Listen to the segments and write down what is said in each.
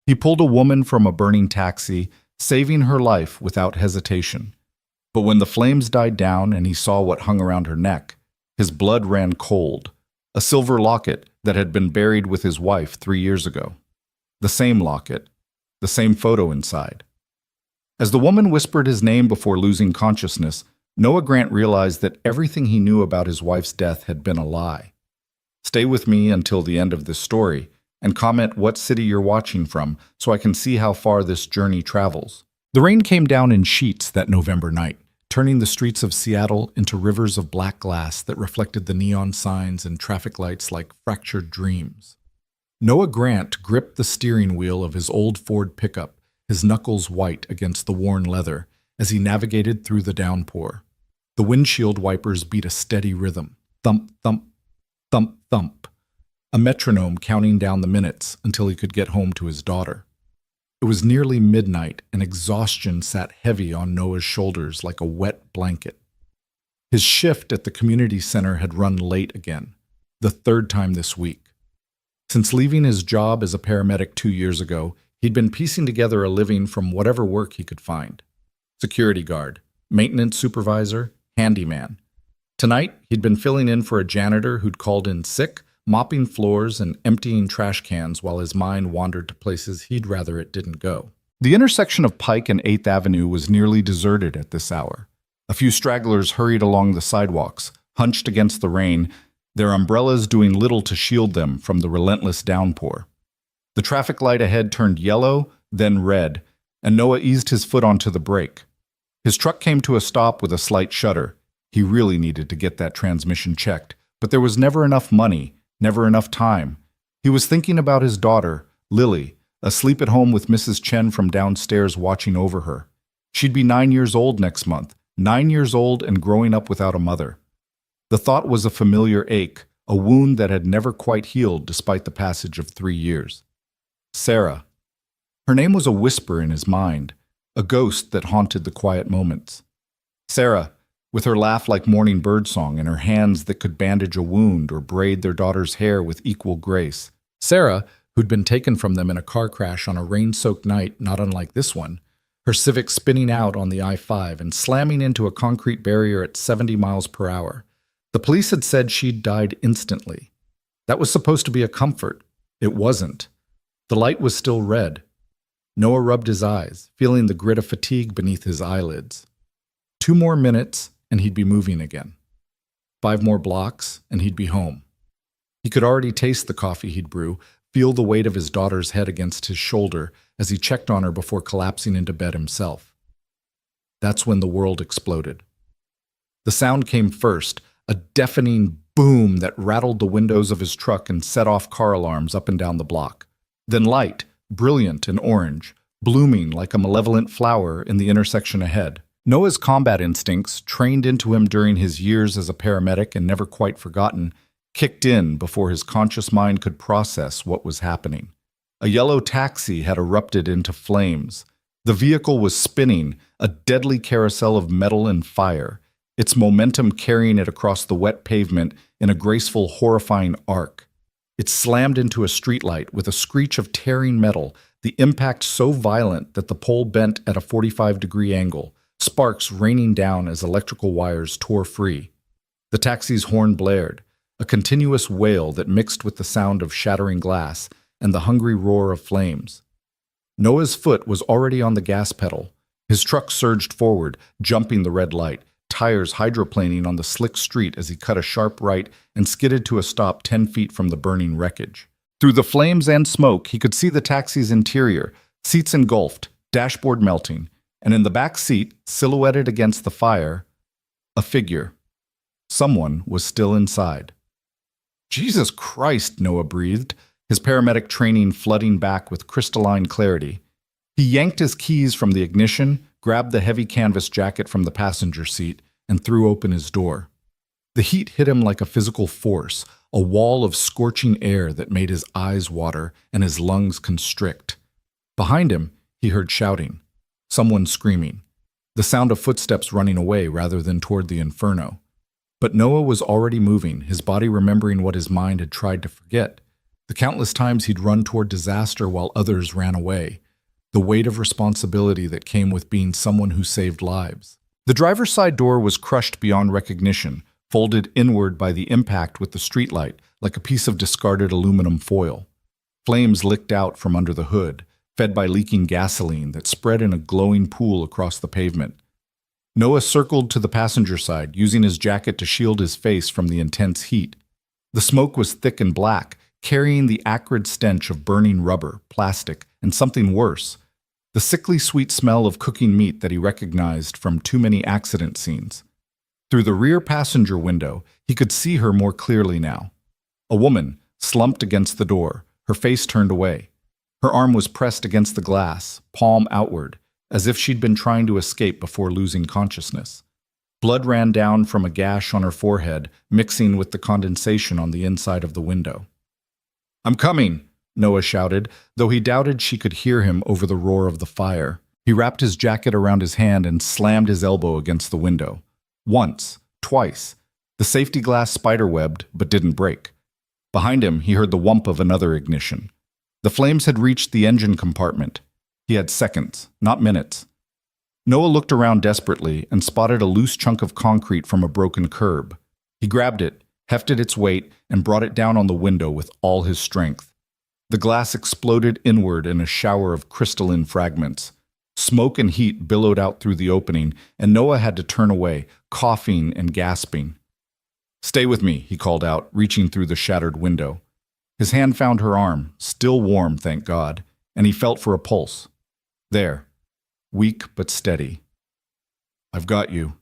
He pulled a woman from a burning taxi, saving her life without hesitation. But when the flames died down and he saw what hung around her neck, his blood ran cold. A silver locket that had been buried with his wife 3 years ago. The same locket, the same photo inside. As the woman whispered his name before losing consciousness, Noah Grant realized that everything he knew about his wife's death had been a lie. Stay with me until the end of this story, and comment what city you're watching from so I can see how far this journey travels. The rain came down in sheets that November night, turning the streets of Seattle into rivers of black glass that reflected the neon signs and traffic lights like fractured dreams. Noah Grant gripped the steering wheel of his old Ford pickup, his knuckles white against the worn leather, as he navigated through the downpour. The windshield wipers beat a steady rhythm. Thump, thump, thump, thump. A metronome counting down the minutes until he could get home to his daughter. It was nearly midnight, and exhaustion sat heavy on Noah's shoulders like a wet blanket. His shift at the community center had run late again, the third time this week. Since leaving his job as a paramedic 2 years ago, he'd been piecing together a living from whatever work he could find. Security guard, maintenance supervisor, handyman. Tonight, he'd been filling in for a janitor who'd called in sick, mopping floors and emptying trash cans while his mind wandered to places he'd rather it didn't go. The intersection of Pike and 8th Avenue was nearly deserted at this hour. A few stragglers hurried along the sidewalks, hunched against the rain, their umbrellas doing little to shield them from the relentless downpour. The traffic light ahead turned yellow, then red, and Noah eased his foot onto the brake. His truck came to a stop with a slight shudder. He really needed to get that transmission checked, but there was never enough money, never enough time. He was thinking about his daughter, Lily, asleep at home with Mrs. Chen from downstairs watching over her. She'd be 9 years old next month, 9 years old and growing up without a mother. The thought was a familiar ache, a wound that had never quite healed despite the passage of 3 years. Sarah. Her name was a whisper in his mind, a ghost that haunted the quiet moments. Sarah, with her laugh like morning birdsong and her hands that could bandage a wound or braid their daughter's hair with equal grace. Sarah, who'd been taken from them in a car crash on a rain-soaked night not unlike this one, her Civic spinning out on the I-5 and slamming into a concrete barrier at 70 miles per hour. The police had said she'd died instantly. That was supposed to be a comfort. It wasn't. The light was still red. Noah rubbed his eyes, feeling the grit of fatigue beneath his eyelids. 2 more minutes, and he'd be moving again. 5 more blocks, and he'd be home. He could already taste the coffee he'd brew, feel the weight of his daughter's head against his shoulder as he checked on her before collapsing into bed himself. That's when the world exploded. The sound came first, a deafening boom that rattled the windows of his truck and set off car alarms up and down the block. Then light, brilliant and orange, blooming like a malevolent flower in the intersection ahead. Noah's combat instincts, trained into him during his years as a paramedic and never quite forgotten, kicked in before his conscious mind could process what was happening. A yellow taxi had erupted into flames. The vehicle was spinning, a deadly carousel of metal and fire, its momentum carrying it across the wet pavement in a graceful, horrifying arc. It slammed into a streetlight with a screech of tearing metal, the impact so violent that the pole bent at a 45-degree angle, sparks raining down as electrical wires tore free. The taxi's horn blared, a continuous wail that mixed with the sound of shattering glass and the hungry roar of flames. Noah's foot was already on the gas pedal. His truck surged forward, jumping the red light, tires hydroplaning on the slick street as he cut a sharp right and skidded to a stop 10 feet from the burning wreckage. Through the flames and smoke, he could see the taxi's interior, seats engulfed, dashboard melting, and in the back seat, silhouetted against the fire, a figure. Someone was still inside. Jesus Christ, Noah breathed, his paramedic training flooding back with crystalline clarity. He yanked his keys from the ignition, grabbed the heavy canvas jacket from the passenger seat, and threw open his door. The heat hit him like a physical force, a wall of scorching air that made his eyes water and his lungs constrict. Behind him, he heard shouting. Someone screaming. The sound of footsteps running away rather than toward the inferno. But Noah was already moving, his body remembering what his mind had tried to forget. The countless times he'd run toward disaster while others ran away. The weight of responsibility that came with being someone who saved lives. The driver's side door was crushed beyond recognition, folded inward by the impact with the streetlight like a piece of discarded aluminum foil. Flames licked out from under the hood, fed by leaking gasoline that spread in a glowing pool across the pavement. Noah circled to the passenger side, using his jacket to shield his face from the intense heat. The smoke was thick and black, carrying the acrid stench of burning rubber, plastic, and something worse, the sickly sweet smell of cooking meat that he recognized from too many accident scenes. Through the rear passenger window, he could see her more clearly now. A woman, slumped against the door, her face turned away. Her arm was pressed against the glass, palm outward, as if she'd been trying to escape before losing consciousness. Blood ran down from a gash on her forehead, mixing with the condensation on the inside of the window. "I'm coming!" Noah shouted, though he doubted she could hear him over the roar of the fire. He wrapped his jacket around his hand and slammed his elbow against the window. Once, twice. The safety glass spiderwebbed, but didn't break. Behind him, he heard the whump of another ignition. The flames had reached the engine compartment. He had seconds, not minutes. Noah looked around desperately and spotted a loose chunk of concrete from a broken curb. He grabbed it, hefted its weight, and brought it down on the window with all his strength. The glass exploded inward in a shower of crystalline fragments. Smoke and heat billowed out through the opening, and Noah had to turn away, coughing and gasping. "Stay with me," he called out, reaching through the shattered window. His hand found her arm, still warm, thank God, and he felt for a pulse. There, weak but steady. "I've got you."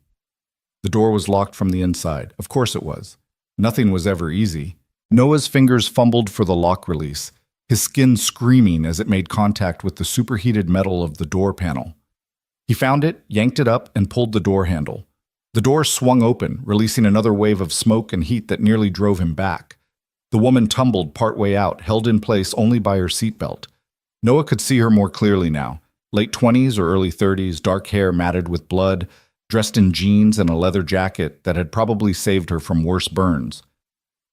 The door was locked from the inside. Of course it was. Nothing was ever easy. Noah's fingers fumbled for the lock release, his skin screaming as it made contact with the superheated metal of the door panel. He found it, yanked it up, and pulled the door handle. The door swung open, releasing another wave of smoke and heat that nearly drove him back. The woman tumbled partway out, held in place only by her seatbelt. Noah could see her more clearly now. Late 20s or early 30s, dark hair matted with blood, dressed in jeans and a leather jacket that had probably saved her from worse burns.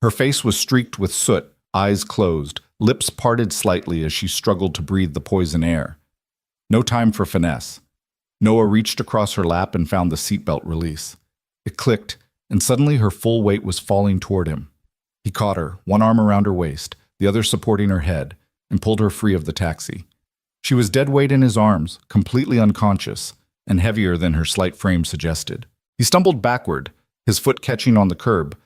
Her face was streaked with soot, eyes closed, lips parted slightly as she struggled to breathe the poison air. No time for finesse. Noah reached across her lap and found the seatbelt release. It clicked, and suddenly her full weight was falling toward him. He caught her, one arm around her waist, the other supporting her head, and pulled her free of the taxi. She was dead weight in his arms, completely unconscious, and heavier than her slight frame suggested. He stumbled backward, his foot catching on the curb,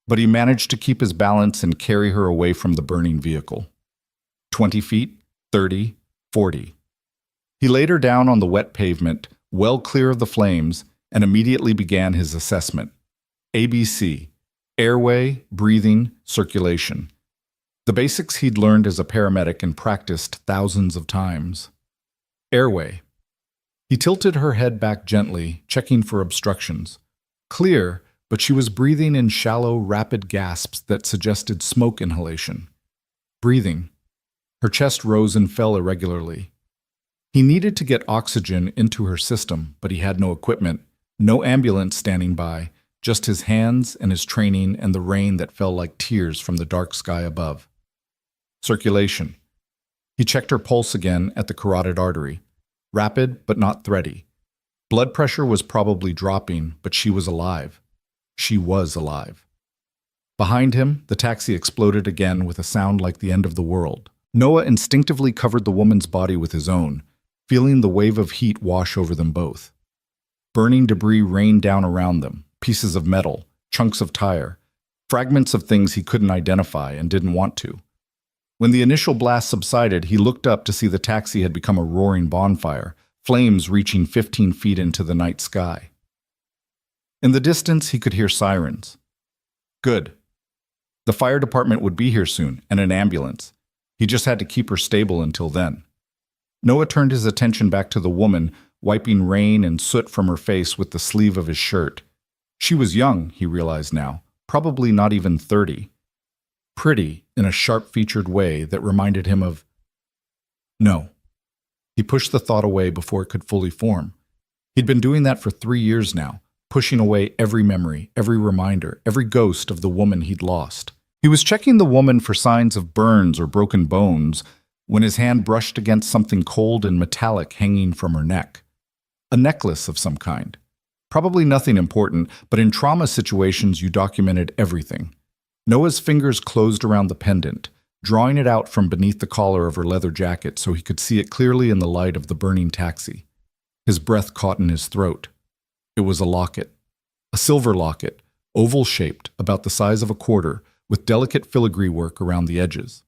but he managed to keep his balance and carry her away from the burning vehicle. 20 feet, 30, 40. He laid her down on the wet pavement, well clear of the flames, and immediately began his assessment. ABC: airway, breathing, circulation. The basics he'd learned as a paramedic and practiced thousands of times. Airway. He tilted her head back gently, checking for obstructions. Clear, but she was breathing in shallow, rapid gasps that suggested smoke inhalation. Breathing. Her chest rose and fell irregularly. He needed to get oxygen into her system, but he had no equipment, no ambulance standing by, just his hands and his training and the rain that fell like tears from the dark sky above. Circulation. He checked her pulse again at the carotid artery. Rapid, but not thready. Blood pressure was probably dropping, but she was alive. She was alive. Behind him, the taxi exploded again with a sound like the end of the world. Noah instinctively covered the woman's body with his own, feeling the wave of heat wash over them both. Burning debris rained down around them, pieces of metal, chunks of tire, fragments of things he couldn't identify and didn't want to. When the initial blast subsided, he looked up to see the taxi had become a roaring bonfire, flames reaching 15 feet into the night sky. In the distance, he could hear sirens. Good. The fire department would be here soon, and an ambulance. He just had to keep her stable until then. Noah turned his attention back to the woman, wiping rain and soot from her face with the sleeve of his shirt. She was young, he realized now, probably not even 30. Pretty in a sharp-featured way that reminded him of... No. He pushed the thought away before it could fully form. He'd been doing that for 3 years now, pushing away every memory, every reminder, every ghost of the woman he'd lost. He was checking the woman for signs of burns or broken bones when his hand brushed against something cold and metallic hanging from her neck. A necklace of some kind. Probably nothing important, but in trauma situations you documented everything. Noah's fingers closed around the pendant, drawing it out from beneath the collar of her leather jacket so he could see it clearly in the light of the burning taxi. His breath caught in his throat. It was a locket. A silver locket, oval-shaped, about the size of a quarter, with delicate filigree work around the edges.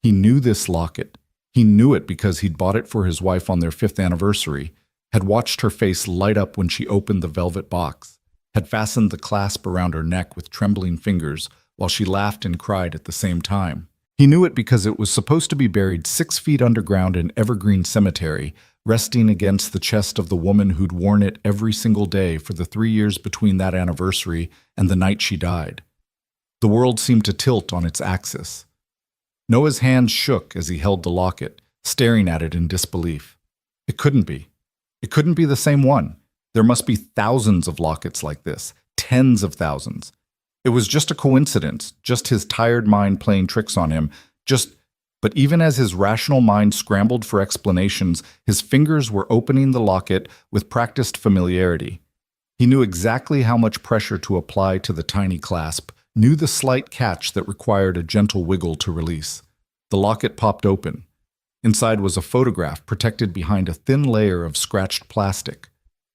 He knew this locket. He knew it because he'd bought it for his wife on their 5th anniversary, had watched her face light up when she opened the velvet box, had fastened the clasp around her neck with trembling fingers while she laughed and cried at the same time. He knew it because it was supposed to be buried 6 feet underground in Evergreen Cemetery, resting against the chest of the woman who'd worn it every single day for the 3 years between that anniversary and the night she died. The world seemed to tilt on its axis. Noah's hands shook as he held the locket, staring at it in disbelief. It couldn't be. It couldn't be the same one. There must be thousands of lockets like this, tens of thousands. It was just a coincidence, just his tired mind playing tricks on him, But even as his rational mind scrambled for explanations, his fingers were opening the locket with practiced familiarity. He knew exactly how much pressure to apply to the tiny clasp, knew the slight catch that required a gentle wiggle to release. The locket popped open. Inside was a photograph protected behind a thin layer of scratched plastic.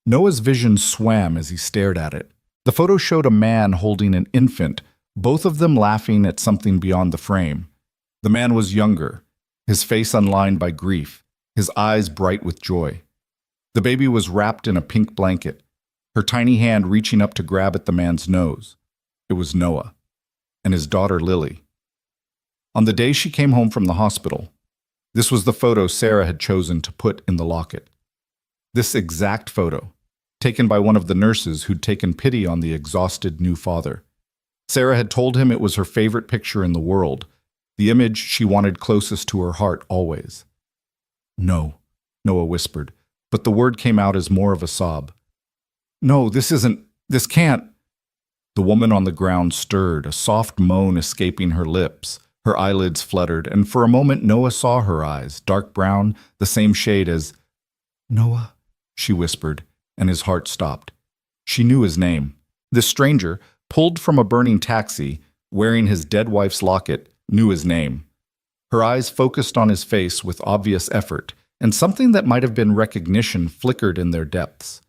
Noah's vision swam as he stared at it. The photo showed a man holding an infant, both of them laughing at something beyond the frame. The man was younger, his face unlined by grief, his eyes bright with joy. The baby was wrapped in a pink blanket, her tiny hand reaching up to grab at the man's nose. It was Noah, and his daughter Lily. On the day she came home from the hospital, this was the photo Sarah had chosen to put in the locket. This exact photo, taken by one of the nurses who'd taken pity on the exhausted new father. Sarah had told him it was her favorite picture in the world, the image she wanted closest to her heart always. "No," Noah whispered, but the word came out as more of a sob. "No, this can't." The woman on the ground stirred, a soft moan escaping her lips. Her eyelids fluttered, and for a moment Noah saw her eyes, dark brown, the same shade as... "Noah," she whispered, and his heart stopped. She knew his name. This stranger, pulled from a burning taxi, wearing his dead wife's locket, knew his name. Her eyes focused on his face with obvious effort, and something that might have been recognition flickered in their depths.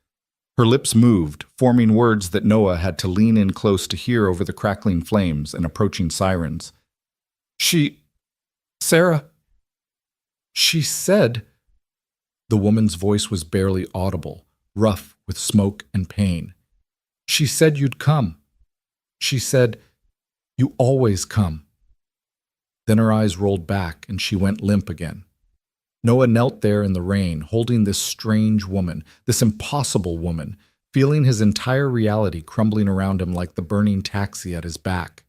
Her lips moved, forming words that Noah had to lean in close to hear over the crackling flames and approaching sirens. Sarah. She said... The woman's voice was barely audible, rough with smoke and pain. "She said you'd come. She said, you always come." Then her eyes rolled back and she went limp again. Noah knelt there in the rain, holding this strange woman, this impossible woman, feeling his entire reality crumbling around him like the burning taxi at his back.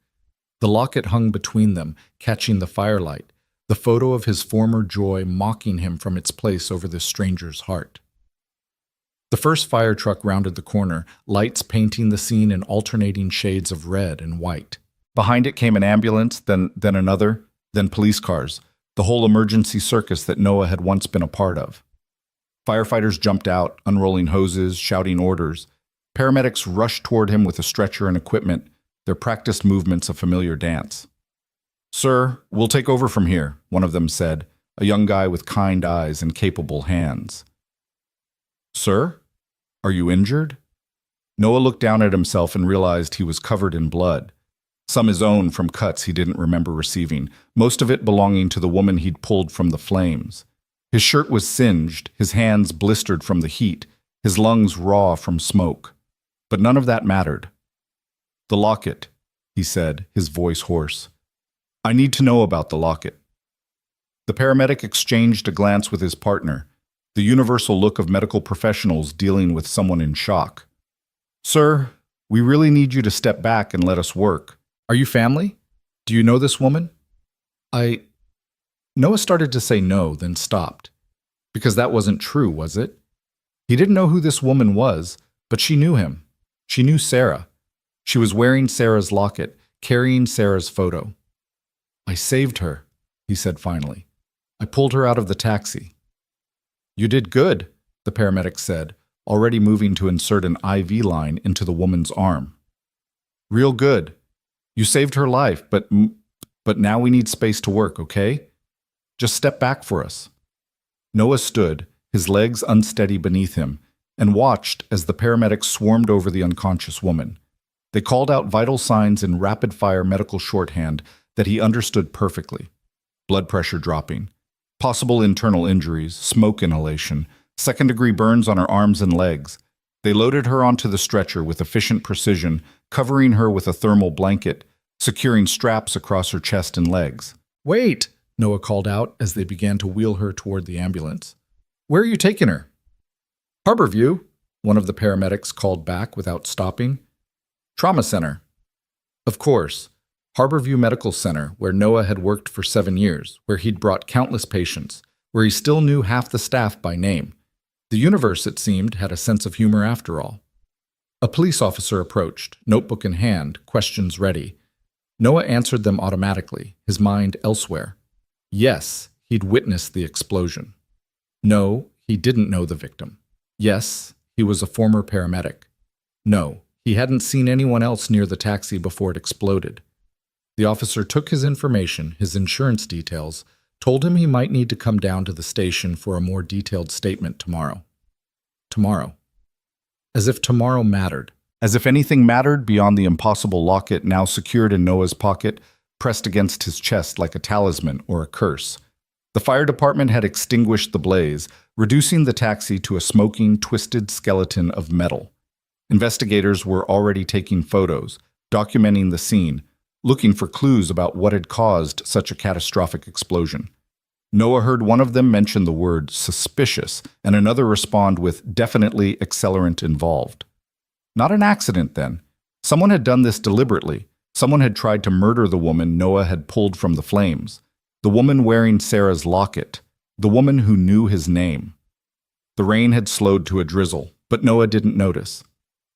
The locket hung between them, catching the firelight, the photo of his former joy mocking him from its place over this stranger's heart. The first fire truck rounded the corner, lights painting the scene in alternating shades of red and white. Behind it came an ambulance, then another, then police cars, the whole emergency circus that Noah had once been a part of. Firefighters jumped out, unrolling hoses, shouting orders. Paramedics rushed toward him with a stretcher and equipment, their practiced movements a familiar dance. "Sir, we'll take over from here," one of them said, a young guy with kind eyes and capable hands. "Sir? Are you injured?" Noah looked down at himself and realized he was covered in blood. Some his own from cuts he didn't remember receiving, most of it belonging to the woman he'd pulled from the flames. His shirt was singed, his hands blistered from the heat, his lungs raw from smoke. But none of that mattered. "The locket," he said, his voice hoarse. "I need to know about the locket." The paramedic exchanged a glance with his partner, the universal look of medical professionals dealing with someone in shock. "Sir, we really need you to step back and let us work. Are you family? Do you know this woman?" Noah started to say no, then stopped. Because that wasn't true, was it? He didn't know who this woman was, but she knew him. She knew Sarah. She was wearing Sarah's locket, carrying Sarah's photo. "I saved her," he said finally. "I pulled her out of the taxi." "You did good," the paramedic said, already moving to insert an IV line into the woman's arm. "Real good. You saved her life, but now we need space to work, okay? Just step back for us." Noah stood, his legs unsteady beneath him, and watched as the paramedics swarmed over the unconscious woman. They called out vital signs in rapid-fire medical shorthand that he understood perfectly. Blood pressure dropping, possible internal injuries, smoke inhalation, second-degree burns on her arms and legs. They loaded her onto the stretcher with efficient precision, covering her with a thermal blanket, securing straps across her chest and legs. "Wait!" Noah called out as they began to wheel her toward the ambulance. "Where are you taking her?" "Harborview," one of the paramedics called back without stopping. "Trauma center." Of course, Harborview Medical Center, where Noah had worked for 7 years, where he'd brought countless patients, where he still knew half the staff by name. The universe, it seemed, had a sense of humor after all. A police officer approached, notebook in hand, questions ready. Noah answered them automatically, his mind elsewhere. Yes, he'd witnessed the explosion. No, he didn't know the victim. Yes, he was a former paramedic. No, he hadn't seen anyone else near the taxi before it exploded. The officer took his information, his insurance details, told him he might need to come down to the station for a more detailed statement tomorrow. Tomorrow. As if tomorrow mattered. As if anything mattered beyond the impossible locket now secured in Noah's pocket, pressed against his chest like a talisman or a curse. The fire department had extinguished the blaze, reducing the taxi to a smoking, twisted skeleton of metal. Investigators were already taking photos, documenting the scene, looking for clues about what had caused such a catastrophic explosion. Noah heard one of them mention the word suspicious and another respond with definitely accelerant involved. Not an accident, then. Someone had done this deliberately. Someone had tried to murder the woman Noah had pulled from the flames. The woman wearing Sarah's locket. The woman who knew his name. The rain had slowed to a drizzle, but Noah didn't notice.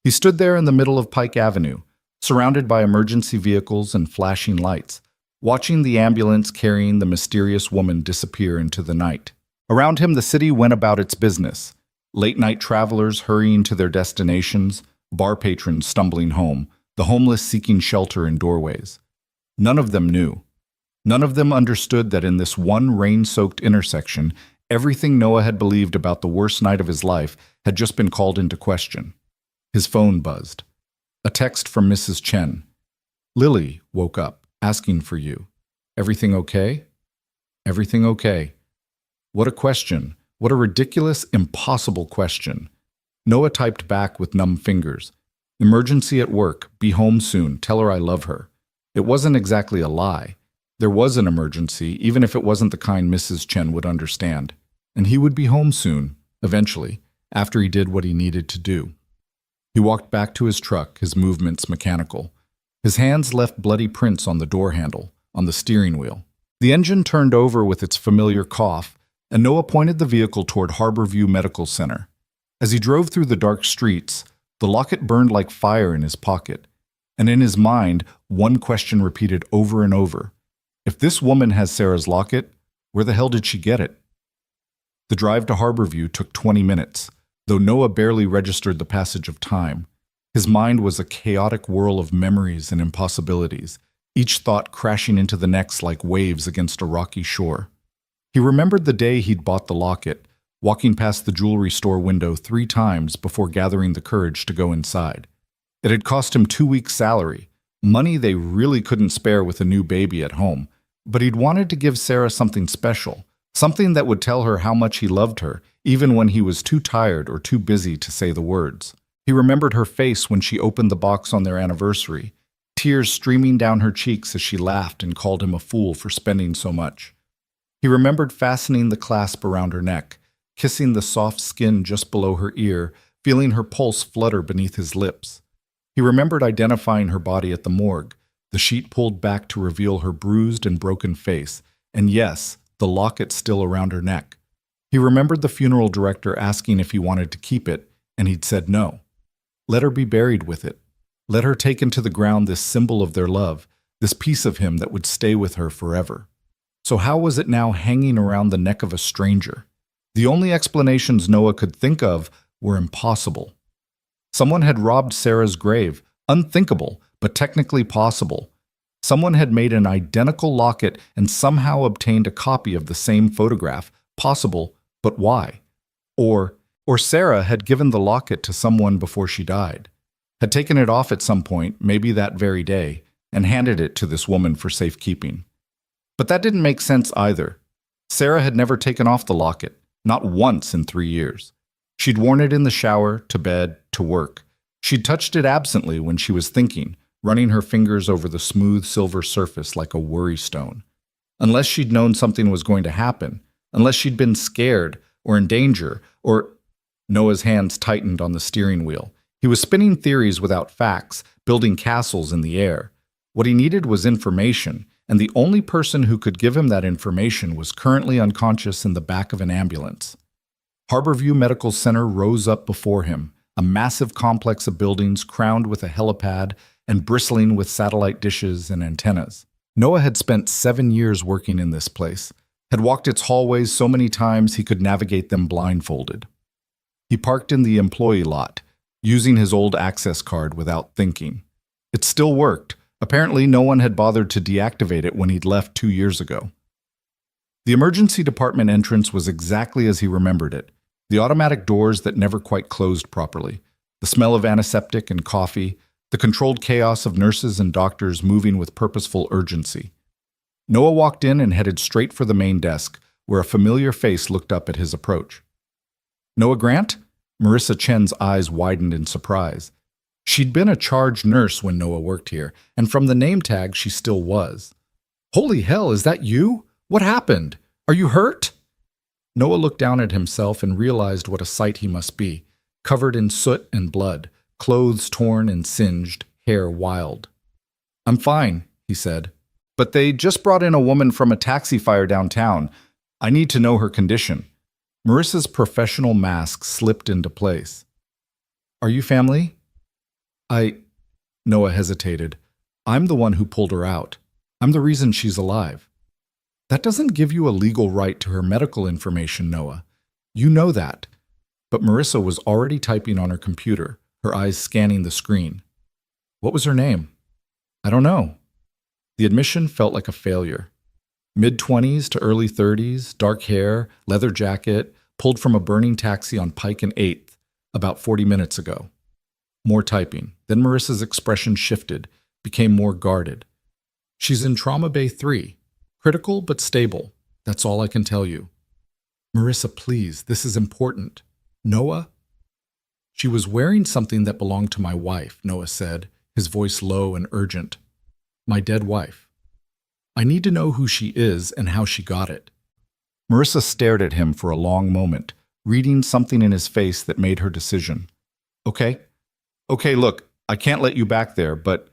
He stood there in the middle of Pike Avenue, surrounded by emergency vehicles and flashing lights, watching the ambulance carrying the mysterious woman disappear into the night. Around him, the city went about its business. Late-night travelers hurrying to their destinations, bar patrons stumbling home, the homeless seeking shelter in doorways. None of them knew. None of them understood that in this one rain-soaked intersection, everything Noah had believed about the worst night of his life had just been called into question. His phone buzzed. A text from Mrs. Chen. "Lily woke up, asking for you. Everything okay?" Everything okay. What a question. What a ridiculous, impossible question. Noah typed back with numb fingers. "Emergency at work. Be home soon. Tell her I love her." It wasn't exactly a lie. There was an emergency, even if it wasn't the kind Mrs. Chen would understand. And he would be home soon, eventually, after he did what he needed to do. He walked back to his truck, his movements mechanical. His hands left bloody prints on the door handle, on the steering wheel. The engine turned over with its familiar cough, and Noah pointed the vehicle toward Harborview Medical Center. As he drove through the dark streets, the locket burned like fire in his pocket, and in his mind, one question repeated over and over. If this woman has Sarah's locket, where the hell did she get it? The drive to Harborview took 20 minutes, though Noah barely registered the passage of time. His mind was a chaotic whirl of memories and impossibilities, each thought crashing into the next like waves against a rocky shore. He remembered the day he'd bought the locket, walking past the jewelry store window 3 times before gathering the courage to go inside. It had cost him 2 weeks' salary, money they really couldn't spare with a new baby at home, but he'd wanted to give Sarah something special, something that would tell her how much he loved her, even when he was too tired or too busy to say the words. He remembered her face when she opened the box on their anniversary, tears streaming down her cheeks as she laughed and called him a fool for spending so much. He remembered fastening the clasp around her neck, kissing the soft skin just below her ear, feeling her pulse flutter beneath his lips. He remembered identifying her body at the morgue, the sheet pulled back to reveal her bruised and broken face, and yes, the locket still around her neck. He remembered the funeral director asking if he wanted to keep it, and he'd said no. Let her be buried with it. Let her take into the ground this symbol of their love, this piece of him that would stay with her forever. So how was it now hanging around the neck of a stranger? The only explanations Noah could think of were impossible. Someone had robbed Sarah's grave, unthinkable, but technically possible. Someone had made an identical locket and somehow obtained a copy of the same photograph, possible, but why? Or Sarah had given the locket to someone before she died, had taken it off at some point, maybe that very day, and handed it to this woman for safekeeping. But that didn't make sense either. Sarah had never taken off the locket, not once in 3 years. She'd worn it in the shower, to bed, to work. She'd touched it absently when she was thinking, running her fingers over the smooth silver surface like a worry stone. Unless she'd known something was going to happen, unless she'd been scared or in danger, or… Noah's hands tightened on the steering wheel. He was spinning theories without facts, building castles in the air. What he needed was information, and the only person who could give him that information was currently unconscious in the back of an ambulance. Harborview Medical Center rose up before him, a massive complex of buildings crowned with a helipad and bristling with satellite dishes and antennas. Noah had spent 7 years working in this place, had walked its hallways so many times he could navigate them blindfolded. He parked in the employee lot, using his old access card without thinking. It still worked. Apparently, no one had bothered to deactivate it when he'd left 2 years ago. The emergency department entrance was exactly as he remembered it. The automatic doors that never quite closed properly, the smell of antiseptic and coffee, the controlled chaos of nurses and doctors moving with purposeful urgency. Noah walked in and headed straight for the main desk, where a familiar face looked up at his approach. Noah Grant? Marissa Chen's eyes widened in surprise. She'd been a charge nurse when Noah worked here, and from the name tag she still was. Holy hell, is that you? What happened? Are you hurt? Noah looked down at himself and realized what a sight he must be, covered in soot and blood, clothes torn and singed, hair wild. I'm fine, he said. But they just brought in a woman from a taxi fire downtown. I need to know her condition. Marissa's professional mask slipped into place. Are you family? Noah hesitated. I'm the one who pulled her out. I'm the reason she's alive. That doesn't give you a legal right to her medical information, Noah. You know that. But Marissa was already typing on her computer, her eyes scanning the screen. What was her name? I don't know. The admission felt like a failure. Mid-20s to early 30s, dark hair, leather jacket, pulled from a burning taxi on Pike and 8th about 40 minutes ago. More typing. Then Marissa's expression shifted, became more guarded. She's in Trauma Bay 3. Critical but stable. That's all I can tell you. Marissa, please, this is important. Noah? She was wearing something that belonged to my wife, Noah said, his voice low and urgent. My dead wife. I need to know who she is and how she got it. Marissa stared at him for a long moment, reading something in his face that made her decision. Okay, look, I can't let you back there, but…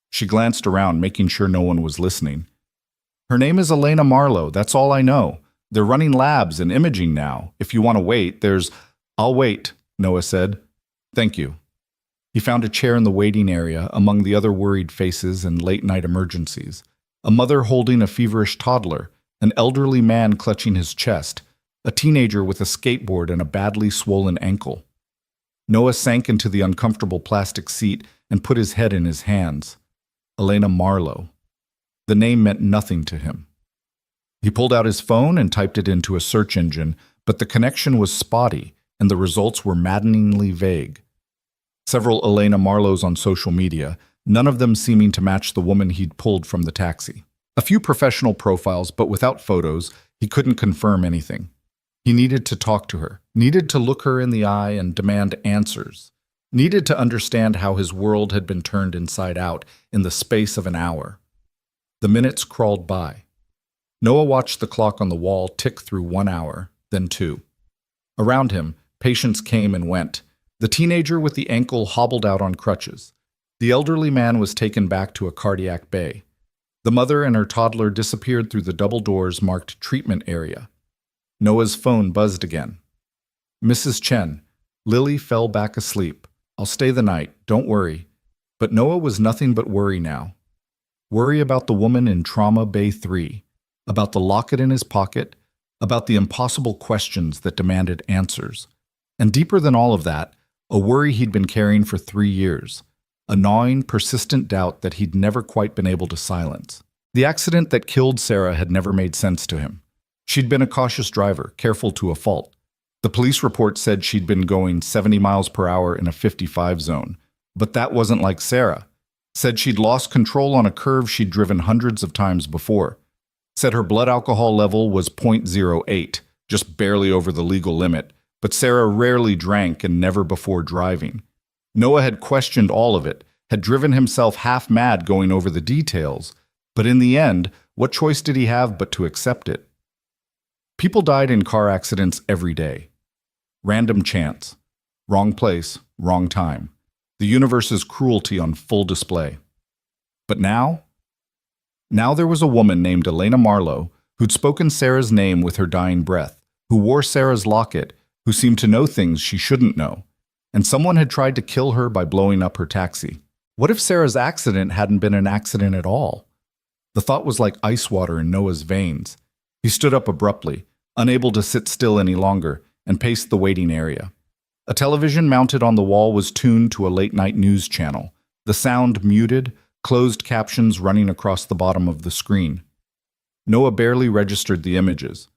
She glanced around, making sure no one was listening. Her name is Elena Marlowe, that's all I know. They're running labs and imaging now. If you want to wait, I'll wait, Noah said. Thank you. He found a chair in the waiting area among the other worried faces and late-night emergencies. A mother holding a feverish toddler, an elderly man clutching his chest, a teenager with a skateboard and a badly swollen ankle. Noah sank into the uncomfortable plastic seat and put his head in his hands. Elena Marlowe. The name meant nothing to him. He pulled out his phone and typed it into a search engine, but the connection was spotty and the results were maddeningly vague. Several Elena Marlowes on social media, none of them seeming to match the woman he'd pulled from the taxi. A few professional profiles, but without photos, he couldn't confirm anything. He needed to talk to her, needed to look her in the eye and demand answers, needed to understand how his world had been turned inside out in the space of an hour. The minutes crawled by. Noah watched the clock on the wall tick through 1 hour, then 2. Around him, patients came and went. The teenager with the ankle hobbled out on crutches. The elderly man was taken back to a cardiac bay. The mother and her toddler disappeared through the double doors marked treatment area. Noah's phone buzzed again. Mrs. Chen, Lily fell back asleep. I'll stay the night, don't worry. But Noah was nothing but worry now. Worry about the woman in Trauma Bay 3, about the locket in his pocket, about the impossible questions that demanded answers. And deeper than all of that, a worry he'd been carrying for 3 years, a gnawing, persistent doubt that he'd never quite been able to silence. The accident that killed Sarah had never made sense to him. She'd been a cautious driver, careful to a fault. The police report said she'd been going 70 miles per hour in a 55 zone, but that wasn't like Sarah. Said she'd lost control on a curve she'd driven hundreds of times before. Said her blood alcohol level was .08, just barely over the legal limit, but Sarah rarely drank and never before driving. Noah had questioned all of it, had driven himself half mad going over the details, but in the end, what choice did he have but to accept it? People died in car accidents every day. Random chance. Wrong place, wrong time. The universe's cruelty on full display. But now? Now there was a woman named Elena Marlowe who'd spoken Sarah's name with her dying breath, who wore Sarah's locket, who seemed to know things she shouldn't know. And someone had tried to kill her by blowing up her taxi. What if Sarah's accident hadn't been an accident at all? The thought was like ice water in Noah's veins. He stood up abruptly, unable to sit still any longer, and paced the waiting area. A television mounted on the wall was tuned to a late-night news channel, the sound muted, closed captions running across the bottom of the screen. Noah barely registered the images.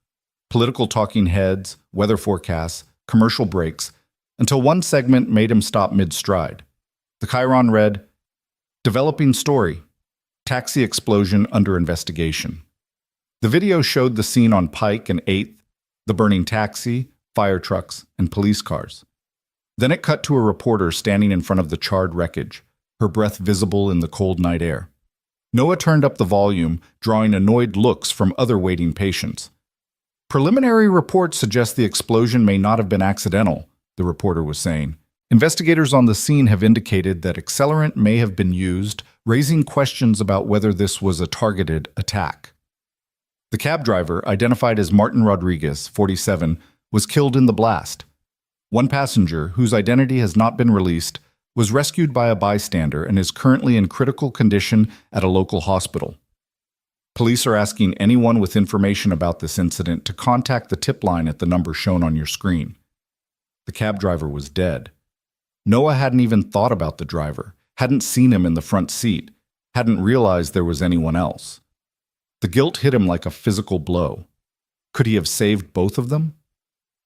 Political talking heads, weather forecasts, commercial breaks, until one segment made him stop mid-stride. The chyron read, "Developing story. Taxi explosion under investigation." The video showed the scene on Pike and 8th, the burning taxi, fire trucks, and police cars. Then it cut to a reporter standing in front of the charred wreckage, her breath visible in the cold night air. Noah turned up the volume, drawing annoyed looks from other waiting patients. "Preliminary reports suggest the explosion may not have been accidental," the reporter was saying. "Investigators on the scene have indicated that accelerant may have been used, raising questions about whether this was a targeted attack." The cab driver, identified as Martin Rodriguez, 47, was killed in the blast. One passenger, whose identity has not been released, was rescued by a bystander and is currently in critical condition at a local hospital. Police are asking anyone with information about this incident to contact the tip line at the number shown on your screen. The cab driver was dead. Noah hadn't even thought about the driver, hadn't seen him in the front seat, hadn't realized there was anyone else. The guilt hit him like a physical blow. Could he have saved both of them?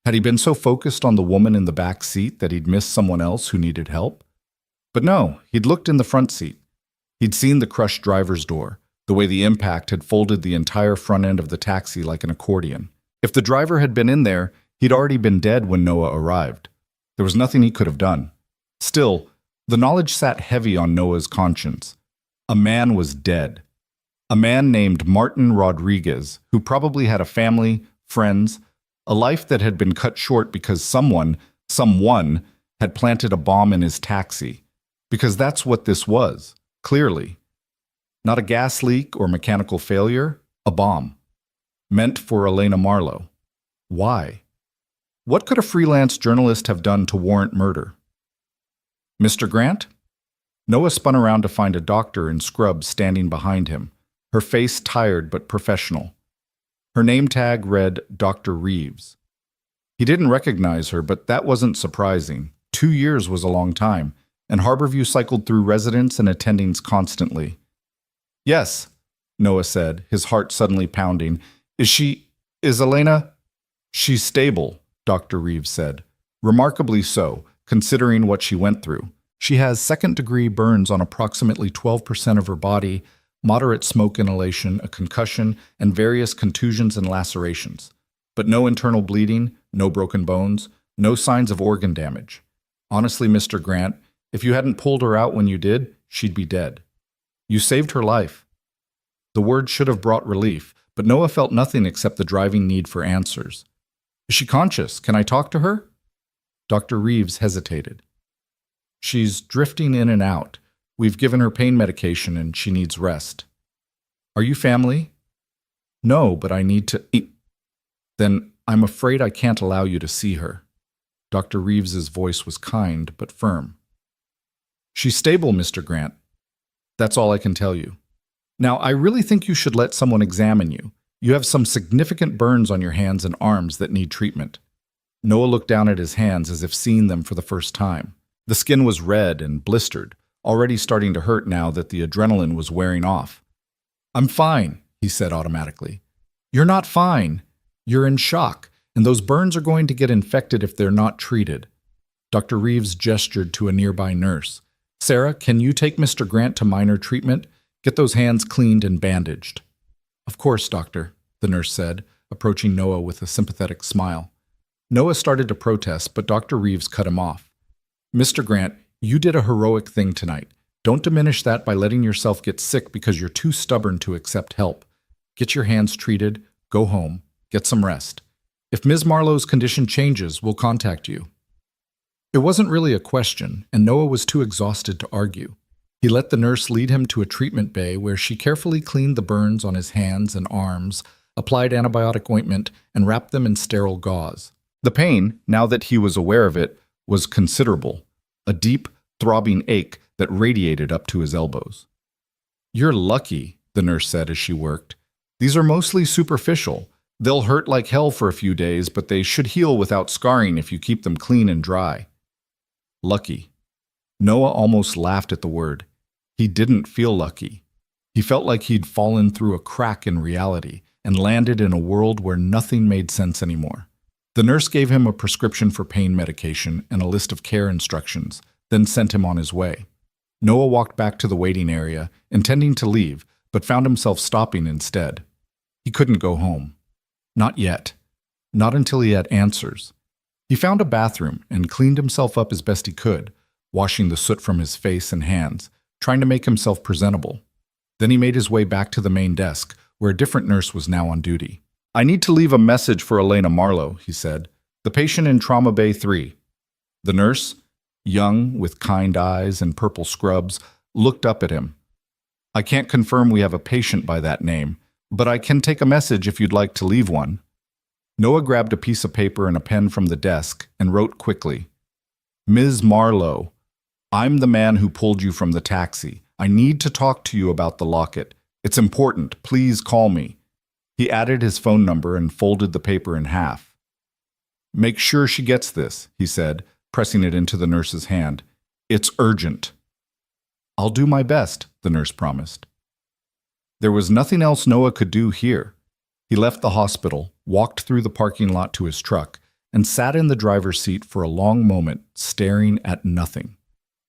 Had he been so focused on the woman in the back seat that he'd missed someone else who needed help? But no, he'd looked in the front seat. He'd seen the crushed driver's door, the way the impact had folded the entire front end of the taxi like an accordion. If the driver had been in there, he'd already been dead when Noah arrived. There was nothing he could have done. Still, the knowledge sat heavy on Noah's conscience. A man was dead. A man named Martin Rodriguez, who probably had a family, friends, a life that had been cut short because someone had planted a bomb in his taxi. Because that's what this was, clearly. Not a gas leak or mechanical failure, a bomb. Meant for Elena Marlowe. Why? What could a freelance journalist have done to warrant murder? "Mr. Grant?" Noah spun around to find a doctor in scrubs standing behind him, her face tired but professional. Her name tag read Dr. Reeves. He didn't recognize her, but that wasn't surprising. 2 years was a long time, and Harborview cycled through residents and attendings constantly. "Yes," Noah said, his heart suddenly pounding. Is Elena?" "She's stable," Dr. Reeves said. "Remarkably so, considering what she went through. She has second-degree burns on approximately 12% of her body, moderate smoke inhalation, a concussion, and various contusions and lacerations. But no internal bleeding, no broken bones, no signs of organ damage. Honestly, Mr. Grant, if you hadn't pulled her out when you did, she'd be dead. You saved her life." The word should have brought relief, but Noah felt nothing except the driving need for answers. "Is she conscious? Can I talk to her?" Dr. Reeves hesitated. "She's drifting in and out. We've given her pain medication and she needs rest." "Are you family?" "No, but I need to eat." "Then I'm afraid I can't allow you to see her." Dr. Reeves's voice was kind but firm. "She's stable, Mr. Grant. That's all I can tell you." Now, I really think you should let someone examine you. You have some significant burns on your hands and arms that need treatment." Noah looked down at his hands as if seeing them for the first time. The skin was red and blistered, already starting to hurt now that the adrenaline was wearing off. "I'm fine," he said automatically. "You're not fine. You're in shock, and those burns are going to get infected if they're not treated." Dr. Reeves gestured to a nearby nurse. "Sarah, can you take Mr. Grant to minor treatment? Get those hands cleaned and bandaged." "Of course, doctor," the nurse said, approaching Noah with a sympathetic smile. Noah started to protest, but Dr. Reeves cut him off. "Mr. Grant, you did a heroic thing tonight. Don't diminish that by letting yourself get sick because you're too stubborn to accept help. Get your hands treated, go home, get some rest. If Ms. Marlowe's condition changes, we'll contact you." It wasn't really a question, and Noah was too exhausted to argue. He let the nurse lead him to a treatment bay where she carefully cleaned the burns on his hands and arms, applied antibiotic ointment, and wrapped them in sterile gauze. The pain, now that he was aware of it, was considerable, a deep, throbbing ache that radiated up to his elbows. "You're lucky," the nurse said as she worked. "These are mostly superficial. They'll hurt like hell for a few days, but they should heal without scarring if you keep them clean and dry." Lucky. Noah almost laughed at the word. He didn't feel lucky. He felt like he'd fallen through a crack in reality and landed in a world where nothing made sense anymore. The nurse gave him a prescription for pain medication and a list of care instructions, then sent him on his way. Noah walked back to the waiting area, intending to leave, but found himself stopping instead. He couldn't go home. Not yet. Not until he had answers. He found a bathroom and cleaned himself up as best he could, washing the soot from his face and hands, trying to make himself presentable. Then he made his way back to the main desk, where a different nurse was now on duty. "I need to leave a message for Elena Marlowe," he said. "The patient in Trauma Bay 3. The nurse, young, with kind eyes and purple scrubs, looked up at him. "I can't confirm we have a patient by that name, but I can take a message if you'd like to leave one." Noah grabbed a piece of paper and a pen from the desk and wrote quickly. "Ms. Marlowe, I'm the man who pulled you from the taxi. I need to talk to you about the locket. It's important. Please call me." He added his phone number and folded the paper in half. "Make sure she gets this," he said, pressing it into the nurse's hand. "It's urgent." "I'll do my best," the nurse promised. There was nothing else Noah could do here. He left the hospital, walked through the parking lot to his truck, and sat in the driver's seat for a long moment, staring at nothing.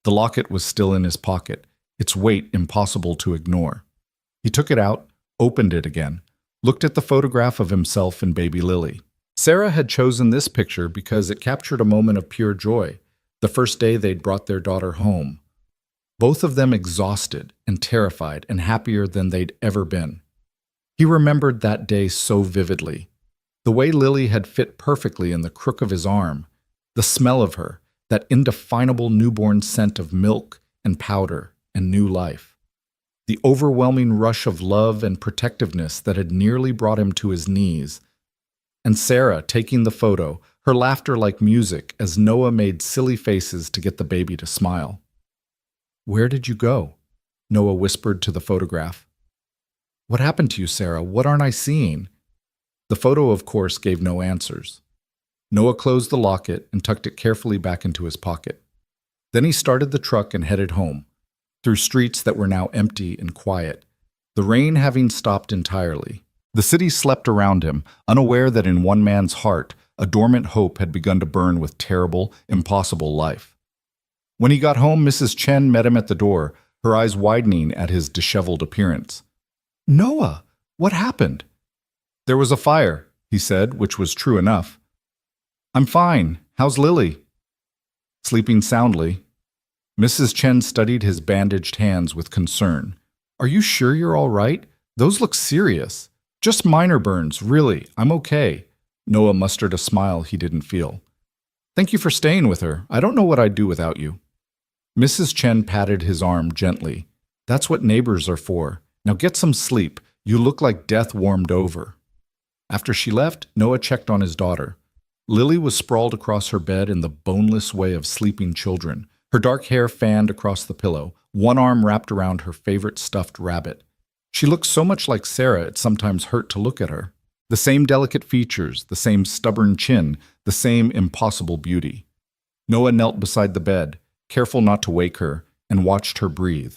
The locket was still in his pocket, its weight impossible to ignore. He took it out, opened it again, looked at the photograph of himself and baby Lily. Sarah had chosen this picture because it captured a moment of pure joy, the first day they'd brought their daughter home. Both of them exhausted and terrified and happier than they'd ever been. He remembered that day so vividly. The way Lily had fit perfectly in the crook of his arm, the smell of her, that indefinable newborn scent of milk and powder and new life. The overwhelming rush of love and protectiveness that had nearly brought him to his knees. And Sarah taking the photo, her laughter like music as Noah made silly faces to get the baby to smile. "Where did you go?" Noah whispered to the photograph. "What happened to you, Sarah? What aren't I seeing?" The photo, of course, gave no answers. Noah closed the locket and tucked it carefully back into his pocket. Then he started the truck and headed home, through streets that were now empty and quiet, the rain having stopped entirely. The city slept around him, unaware that in one man's heart, a dormant hope had begun to burn with terrible, impossible life. When he got home, Mrs. Chen met him at the door, her eyes widening at his disheveled appearance. "Noah, what happened?" "There was a fire," he said, which was true enough. "I'm fine. How's Lily?" "Sleeping soundly." Mrs. Chen studied his bandaged hands with concern. "Are you sure you're all right? Those look serious." "Just minor burns, really. I'm okay." Noah mustered a smile he didn't feel. "Thank you for staying with her. I don't know what I'd do without you." Mrs. Chen patted his arm gently. "That's what neighbors are for. Now get some sleep. You look like death warmed over." After she left, Noah checked on his daughter. Lily was sprawled across her bed in the boneless way of sleeping children, her dark hair fanned across the pillow, one arm wrapped around her favorite stuffed rabbit. She looked so much like Sarah it sometimes hurt to look at her. The same delicate features, the same stubborn chin, the same impossible beauty. Noah knelt beside the bed, careful not to wake her, and watched her breathe.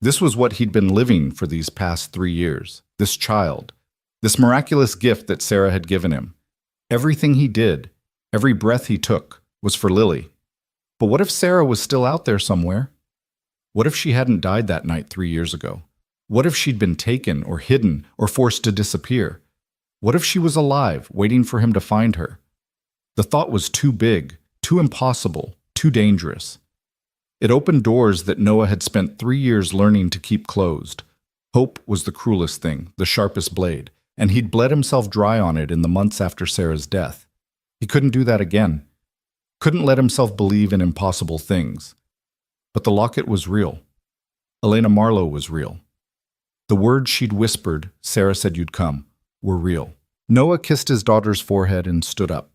This was what he'd been living for these past 3 years. This child. This miraculous gift that Sarah had given him. Everything he did, every breath he took, was for Lily. But what if Sarah was still out there somewhere? What if she hadn't died that night 3 years ago? What if she'd been taken or hidden or forced to disappear? What if she was alive, waiting for him to find her? The thought was too big, too impossible, too dangerous. It opened doors that Noah had spent 3 years learning to keep closed. Hope was the cruelest thing, the sharpest blade, and he'd bled himself dry on it in the months after Sarah's death. He couldn't do that again. Couldn't let himself believe in impossible things. But the locket was real. Elena Marlowe was real. The words she'd whispered, "Sarah said you'd come," were real. Noah kissed his daughter's forehead and stood up.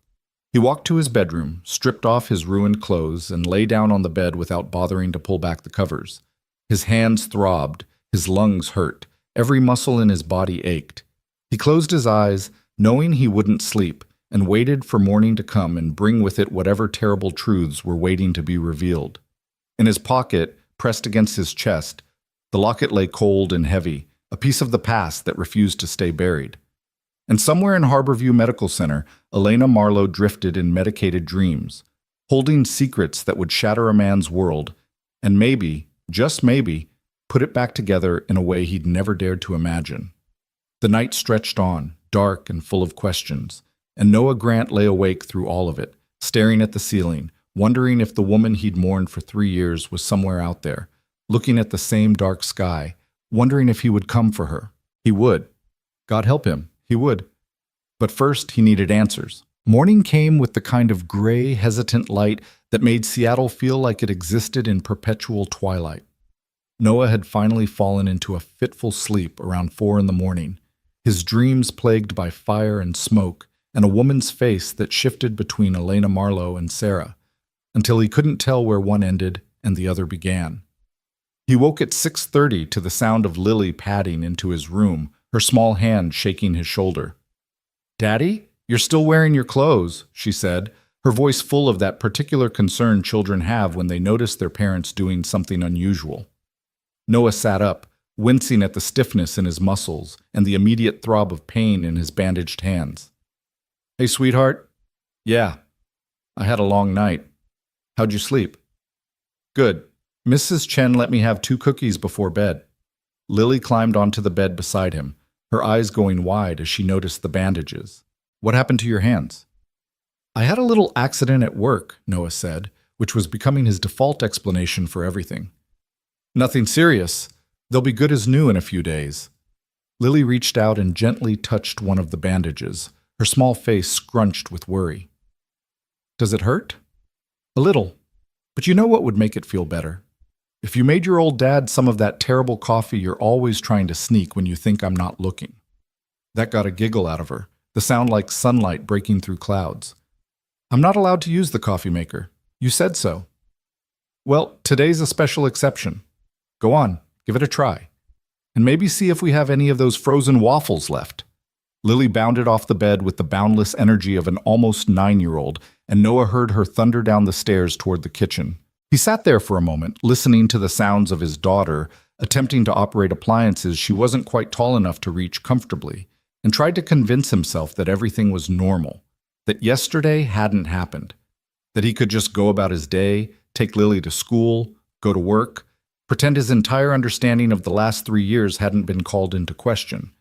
He walked to his bedroom, stripped off his ruined clothes, and lay down on the bed without bothering to pull back the covers. His hands throbbed, his lungs hurt, every muscle in his body ached. He closed his eyes, knowing he wouldn't sleep, and waited for morning to come and bring with it whatever terrible truths were waiting to be revealed. In his pocket, pressed against his chest, the locket lay cold and heavy, a piece of the past that refused to stay buried. And somewhere in Harborview Medical Center, Elena Marlowe drifted in medicated dreams, holding secrets that would shatter a man's world, and maybe, just maybe, put it back together in a way he'd never dared to imagine. The night stretched on, dark and full of questions, and Noah Grant lay awake through all of it, staring at the ceiling, wondering if the woman he'd mourned for 3 years was somewhere out there, looking at the same dark sky, wondering if he would come for her. He would. God help him, he would. But first, he needed answers. Morning came with the kind of gray, hesitant light that made Seattle feel like it existed in perpetual twilight. Noah had finally fallen into a fitful sleep around 4 in the morning, his dreams plagued by fire and smoke, and a woman's face that shifted between Elena Marlowe and Sarah, until he couldn't tell where one ended and the other began. He woke at 6:30 to the sound of Lily padding into his room, her small hand shaking his shoulder. "Daddy, you're still wearing your clothes," she said, her voice full of that particular concern children have when they notice their parents doing something unusual. Noah sat up, wincing at the stiffness in his muscles and the immediate throb of pain in his bandaged hands. "Hey, sweetheart." "Yeah. I had a long night. How'd you sleep?" "Good. Mrs. Chen let me have 2 cookies before bed." Lily climbed onto the bed beside him, her eyes going wide as she noticed the bandages. "What happened to your hands?" "I had a little accident at work," Noah said, which was becoming his default explanation for everything. "Nothing serious. They'll be good as new in a few days." Lily reached out and gently touched one of the bandages, her small face scrunched with worry. "Does it hurt?" "A little. But you know what would make it feel better? If you made your old dad some of that terrible coffee you're always trying to sneak when you think I'm not looking." That got a giggle out of her, the sound like sunlight breaking through clouds. "I'm not allowed to use the coffee maker. You said so." "Well, today's a special exception. Go on, give it a try. And maybe see if we have any of those frozen waffles left." Lily bounded off the bed with the boundless energy of an almost 9-year-old, and Noah heard her thunder down the stairs toward the kitchen. He sat there for a moment, listening to the sounds of his daughter, attempting to operate appliances she wasn't quite tall enough to reach comfortably, and tried to convince himself that everything was normal, that yesterday hadn't happened, that he could just go about his day, take Lily to school, go to work, pretend his entire understanding of the last 3 years hadn't been called into question.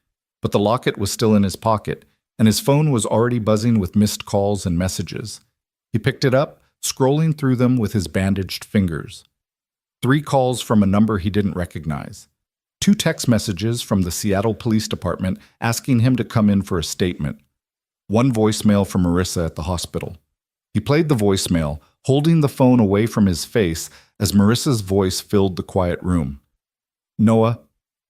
But the locket was still in his pocket, and his phone was already buzzing with missed calls and messages. He picked it up, scrolling through them with his bandaged fingers. 3 calls from a number he didn't recognize. 2 text messages from the Seattle Police Department asking him to come in for a statement. 1 voicemail from Marissa at the hospital. He played the voicemail, holding the phone away from his face as Marissa's voice filled the quiet room. "Noah,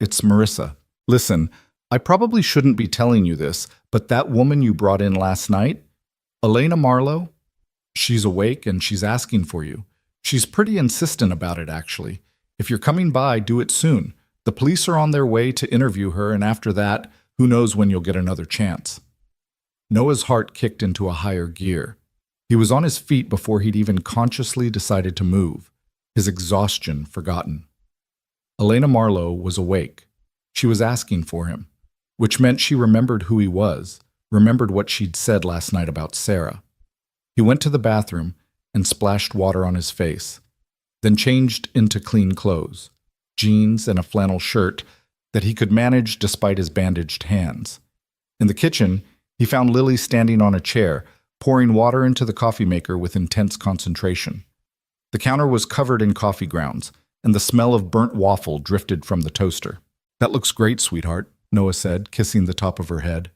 it's Marissa. Listen, I probably shouldn't be telling you this, but that woman you brought in last night, Elena Marlowe, she's awake and she's asking for you. She's pretty insistent about it, actually. If you're coming by, do it soon. The police are on their way to interview her, and after that, who knows when you'll get another chance. Noah's heart kicked into a higher gear. He was on his feet before he'd even consciously decided to move, his exhaustion forgotten. Elena Marlowe was awake. She was asking for him, which meant she remembered who he was, remembered what she'd said last night about Sarah. He went to the bathroom and splashed water on his face, then changed into clean clothes, jeans and a flannel shirt that he could manage despite his bandaged hands. In the kitchen, he found Lily standing on a chair, pouring water into the coffee maker with intense concentration. The counter was covered in coffee grounds, and the smell of burnt waffle drifted from the toaster. "That looks great, sweetheart," Noah said, kissing the top of her head.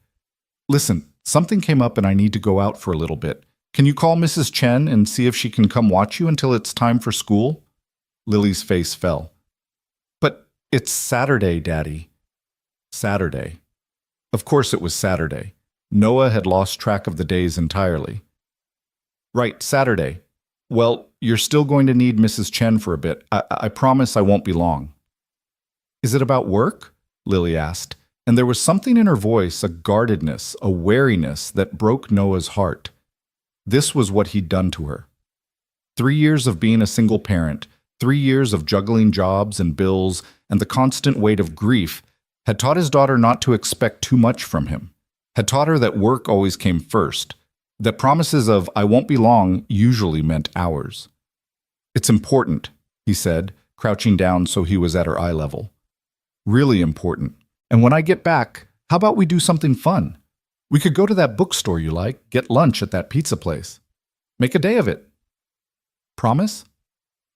"Listen, something came up and I need to go out for a little bit. Can you call Mrs. Chen and see if she can come watch you until it's time for school?" Lily's face fell. "But it's Saturday, Daddy." Saturday. Of course it was Saturday. Noah had lost track of the days entirely. "Right, Saturday. Well, you're still going to need Mrs. Chen for a bit. I promise I won't be long." "Is it about work?" Lily asked, and there was something in her voice, a guardedness, a wariness that broke Noah's heart. This was what he'd done to her. 3 years of being a single parent, 3 years of juggling jobs and bills, and the constant weight of grief had taught his daughter not to expect too much from him, had taught her that work always came first, that promises of "I won't be long" usually meant hours. "It's important," he said, crouching down so he was at her eye level. "Really important. And when I get back, how about we do something fun? We could go to that bookstore you like, get lunch at that pizza place. Make a day of it. Promise?"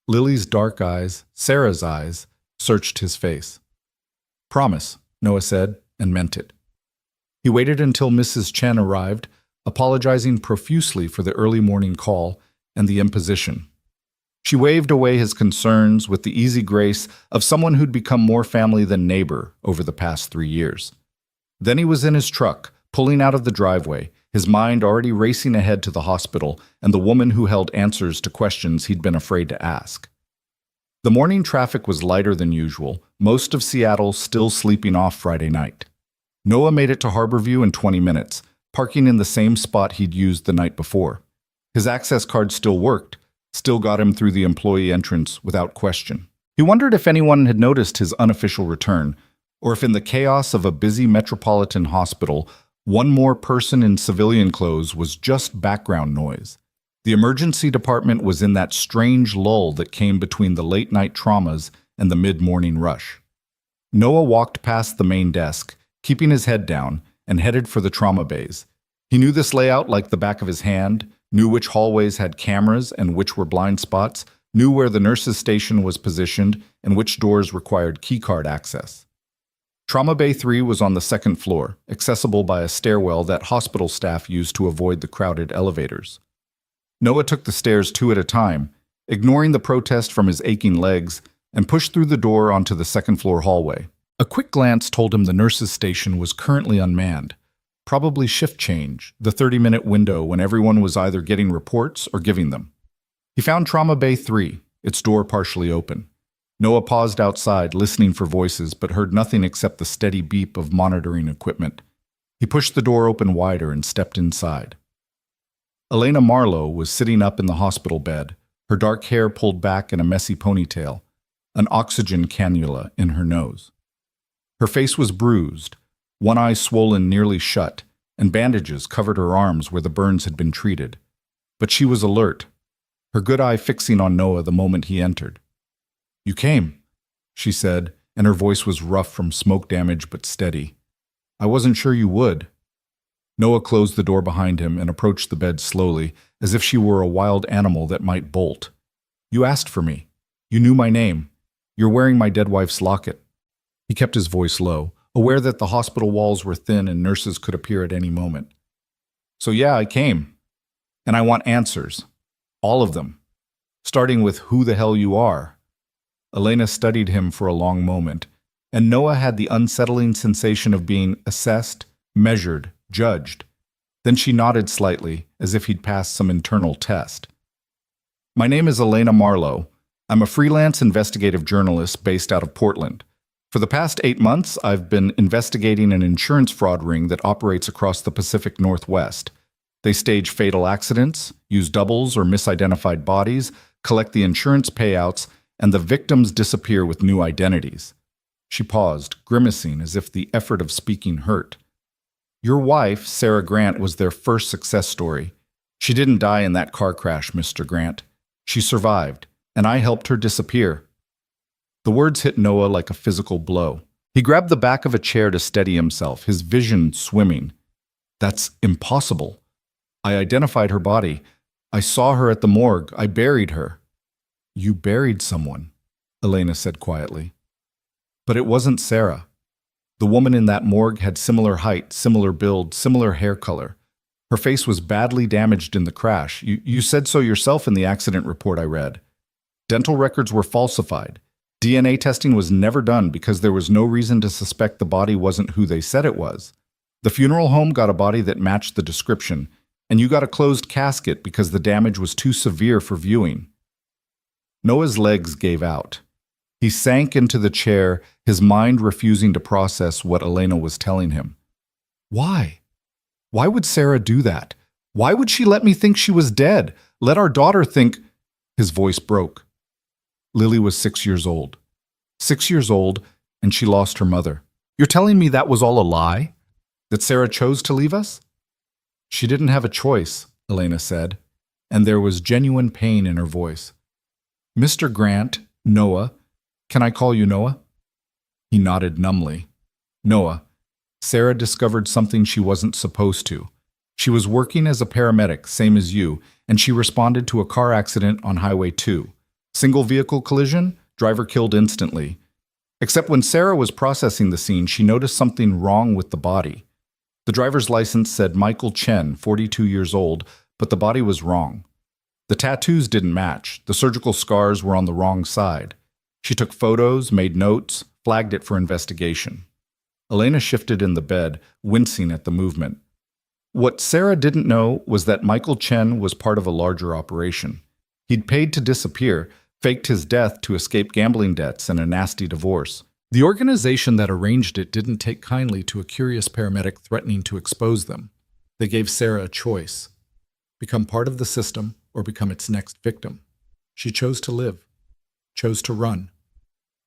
Lily's dark eyes, Sarah's eyes, searched his face. "Promise," Noah said, and meant it. He waited until Mrs. Chen arrived, apologizing profusely for the early morning call and the imposition. She waved away his concerns with the easy grace of someone who'd become more family than neighbor over the past 3 years. Then he was in his truck, pulling out of the driveway, his mind already racing ahead to the hospital and the woman who held answers to questions he'd been afraid to ask. The morning traffic was lighter than usual, most of Seattle still sleeping off Friday night. Noah made it to Harborview in 20 minutes, parking in the same spot he'd used the night before. His access card still worked, still got him through the employee entrance without question. He wondered if anyone had noticed his unofficial return, or if in the chaos of a busy metropolitan hospital, one more person in civilian clothes was just background noise. The emergency department was in that strange lull that came between the late-night traumas and the mid-morning rush. Noah walked past the main desk, keeping his head down, and headed for the trauma bays. He knew this layout like the back of his hand, knew which hallways had cameras and which were blind spots, knew where the nurses' station was positioned and which doors required keycard access. Trauma Bay 3 was on the second floor, accessible by a stairwell that hospital staff used to avoid the crowded elevators. Noah took the stairs 2 at a time, ignoring the protest from his aching legs, and pushed through the door onto the second-floor hallway. A quick glance told him the nurses' station was currently unmanned, probably shift change, the 30-minute window when everyone was either getting reports or giving them. He found Trauma Bay 3, its door partially open. Noah paused outside, listening for voices, but heard nothing except the steady beep of monitoring equipment. He pushed the door open wider and stepped inside. Elena Marlowe was sitting up in the hospital bed, her dark hair pulled back in a messy ponytail, an oxygen cannula in her nose. Her face was bruised, one eye swollen nearly shut, and bandages covered her arms where the burns had been treated. But she was alert, her good eye fixing on Noah the moment he entered. "You came," she said, and her voice was rough from smoke damage but steady. "I wasn't sure you would." Noah closed the door behind him and approached the bed slowly, as if she were a wild animal that might bolt. "You asked for me. You knew my name. You're wearing my dead wife's locket." He kept his voice low, aware that the hospital walls were thin and nurses could appear at any moment. "So yeah, I came. And I want answers. All of them. Starting with who the hell you are." Elena studied him for a long moment, and Noah had the unsettling sensation of being assessed, measured, judged. Then she nodded slightly, as if he'd passed some internal test. "My name is Elena Marlowe. I'm a freelance investigative journalist based out of Portland. For the past 8 months, I've been investigating an insurance fraud ring that operates across the Pacific Northwest. They stage fatal accidents, use doubles or misidentified bodies, collect the insurance payouts, and the victims disappear with new identities. She paused, grimacing as if the effort of speaking hurt. Your wife, Sarah Grant, was their first success story. She didn't die in that car crash, Mr. Grant. She survived, and I helped her disappear. The words hit Noah like a physical blow. He grabbed the back of a chair to steady himself, his vision swimming. That's impossible. I identified her body. I saw her at the morgue. I buried her. You buried someone, Elena said quietly. But it wasn't Sarah. The woman in that morgue had similar height, similar build, similar hair color. Her face was badly damaged in the crash. You said so yourself in the accident report I read. Dental records were falsified. DNA testing was never done because there was no reason to suspect the body wasn't who they said it was. The funeral home got a body that matched the description, and you got a closed casket because the damage was too severe for viewing. Noah's legs gave out. He sank into the chair, his mind refusing to process what Elena was telling him. Why? Why would Sarah do that? Why would she let me think she was dead? Let our daughter think... His voice broke. Lily was 6 years old. 6 years old, and she lost her mother. You're telling me that was all a lie? That Sarah chose to leave us? She didn't have a choice, Elena said, and there was genuine pain in her voice. Mr. Grant, Noah, can I call you Noah? He nodded numbly. Noah, Sarah discovered something she wasn't supposed to. She was working as a paramedic, same as you, and she responded to a car accident on Highway 2. Single vehicle collision, driver killed instantly. Except when Sarah was processing the scene, she noticed something wrong with the body. The driver's license said Michael Chen, 42 years old, but the body was wrong. The tattoos didn't match. The surgical scars were on the wrong side. She took photos, made notes, flagged it for investigation. Elena shifted in the bed, wincing at the movement. What Sarah didn't know was that Michael Chen was part of a larger operation. He'd paid to disappear, faked his death to escape gambling debts and a nasty divorce. The organization that arranged it didn't take kindly to a curious paramedic threatening to expose them. They gave Sarah a choice: become part of the system or become its next victim. She chose to live, chose to run,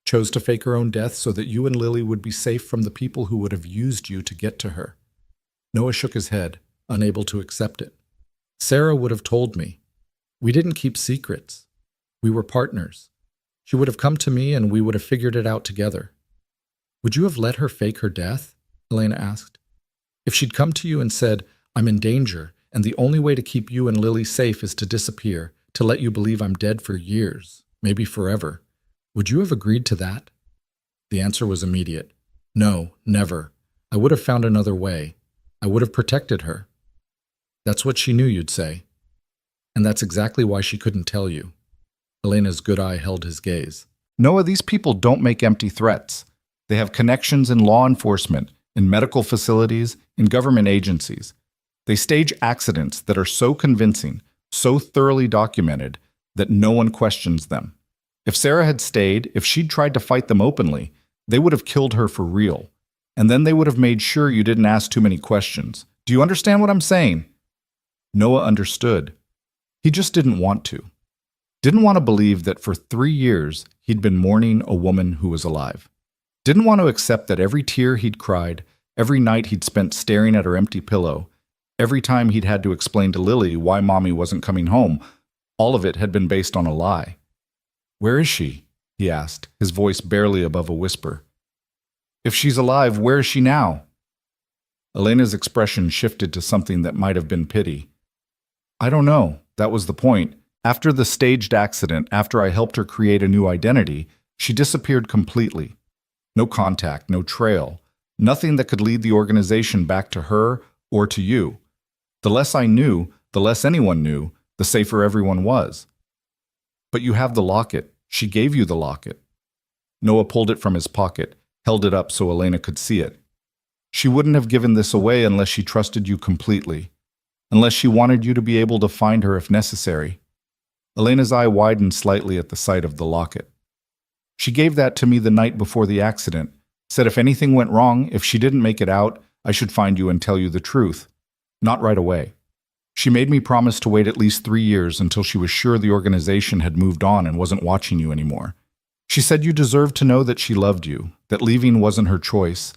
chose to fake her own death so that you and Lily would be safe from the people who would have used you to get to her. Noah shook his head, unable to accept it. Sarah would have told me. We didn't keep secrets. We were partners. She would have come to me and we would have figured it out together. Would you have let her fake her death? Elena asked. If she'd come to you and said, I'm in danger, and the only way to keep you and Lily safe is to disappear, to let you believe I'm dead for years, maybe forever, would you have agreed to that? The answer was immediate. No, never. I would have found another way. I would have protected her. That's what she knew you'd say. And that's exactly why she couldn't tell you. Elena's good eye held his gaze. Noah, these people don't make empty threats. They have connections in law enforcement, in medical facilities, in government agencies. They stage accidents that are so convincing, so thoroughly documented, that no one questions them. If Sarah had stayed, if she'd tried to fight them openly, they would have killed her for real. And then they would have made sure you didn't ask too many questions. Do you understand what I'm saying? Noah understood. He just didn't want to. Didn't want to believe that for 3 years he'd been mourning a woman who was alive. Didn't want to accept that every tear he'd cried, every night he'd spent staring at her empty pillow, every time he'd had to explain to Lily why Mommy wasn't coming home, all of it had been based on a lie. Where is she? He asked, his voice barely above a whisper. If she's alive, where is she now? Elena's expression shifted to something that might have been pity. I don't know. That was the point. After the staged accident, after I helped her create a new identity, she disappeared completely. No contact, no trail, nothing that could lead the organization back to her or to you. The less I knew, the less anyone knew, the safer everyone was. But you have the locket. She gave you the locket. Noah pulled it from his pocket, held it up so Elena could see it. She wouldn't have given this away unless she trusted you completely, unless she wanted you to be able to find her if necessary. Elena's eye widened slightly at the sight of the locket. She gave that to me the night before the accident. Said if anything went wrong, if she didn't make it out, I should find you and tell you the truth. Not right away. She made me promise to wait at least 3 years until she was sure the organization had moved on and wasn't watching you anymore. She said you deserved to know that she loved you, that leaving wasn't her choice,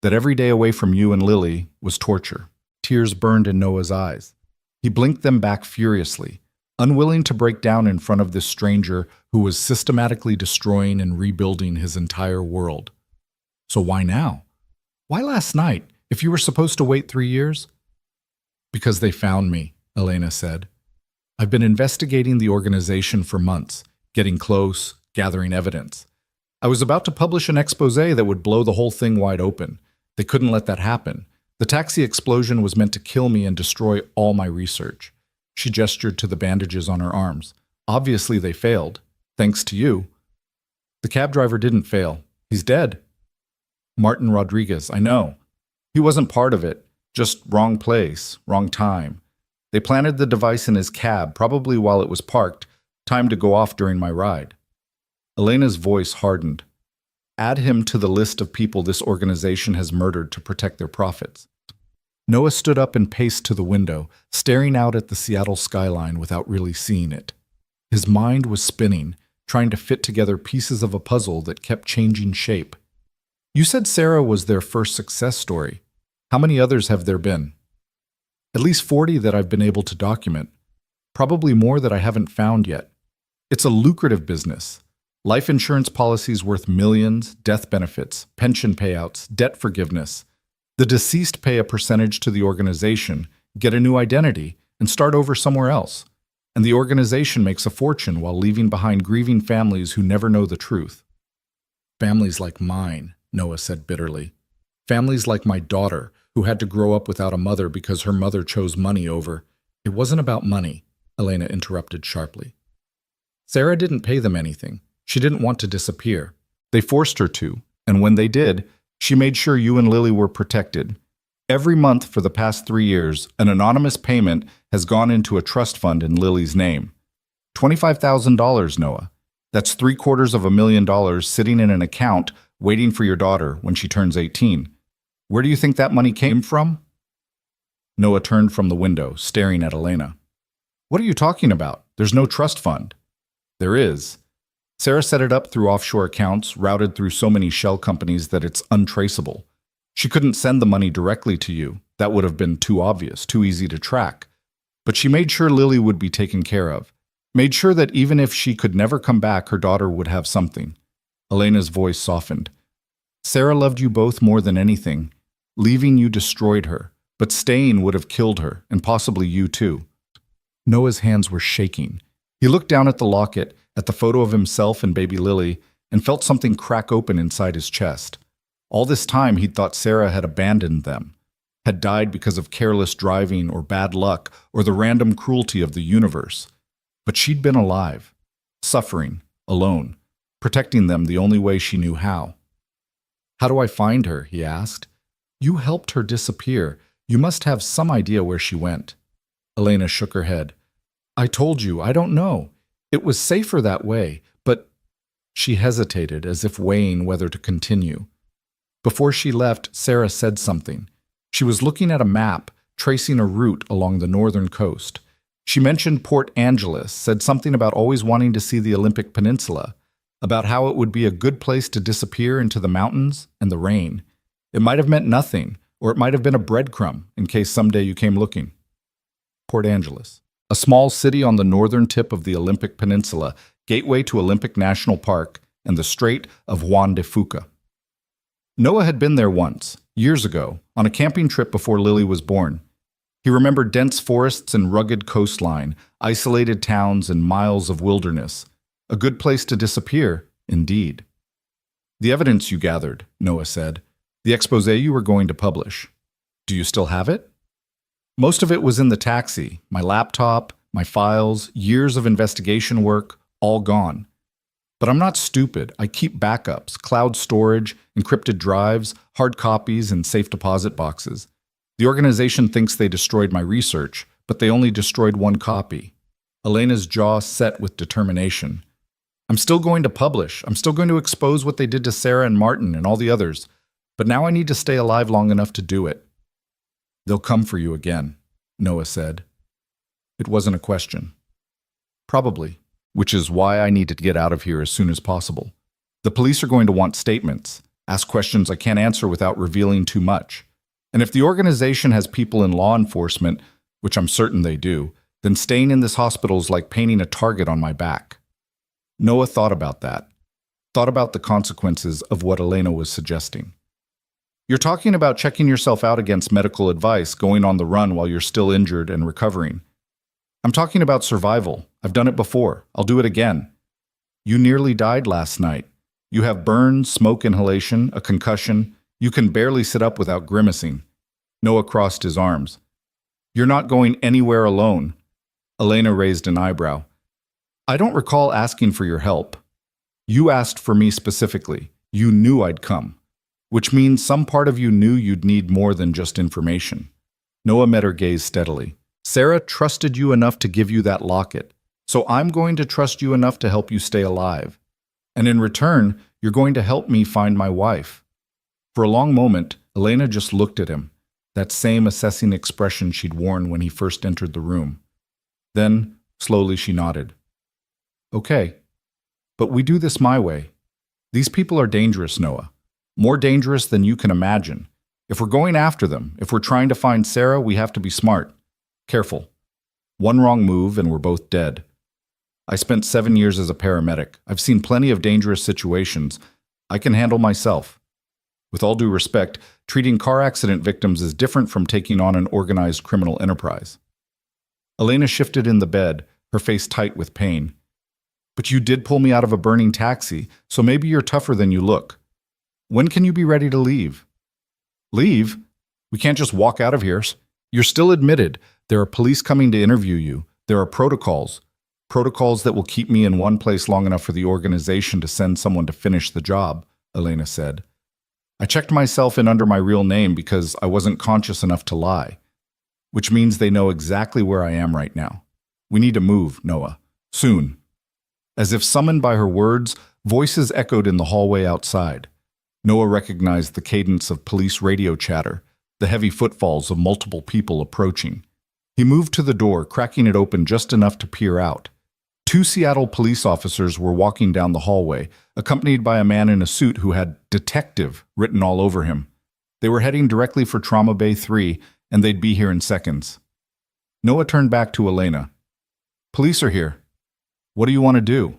that every day away from you and Lily was torture. Tears burned in Noah's eyes. He blinked them back furiously, unwilling to break down in front of this stranger who was systematically destroying and rebuilding his entire world. So why now? Why last night, if you were supposed to wait 3 years? Because they found me, Elena said. I've been investigating the organization for months, getting close, gathering evidence. I was about to publish an expose that would blow the whole thing wide open. They couldn't let that happen. The taxi explosion was meant to kill me and destroy all my research. She gestured to the bandages on her arms. Obviously they failed, thanks to you. The cab driver didn't fail. He's dead. Martin Rodriguez, I know. He wasn't part of it, just wrong place, wrong time. They planted the device in his cab, probably while it was parked, time to go off during my ride. Elena's voice hardened. Add him to the list of people this organization has murdered to protect their profits. Noah stood up and paced to the window, staring out at the Seattle skyline without really seeing it. His mind was spinning, trying to fit together pieces of a puzzle that kept changing shape. You said Sarah was their first success story. How many others have there been? At least 40 that I've been able to document. Probably more that I haven't found yet. It's a lucrative business. Life insurance policies worth millions, death benefits, pension payouts, debt forgiveness. The deceased pay a percentage to the organization, get a new identity, and start over somewhere else. And the organization makes a fortune while leaving behind grieving families who never know the truth. Families like mine, Noah said bitterly. Families like my daughter, who had to grow up without a mother because her mother chose money over. It wasn't about money, Elena interrupted sharply. Sarah didn't pay them anything. She didn't want to disappear. They forced her to, and when they did, she made sure you and Lily were protected. Every month for the past 3 years, an anonymous payment has gone into a trust fund in Lily's name. $25,000, Noah. That's $750,000 sitting in an account waiting for your daughter when she turns 18. Where do you think that money came from? Noah turned from the window, staring at Elena. What are you talking about? There's no trust fund. There is. Sarah set it up through offshore accounts, routed through so many shell companies that it's untraceable. She couldn't send the money directly to you. That would have been too obvious, too easy to track. But she made sure Lily would be taken care of. Made sure that even if she could never come back, her daughter would have something. Elena's voice softened. Sarah loved you both more than anything. Leaving you destroyed her, but staying would have killed her, and possibly you too. Noah's hands were shaking. He looked down at the locket, at the photo of himself and baby Lily, and felt something crack open inside his chest. All this time he'd thought Sarah had abandoned them, had died because of careless driving or bad luck or the random cruelty of the universe. But she'd been alive, suffering, alone, protecting them the only way she knew how. How do I find her? He asked. You helped her disappear. You must have some idea where she went. Elena shook her head. I told you, I don't know. It was safer that way, but she hesitated as if weighing whether to continue. Before she left, Sarah said something. She was looking at a map, tracing a route along the northern coast. She mentioned Port Angeles, said something about always wanting to see the Olympic Peninsula, about how it would be a good place to disappear into the mountains and the rain. It might have meant nothing, or it might have been a breadcrumb in case someday you came looking. Port Angeles, a small city on the northern tip of the Olympic Peninsula, gateway to Olympic National Park and the Strait of Juan de Fuca. Noah had been there once, years ago, on a camping trip before Lily was born. He remembered dense forests and rugged coastline, isolated towns and miles of wilderness. A good place to disappear, indeed. The evidence you gathered, Noah said. The expose you were going to publish. Do you still have it? Most of it was in the taxi, my laptop, my files, years of investigation work, all gone. But I'm not stupid. I keep backups, cloud storage, encrypted drives, hard copies, and safe deposit boxes. The organization thinks they destroyed my research, but they only destroyed one copy. Elena's jaw set with determination. I'm still going to publish. I'm still going to expose what they did to Sarah and Martin and all the others. But now I need to stay alive long enough to do it. They'll come for you again, Noah said. It wasn't a question. Probably, which is why I need to get out of here as soon as possible. The police are going to want statements, ask questions I can't answer without revealing too much. And if the organization has people in law enforcement, which I'm certain they do, then staying in this hospital is like painting a target on my back. Noah thought about that, thought about the consequences of what Elena was suggesting. You're talking about checking yourself out against medical advice, going on the run while you're still injured and recovering. I'm talking about survival. I've done it before. I'll do it again. You nearly died last night. You have burns, smoke inhalation, a concussion. You can barely sit up without grimacing. Noah crossed his arms. You're not going anywhere alone. Elena raised an eyebrow. I don't recall asking for your help. You asked for me specifically. You knew I'd come. Which means some part of you knew you'd need more than just information. Noah met her gaze steadily. Sarah trusted you enough to give you that locket, so I'm going to trust you enough to help you stay alive. And in return, you're going to help me find my wife. For a long moment, Elena just looked at him, that same assessing expression she'd worn when he first entered the room. Then, slowly she nodded. Okay, but we do this my way. These people are dangerous, Noah. More dangerous than you can imagine. If we're going after them, if we're trying to find Sarah, we have to be smart. Careful. One wrong move and we're both dead. I spent 7 years as a paramedic. I've seen plenty of dangerous situations. I can handle myself. With all due respect, treating car accident victims is different from taking on an organized criminal enterprise. Elena shifted in the bed, her face tight with pain. But you did pull me out of a burning taxi, so maybe you're tougher than you look. When can you be ready to leave? Leave? We can't just walk out of here. You're still admitted. There are police coming to interview you. There are protocols. Protocols that will keep me in one place long enough for the organization to send someone to finish the job, Elena said. I checked myself in under my real name because I wasn't conscious enough to lie. Which means they know exactly where I am right now. We need to move, Noah. Soon. As if summoned by her words, voices echoed in the hallway outside. Noah recognized the cadence of police radio chatter, the heavy footfalls of multiple people approaching. He moved to the door, cracking it open just enough to peer out. 2 Seattle police officers were walking down the hallway, accompanied by a man in a suit who had "Detective" written all over him. They were heading directly for Trauma Bay 3, and they'd be here in seconds. Noah turned back to Elena. Police are here. What do you want to do?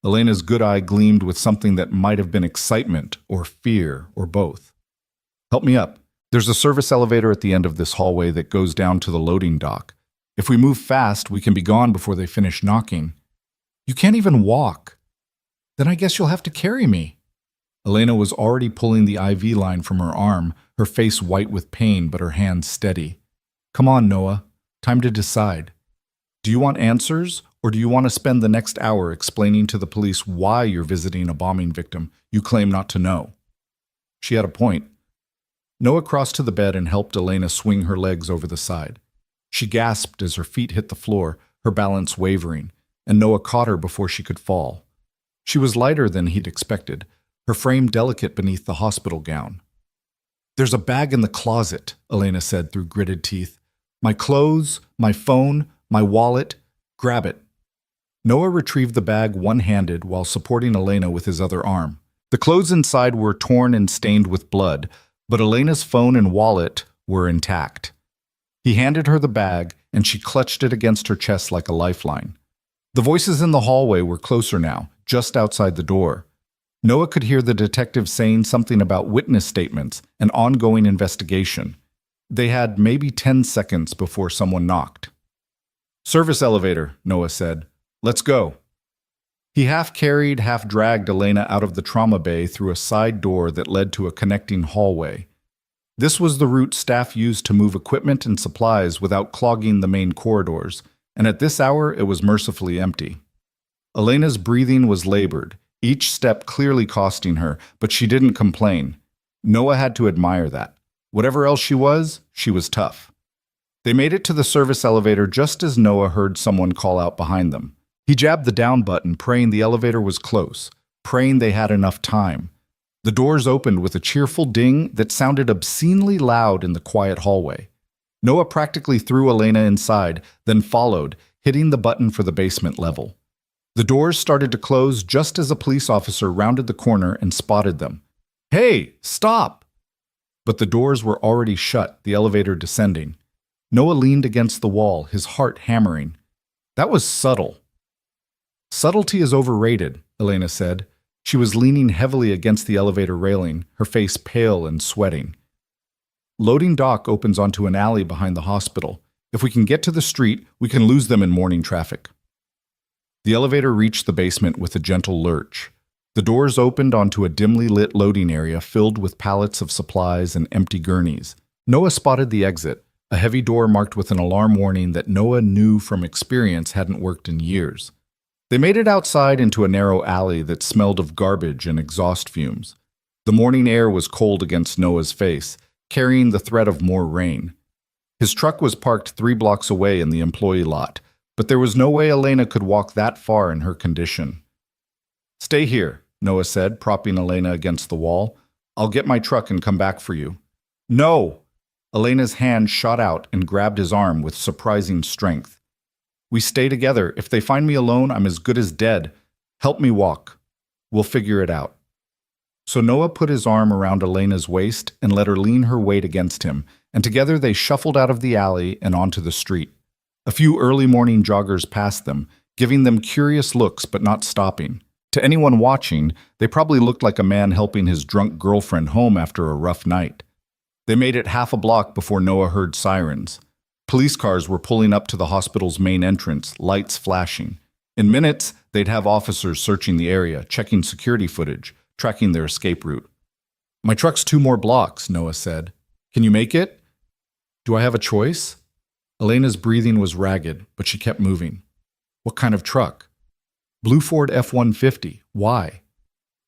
Elena's good eye gleamed with something that might have been excitement or fear or both. Help me up. There's a service elevator at the end of this hallway that goes down to the loading dock. If we move fast, we can be gone before they finish knocking. You can't even walk. Then I guess you'll have to carry me. Elena was already pulling the IV line from her arm, her face white with pain but her hands steady. Come on, Noah. Time to decide. Do you want answers, or do you want to spend the next hour explaining to the police why you're visiting a bombing victim you claim not to know? She had a point. Noah crossed to the bed and helped Elena swing her legs over the side. She gasped as her feet hit the floor, her balance wavering, and Noah caught her before she could fall. She was lighter than he'd expected, her frame delicate beneath the hospital gown. There's a bag in the closet, Elena said through gritted teeth. My clothes, my phone, my wallet. Grab it. Noah retrieved the bag one-handed while supporting Elena with his other arm. The clothes inside were torn and stained with blood, but Elena's phone and wallet were intact. He handed her the bag, and she clutched it against her chest like a lifeline. The voices in the hallway were closer now, just outside the door. Noah could hear the detective saying something about witness statements and ongoing investigation. They had maybe 10 seconds before someone knocked. Service elevator, Noah said. Let's go. He half-carried, half-dragged Elena out of the trauma bay through a side door that led to a connecting hallway. This was the route staff used to move equipment and supplies without clogging the main corridors, and at this hour it was mercifully empty. Elena's breathing was labored, each step clearly costing her, but she didn't complain. Noah had to admire that. Whatever else she was tough. They made it to the service elevator just as Noah heard someone call out behind them. He jabbed the down button, praying the elevator was close, praying they had enough time. The doors opened with a cheerful ding that sounded obscenely loud in the quiet hallway. Noah practically threw Elena inside, then followed, hitting the button for the basement level. The doors started to close just as a police officer rounded the corner and spotted them. "Hey, stop!" But the doors were already shut, the elevator descending. Noah leaned against the wall, his heart hammering. That was subtle. "Subtlety is overrated," Elena said. She was leaning heavily against the elevator railing, her face pale and sweating. "Loading dock opens onto an alley behind the hospital. If we can get to the street, we can lose them in morning traffic." The elevator reached the basement with a gentle lurch. The doors opened onto a dimly lit loading area filled with pallets of supplies and empty gurneys. Noah spotted the exit, a heavy door marked with an alarm warning that Noah knew from experience hadn't worked in years. They made it outside into a narrow alley that smelled of garbage and exhaust fumes. The morning air was cold against Noah's face, carrying the threat of more rain. His truck was parked 3 blocks away in the employee lot, but there was no way Elena could walk that far in her condition. "Stay here," Noah said, propping Elena against the wall. "I'll get my truck and come back for you." "No!" Elena's hand shot out and grabbed his arm with surprising strength. "We stay together. If they find me alone, I'm as good as dead. Help me walk. We'll figure it out." So Noah put his arm around Elena's waist and let her lean her weight against him, and together they shuffled out of the alley and onto the street. A few early morning joggers passed them, giving them curious looks but not stopping. To anyone watching, they probably looked like a man helping his drunk girlfriend home after a rough night. They made it half a block before Noah heard sirens. Police cars were pulling up to the hospital's main entrance, lights flashing. In minutes, they'd have officers searching the area, checking security footage, tracking their escape route. "My truck's 2 more blocks," Noah said. "Can you make it?" "Do I have a choice?" Elena's breathing was ragged, but she kept moving. "What kind of truck?" "Blue Ford F-150. Why?"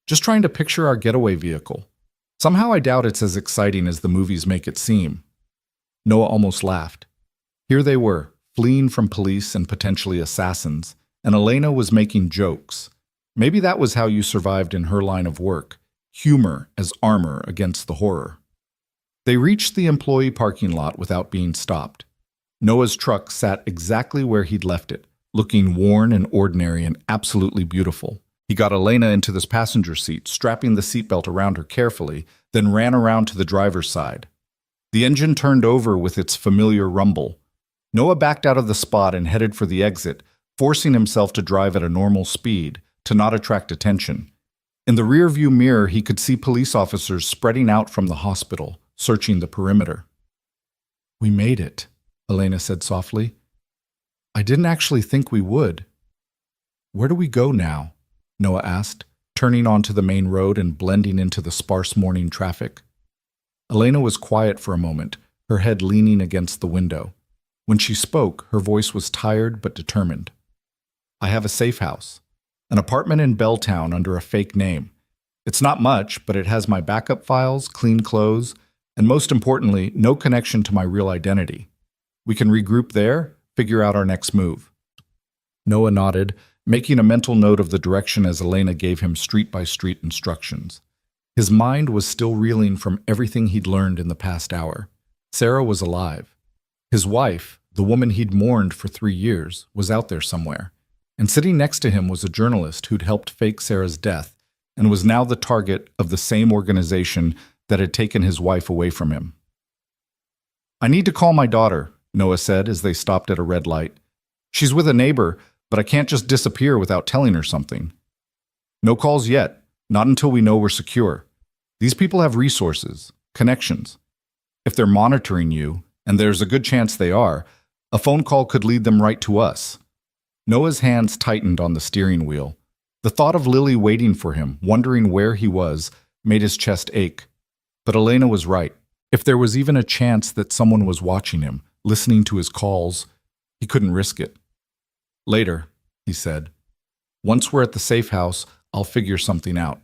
"Just trying to picture our getaway vehicle. Somehow I doubt it's as exciting as the movies make it seem." Noah almost laughed. Here they were, fleeing from police and potentially assassins, and Elena was making jokes. Maybe that was how you survived in her line of work, humor as armor against the horror. They reached the employee parking lot without being stopped. Noah's truck sat exactly where he'd left it, looking worn and ordinary and absolutely beautiful. He got Elena into this passenger seat, strapping the seatbelt around her carefully, then ran around to the driver's side. The engine turned over with its familiar rumble. Noah backed out of the spot and headed for the exit, forcing himself to drive at a normal speed, to not attract attention. In the rearview mirror, he could see police officers spreading out from the hospital, searching the perimeter. "We made it," Elena said softly. "I didn't actually think we would." "Where do we go now?" Noah asked, turning onto the main road and blending into the sparse morning traffic. Elena was quiet for a moment, her head leaning against the window. When she spoke, her voice was tired but determined. "I have a safe house. An apartment in Belltown under a fake name. It's not much, but it has my backup files, clean clothes, and most importantly, no connection to my real identity. We can regroup there, figure out our next move." Noah nodded, making a mental note of the direction as Elena gave him street-by-street instructions. His mind was still reeling from everything he'd learned in the past hour. Sarah was alive. His wife, the woman he'd mourned for 3 years, was out there somewhere. And sitting next to him was a journalist who'd helped fake Sarah's death and was now the target of the same organization that had taken his wife away from him. "I need to call my daughter," Noah said as they stopped at a red light. "She's with a neighbor, but I can't just disappear without telling her something." "No calls yet, not until we know we're secure. These people have resources, connections. If they're monitoring you, and there's a good chance they are, a phone call could lead them right to us." Noah's hands tightened on the steering wheel. The thought of Lily waiting for him, wondering where he was, made his chest ache. But Elena was right. If there was even a chance that someone was watching him, listening to his calls, he couldn't risk it. "Later," he said. "Once we're at the safe house, I'll figure something out."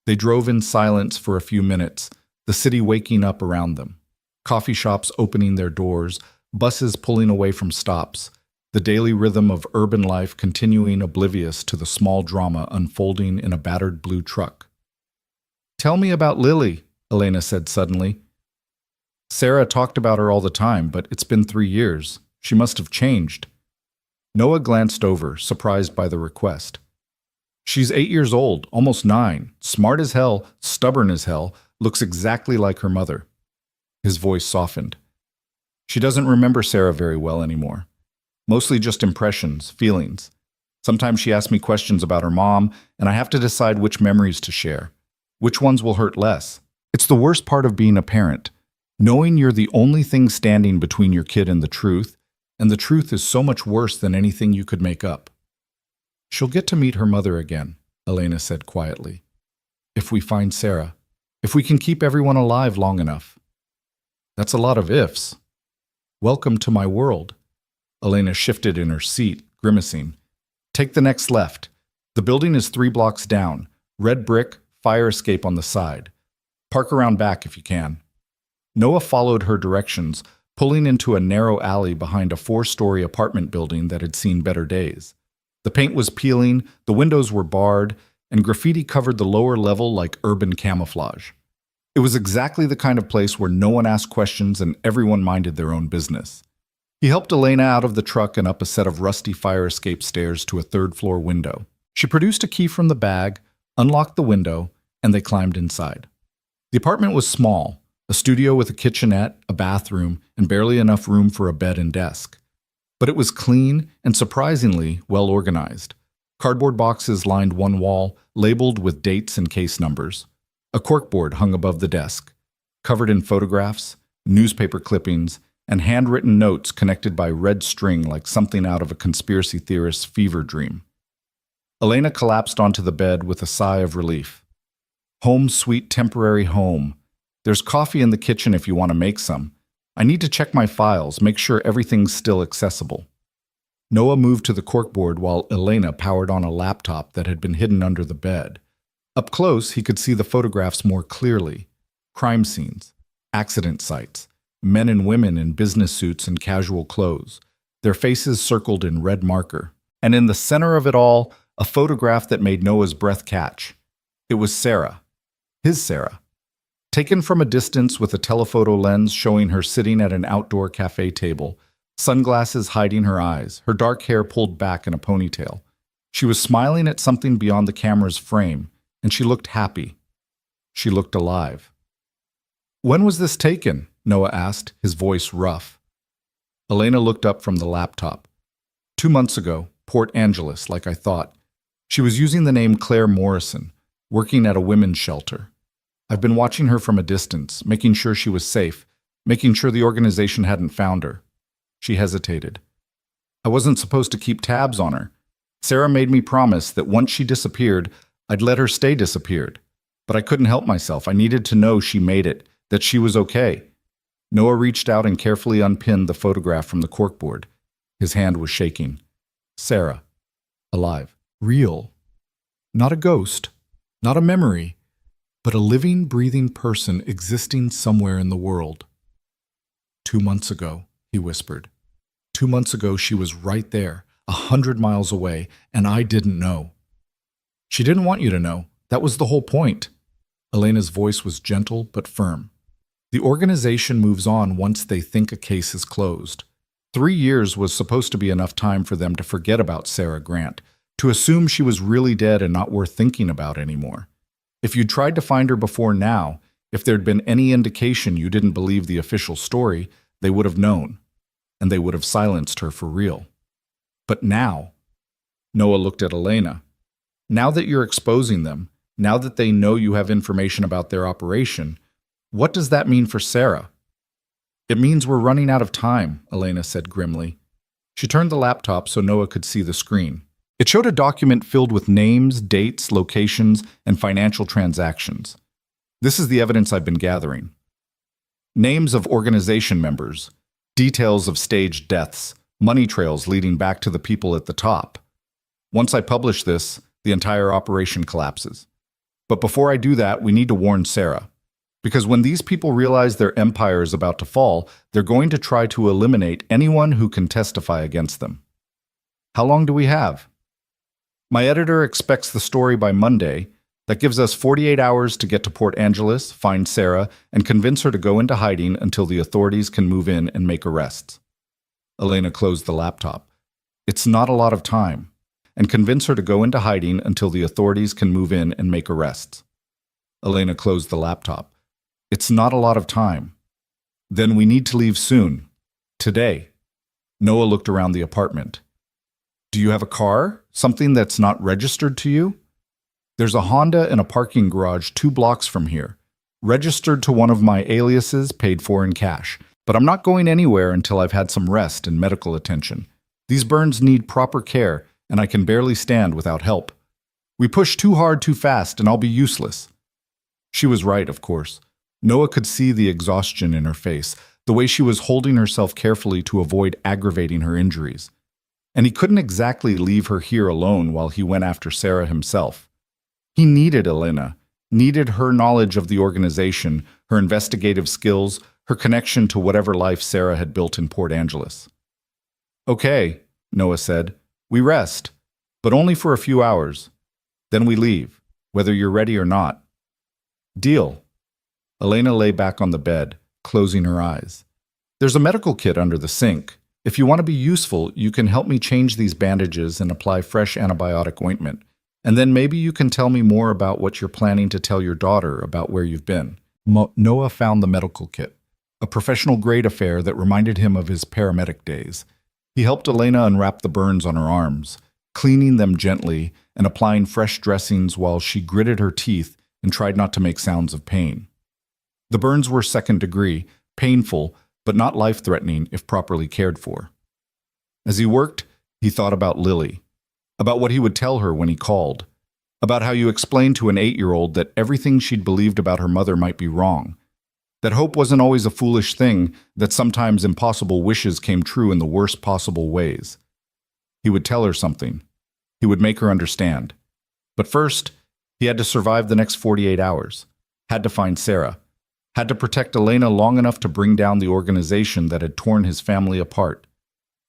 They drove in silence for a few minutes, the city waking up around them. Coffee shops opening their doors, buses pulling away from stops. the daily rhythm of urban life continuing oblivious to the small drama unfolding in a battered blue truck. "Tell me about Lily," Elena said suddenly. "Sarah talked about her all the time, but it's been 3 years. She must have changed." Noah glanced over, surprised by the request. "She's 8 years old, almost 9, smart as hell, stubborn as hell, looks exactly like her mother." His voice softened. "She doesn't remember Sarah very well anymore. Mostly just impressions, feelings. Sometimes she asks me questions about her mom, and I have to decide which memories to share. Which ones will hurt less. It's the worst part of being a parent, knowing you're the only thing standing between your kid and the truth is so much worse than anything you could make up." "She'll get to meet her mother again," Elena said quietly. "If we find Sarah. If we can keep everyone alive long enough." "That's a lot of ifs." "Welcome to my world." Elena shifted in her seat, grimacing. "Take the next left. The building is 3 blocks down. Red brick, fire escape on the side. Park around back if you can." Noah followed her directions, pulling into a narrow alley behind a 4-story apartment building that had seen better days. The paint was peeling, the windows were barred, and graffiti covered the lower level like urban camouflage. It was exactly the kind of place where no one asked questions and everyone minded their own business. He helped Elena out of the truck and up a set of rusty fire escape stairs to a 3rd-floor window. She produced a key from the bag, unlocked the window, and they climbed inside. The apartment was small, a studio with a kitchenette, a bathroom, and barely enough room for a bed and desk. But it was clean and surprisingly well organized. Cardboard boxes lined one wall, labeled with dates and case numbers. A corkboard hung above the desk, covered in photographs, newspaper clippings, and handwritten notes connected by red string like something out of a conspiracy theorist's fever dream. Elena collapsed onto the bed with a sigh of relief. "Home sweet temporary home. There's coffee in the kitchen if you want to make some. I need to check my files, make sure everything's still accessible." Noah moved to the corkboard while Elena powered on a laptop that had been hidden under the bed. Up close, he could see the photographs more clearly. Crime scenes, accident sites, men and women in business suits and casual clothes, their faces circled in red marker. And in the center of it all, a photograph that made Noah's breath catch. It was Sarah. His Sarah. Taken from a distance with a telephoto lens showing her sitting at an outdoor cafe table, sunglasses hiding her eyes, her dark hair pulled back in a ponytail. She was smiling at something beyond the camera's frame, and she looked happy. She looked alive. "When was this taken?" Noah asked, his voice rough. Elena looked up from the laptop. 2 months ago, Port Angeles, like I thought. She was using the name Claire Morrison, working at a women's shelter. I've been watching her from a distance, making sure she was safe, making sure the organization hadn't found her." She hesitated. "I wasn't supposed to keep tabs on her. Sarah made me promise that once she disappeared, I'd let her stay disappeared. But I couldn't help myself. I needed to know she made it, that she was okay." Noah reached out and carefully unpinned the photograph from the corkboard. His hand was shaking. Sarah. Alive. Real. Not a ghost. Not a memory. But a living, breathing person existing somewhere in the world. 2 months ago, he whispered. 2 months ago, she was right there, 100 miles away, and I didn't know. She didn't want you to know. That was the whole point. Elena's voice was gentle but firm. The organization moves on once they think a case is closed. 3 years was supposed to be enough time for them to forget about Sarah Grant, to assume she was really dead and not worth thinking about anymore. If you'd tried to find her before now, if there'd been any indication you didn't believe the official story, they would have known, and they would have silenced her for real. But now, Noah looked at Elena. Now that you're exposing them, now that they know you have information about their operation, what does that mean for Sarah? It means we're running out of time, Elena said grimly. She turned the laptop so Noah could see the screen. It showed a document filled with names, dates, locations, and financial transactions. This is the evidence I've been gathering. Names of organization members, details of staged deaths, money trails leading back to the people at the top. Once I publish this, the entire operation collapses. But before I do that, we need to warn Sarah. Because when these people realize their empire is about to fall, they're going to try to eliminate anyone who can testify against them. How long do we have? My editor expects the story by Monday. That gives us 48 hours to get to Port Angeles, find Sarah, and convince her to go into hiding until the authorities can move in and make arrests. Elena closed the laptop. It's not a lot of time. And convince her to go into hiding until the authorities can move in and make arrests. Elena closed the laptop. It's not a lot of time. Then we need to leave soon. Today. Noah looked around the apartment. Do you have a car? Something that's not registered to you? There's a Honda in a parking garage 2 blocks from here. Registered to one of my aliases, paid for in cash. But I'm not going anywhere until I've had some rest and medical attention. These burns need proper care, and I can barely stand without help. We push too hard too fast, and I'll be useless. She was right, of course. Noah could see the exhaustion in her face, the way she was holding herself carefully to avoid aggravating her injuries. And he couldn't exactly leave her here alone while he went after Sarah himself. He needed Elena, needed her knowledge of the organization, her investigative skills, her connection to whatever life Sarah had built in Port Angeles. Okay, Noah said, we rest, but only for a few hours. Then we leave, whether you're ready or not. Deal. Elena lay back on the bed, closing her eyes. There's a medical kit under the sink. If you want to be useful, you can help me change these bandages and apply fresh antibiotic ointment. And then maybe you can tell me more about what you're planning to tell your daughter about where you've been. Noah found the medical kit, a professional-grade affair that reminded him of his paramedic days. He helped Elena unwrap the burns on her arms, cleaning them gently and applying fresh dressings while she gritted her teeth and tried not to make sounds of pain. The burns were second degree, painful, but not life-threatening if properly cared for. As he worked, he thought about Lily, about what he would tell her when he called, about how you explained to an 8-year-old that everything she'd believed about her mother might be wrong, that hope wasn't always a foolish thing, that sometimes impossible wishes came true in the worst possible ways. He would tell her something. He would make her understand. But first, he had to survive the next 48 hours, had to find Sarah, had to protect Elena long enough to bring down the organization that had torn his family apart.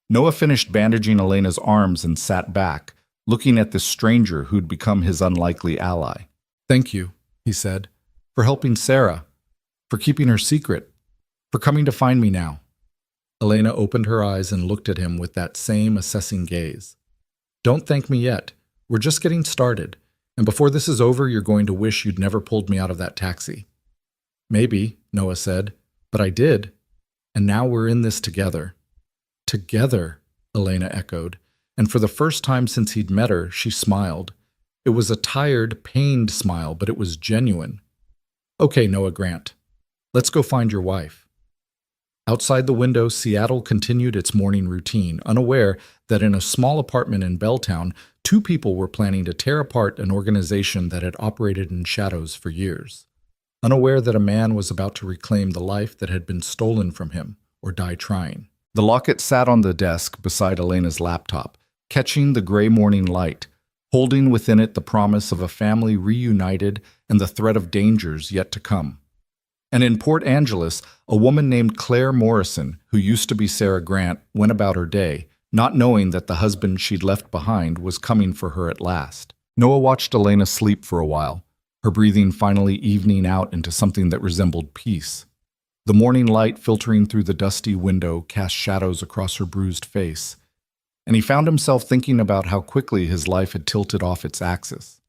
Noah finished bandaging Elena's arms and sat back, looking at this stranger who'd become his unlikely ally. Thank you, he said, for helping Sarah, for keeping her secret, for coming to find me now. Elena opened her eyes and looked at him with that same assessing gaze. Don't thank me yet. We're just getting started, and before this is over, you're going to wish you'd never pulled me out of that taxi. Maybe, Noah said, but I did, and now we're in this together. Together, Elena echoed, and for the first time since he'd met her, she smiled. It was a tired, pained smile, but it was genuine. Okay, Noah Grant, let's go find your wife. Outside the window, Seattle continued its morning routine, unaware that in a small apartment in Belltown, 2 people were planning to tear apart an organization that had operated in shadows for years. Unaware that a man was about to reclaim the life that had been stolen from him, or die trying. The Locket sat on the desk beside Elena's laptop, catching the gray morning light, holding within it the promise of a family reunited and the threat of dangers yet to come. And in Port Angeles, a woman named Claire Morrison, who used to be Sarah Grant, went about her day, not knowing that the husband she'd left behind was coming for her at last. Noah watched Elena sleep for a while, her breathing finally evening out into something that resembled peace. The morning light filtering through the dusty window cast shadows across her bruised face, and he found himself thinking about how quickly his life had tilted off its axis.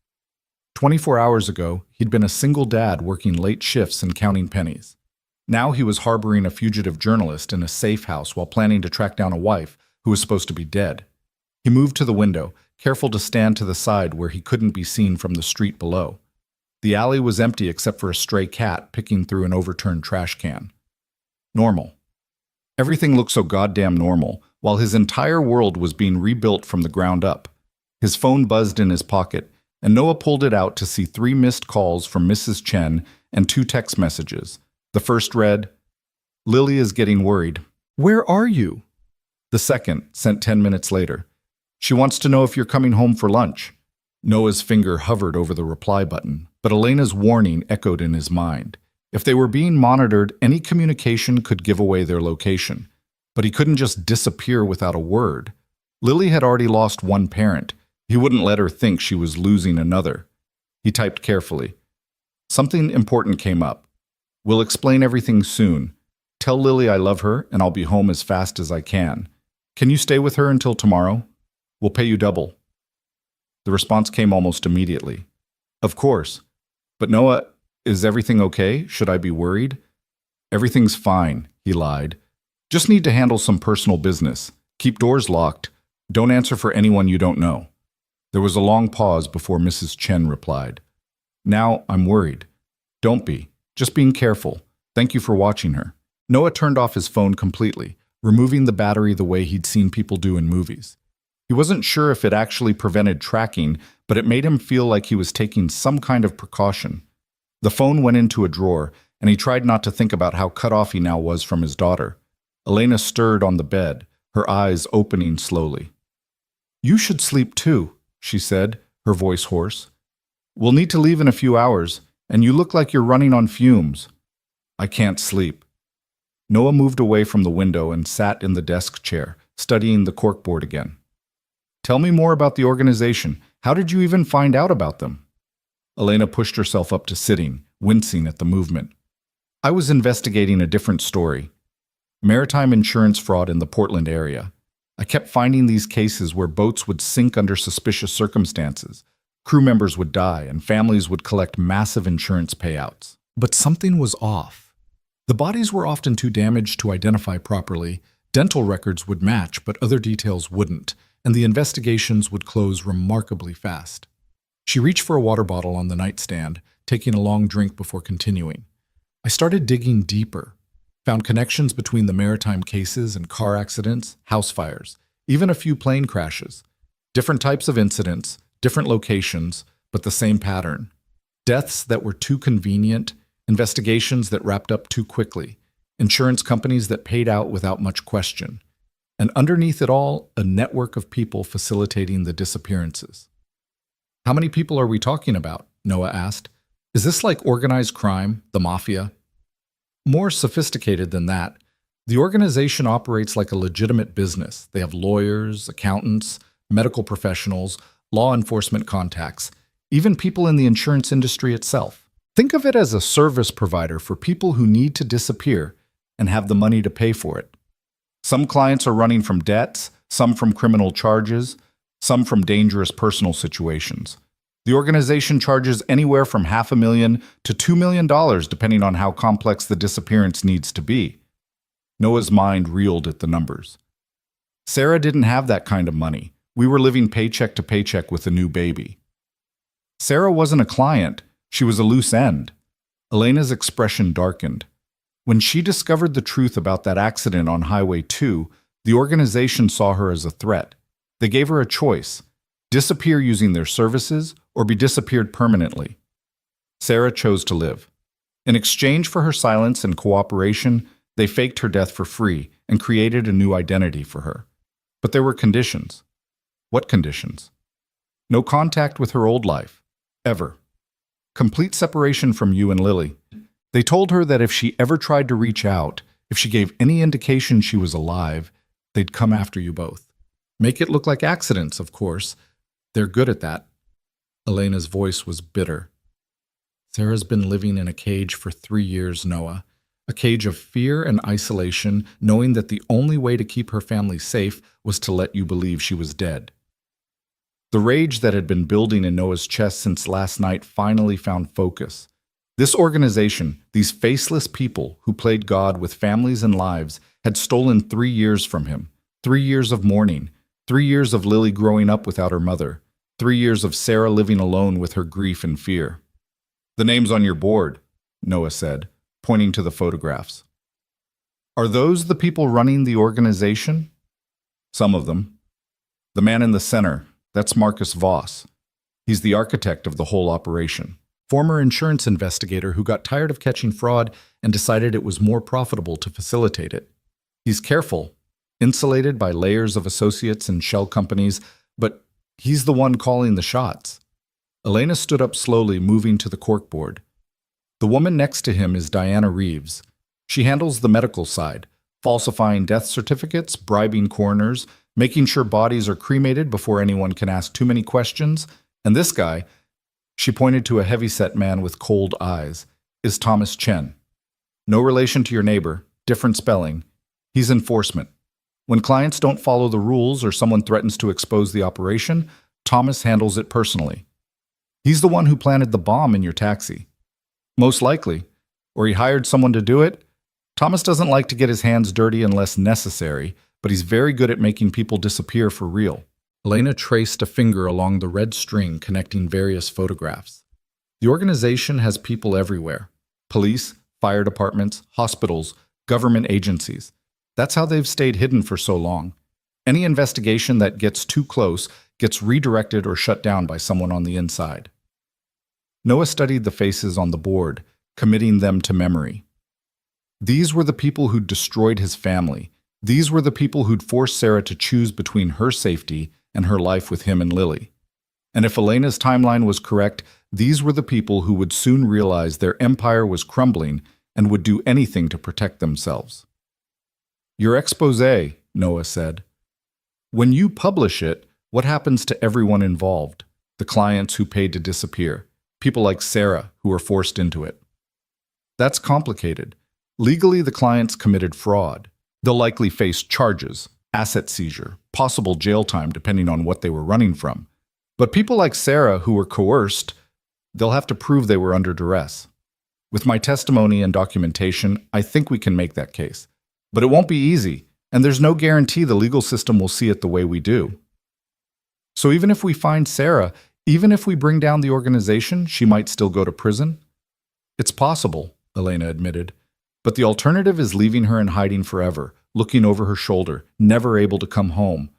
24 hours ago, he'd been a single dad working late shifts and counting pennies. Now he was harboring a fugitive journalist in a safe house while planning to track down a wife who was supposed to be dead. He moved to the window, careful to stand to the side where he couldn't be seen from the street below. The alley was empty except for a stray cat picking through an overturned trash can. Normal. Everything looked so goddamn normal, while his entire world was being rebuilt from the ground up. His phone buzzed in his pocket, and Noah pulled it out to see 3 missed calls from Mrs. Chen and 2 text messages. The first read, "Lily is getting worried. Where are you?" The second, sent 10 minutes later, "She wants to know if you're coming home for lunch." Noah's finger hovered over the reply button, but Elena's warning echoed in his mind. If they were being monitored, any communication could give away their location. But he couldn't just disappear without a word. Lily had already lost one parent. He wouldn't let her think she was losing another. He typed carefully. Something important came up. We'll explain everything soon. Tell Lily I love her and I'll be home as fast as I can. Can you stay with her until tomorrow? We'll pay you double. The response came almost immediately. Of course. But Noah, is everything okay? Should I be worried? Everything's fine, he lied. Just need to handle some personal business. Keep doors locked. Don't answer for anyone you don't know. There was a long pause before Mrs. Chen replied. Now I'm worried. Don't be. Just being careful. Thank you for watching her. Noah turned off his phone completely, removing the battery the way he'd seen people do in movies. He wasn't sure if it actually prevented tracking, but it made him feel like he was taking some kind of precaution. The phone went into a drawer, and he tried not to think about how cut off he now was from his daughter. Elena stirred on the bed, her eyes opening slowly. You should sleep too, she said, her voice hoarse. We'll need to leave in a few hours, and you look like you're running on fumes. I can't sleep. Noah moved away from the window and sat in the desk chair, studying the corkboard again. Tell me more about the organization. How did you even find out about them? Elena pushed herself up to sitting, wincing at the movement. I was investigating a different story. Maritime insurance fraud in the Portland area. I kept finding these cases where boats would sink under suspicious circumstances. Crew members would die, and families would collect massive insurance payouts. But something was off. The bodies were often too damaged to identify properly. Dental records would match, but other details wouldn't, and the investigations would close remarkably fast. She reached for a water bottle on the nightstand, taking a long drink before continuing. I started digging deeper, found connections between the maritime cases and car accidents, house fires, even a few plane crashes. Different types of incidents, different locations, but the same pattern. Deaths that were too convenient, investigations that wrapped up too quickly, insurance companies that paid out without much question. And underneath it all, a network of people facilitating the disappearances. How many people are we talking about? Noah asked. Is this like organized crime, the mafia? More sophisticated than that. The organization operates like a legitimate business. They have lawyers, accountants, medical professionals, law enforcement contacts, even people in the insurance industry itself. Think of it as a service provider for people who need to disappear and have the money to pay for it. Some clients are running from debts, some from criminal charges, some from dangerous personal situations. The organization charges anywhere from $500,000 to $2 million depending on how complex the disappearance needs to be. Noah's mind reeled at the numbers. Sarah didn't have that kind of money. We were living paycheck to paycheck with a new baby. Sarah wasn't a client. She was a loose end. Elena's expression darkened. When she discovered the truth about that accident on Highway 2, the organization saw her as a threat. They gave her a choice: disappear using their services or be disappeared permanently. Sarah chose to live. In exchange for her silence and cooperation, they faked her death for free and created a new identity for her. But there were conditions. What conditions? No contact with her old life. Ever. Complete separation from you and Lily. They told her that if she ever tried to reach out, if she gave any indication she was alive, they'd come after you both. Make it look like accidents, of course. They're good at that. Elena's voice was bitter. Sarah's been living in a cage for 3 years, Noah. A cage of fear and isolation, knowing that the only way to keep her family safe was to let you believe she was dead. The rage that had been building in Noah's chest since last night finally found focus. This organization, these faceless people who played God with families and lives, had stolen 3 years from him. 3 years of mourning, 3 years of Lily growing up without her mother, 3 years of Sarah living alone with her grief and fear. The name's on your board, Noah said, pointing to the photographs. Are those the people running the organization? Some of them. The man in the center, that's Marcus Voss. He's the architect of the whole operation. Former insurance investigator who got tired of catching fraud and decided it was more profitable to facilitate it. He's careful, insulated by layers of associates and shell companies, but he's the one calling the shots. Elena stood up slowly, moving to the corkboard. The woman next to him is Diana Reeves. She handles the medical side, falsifying death certificates, bribing coroners, making sure bodies are cremated before anyone can ask too many questions. And this guy, she pointed to a heavy-set man with cold eyes, is Thomas Chen. No relation to your neighbor, different spelling. He's enforcement. When clients don't follow the rules or someone threatens to expose the operation, Thomas handles it personally. He's the one who planted the bomb in your taxi. Most likely. Or he hired someone to do it. Thomas doesn't like to get his hands dirty unless necessary, but he's very good at making people disappear for real. Elena traced a finger along the red string connecting various photographs. The organization has people everywhere. Police, fire departments, hospitals, government agencies. That's how they've stayed hidden for so long. Any investigation that gets too close gets redirected or shut down by someone on the inside. Noah studied the faces on the board, committing them to memory. These were the people who'd destroyed his family. These were the people who'd forced Sarah to choose between her safety and her life with him and Lily. And if Elena's timeline was correct, these were the people who would soon realize their empire was crumbling and would do anything to protect themselves. Your expose, Noah said. When you publish it, what happens to everyone involved? The clients who paid to disappear, people like Sarah who were forced into it. That's complicated. Legally, the clients committed fraud. They'll likely face charges, asset seizure, possible jail time depending on what they were running from. But people like Sarah who were coerced, they'll have to prove they were under duress. With my testimony and documentation, I think we can make that case. But it won't be easy, and there's no guarantee the legal system will see it the way we do. So even if we find Sarah, even if we bring down the organization, she might still go to prison? It's possible, Elena admitted. But the alternative is leaving her in hiding forever, looking over her shoulder, never able to come home.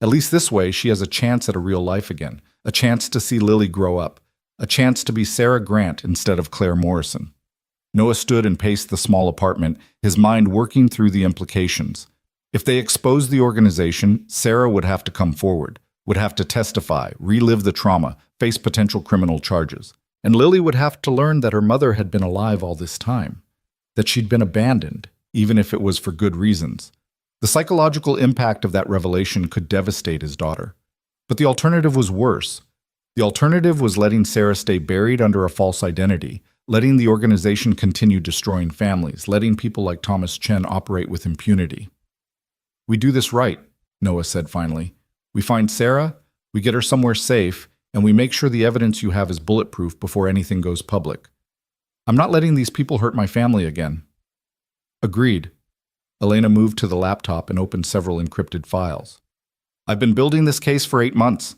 At least this way, she has a chance at a real life again, a chance to see Lily grow up, a chance to be Sarah Grant instead of Claire Morrison. Noah stood and paced the small apartment, his mind working through the implications. If they exposed the organization, Sarah would have to come forward, would have to testify, relive the trauma, face potential criminal charges. And Lily would have to learn that her mother had been alive all this time, that she'd been abandoned, even if it was for good reasons. The psychological impact of that revelation could devastate his daughter. But the alternative was worse. The alternative was letting Sarah stay buried under a false identity, letting the organization continue destroying families, letting people like Thomas Chen operate with impunity. We do this right, Noah said finally. We find Sarah, we get her somewhere safe, and we make sure the evidence you have is bulletproof before anything goes public. I'm not letting these people hurt my family again. Agreed. Elena moved to the laptop and opened several encrypted files. I've been building this case for 8 months.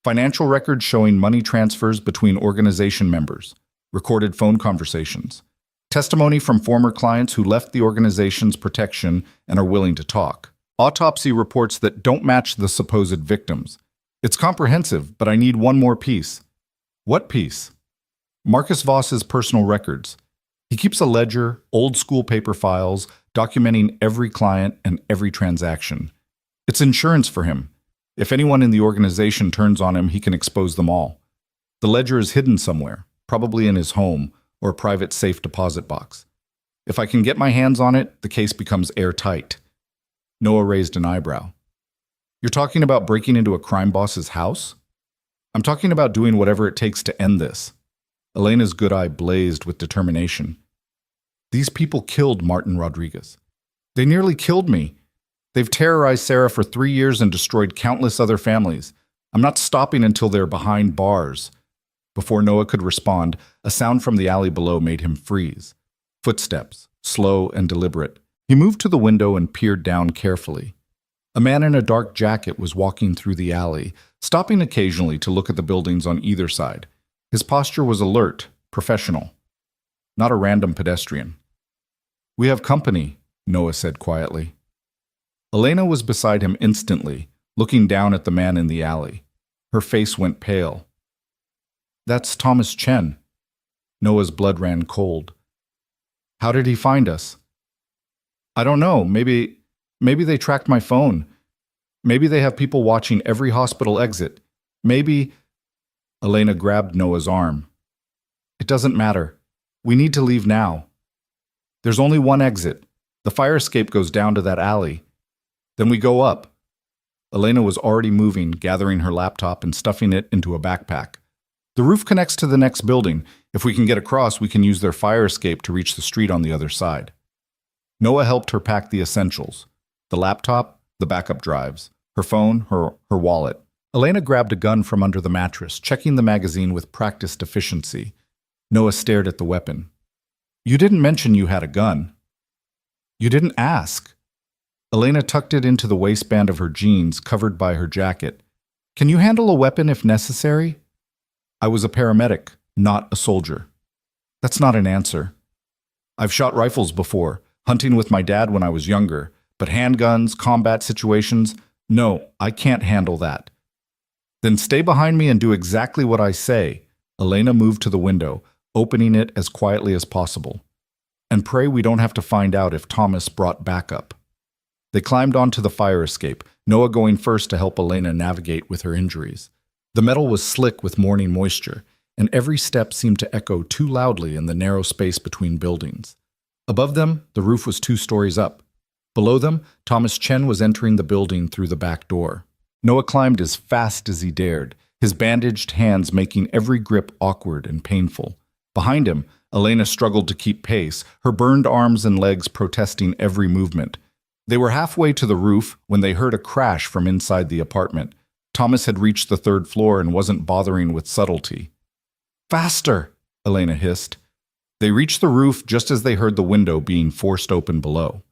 Financial records showing money transfers between organization members, recorded phone conversations, testimony from former clients who left the organization's protection and are willing to talk, autopsy reports that don't match the supposed victims. It's comprehensive, but I need one more piece. What piece? Marcus Voss's personal records. He keeps a ledger, old-school paper files, documenting every client and every transaction. It's insurance for him. If anyone in the organization turns on him, he can expose them all. The ledger is hidden somewhere, probably in his home or a private safe deposit box. If I can get my hands on it, the case becomes airtight. Noah raised an eyebrow. You're talking about breaking into a crime boss's house? I'm talking about doing whatever it takes to end this. Elena's good eye blazed with determination. These people killed Martin Rodriguez. They nearly killed me. They've terrorized Sarah for 3 years and destroyed countless other families. I'm not stopping until they're behind bars. Before Noah could respond, a sound from the alley below made him freeze. Footsteps, slow and deliberate. He moved to the window and peered down carefully. A man in a dark jacket was walking through the alley, stopping occasionally to look at the buildings on either side. His posture was alert, professional. Not a random pedestrian. We have company, Noah said quietly. Elena was beside him instantly, looking down at the man in the alley. Her face went pale. That's Thomas Chen. Noah's blood ran cold. How did he find us? I don't know. Maybe they tracked my phone. Maybe they have people watching every hospital exit. Maybe... Elena grabbed Noah's arm. It doesn't matter. We need to leave now. There's only one exit. The fire escape goes down to that alley. Then we go up. Elena was already moving, gathering her laptop and stuffing it into a backpack. The roof connects to the next building. If we can get across, we can use their fire escape to reach the street on the other side. Noah helped her pack the essentials: the laptop, the backup drives, her phone, her wallet. Elena grabbed a gun from under the mattress, checking the magazine with practiced efficiency. Noah stared at the weapon. "You didn't mention you had a gun." "You didn't ask." Elena tucked it into the waistband of her jeans, covered by her jacket. "Can you handle a weapon if necessary?" "I was a paramedic, not a soldier." "That's not an answer." "I've shot rifles before, hunting with my dad when I was younger, but handguns, combat situations, no, I can't handle that." "Then stay behind me and do exactly what I say." Elena moved to the window, opening it as quietly as possible. "And pray we don't have to find out if Thomas brought backup." They climbed onto the fire escape, Noah going first to help Elena navigate with her injuries. The metal was slick with morning moisture, and every step seemed to echo too loudly in the narrow space between buildings. Above them, the roof was 2 stories up. Below them, Thomas Chen was entering the building through the back door. Noah climbed as fast as he dared, his bandaged hands making every grip awkward and painful. Behind him, Elena struggled to keep pace, her burned arms and legs protesting every movement. They were halfway to the roof when they heard a crash from inside the apartment. Thomas had reached the 3rd floor and wasn't bothering with subtlety. "Faster!" Elena hissed. They reached the roof just as they heard the window being forced open below.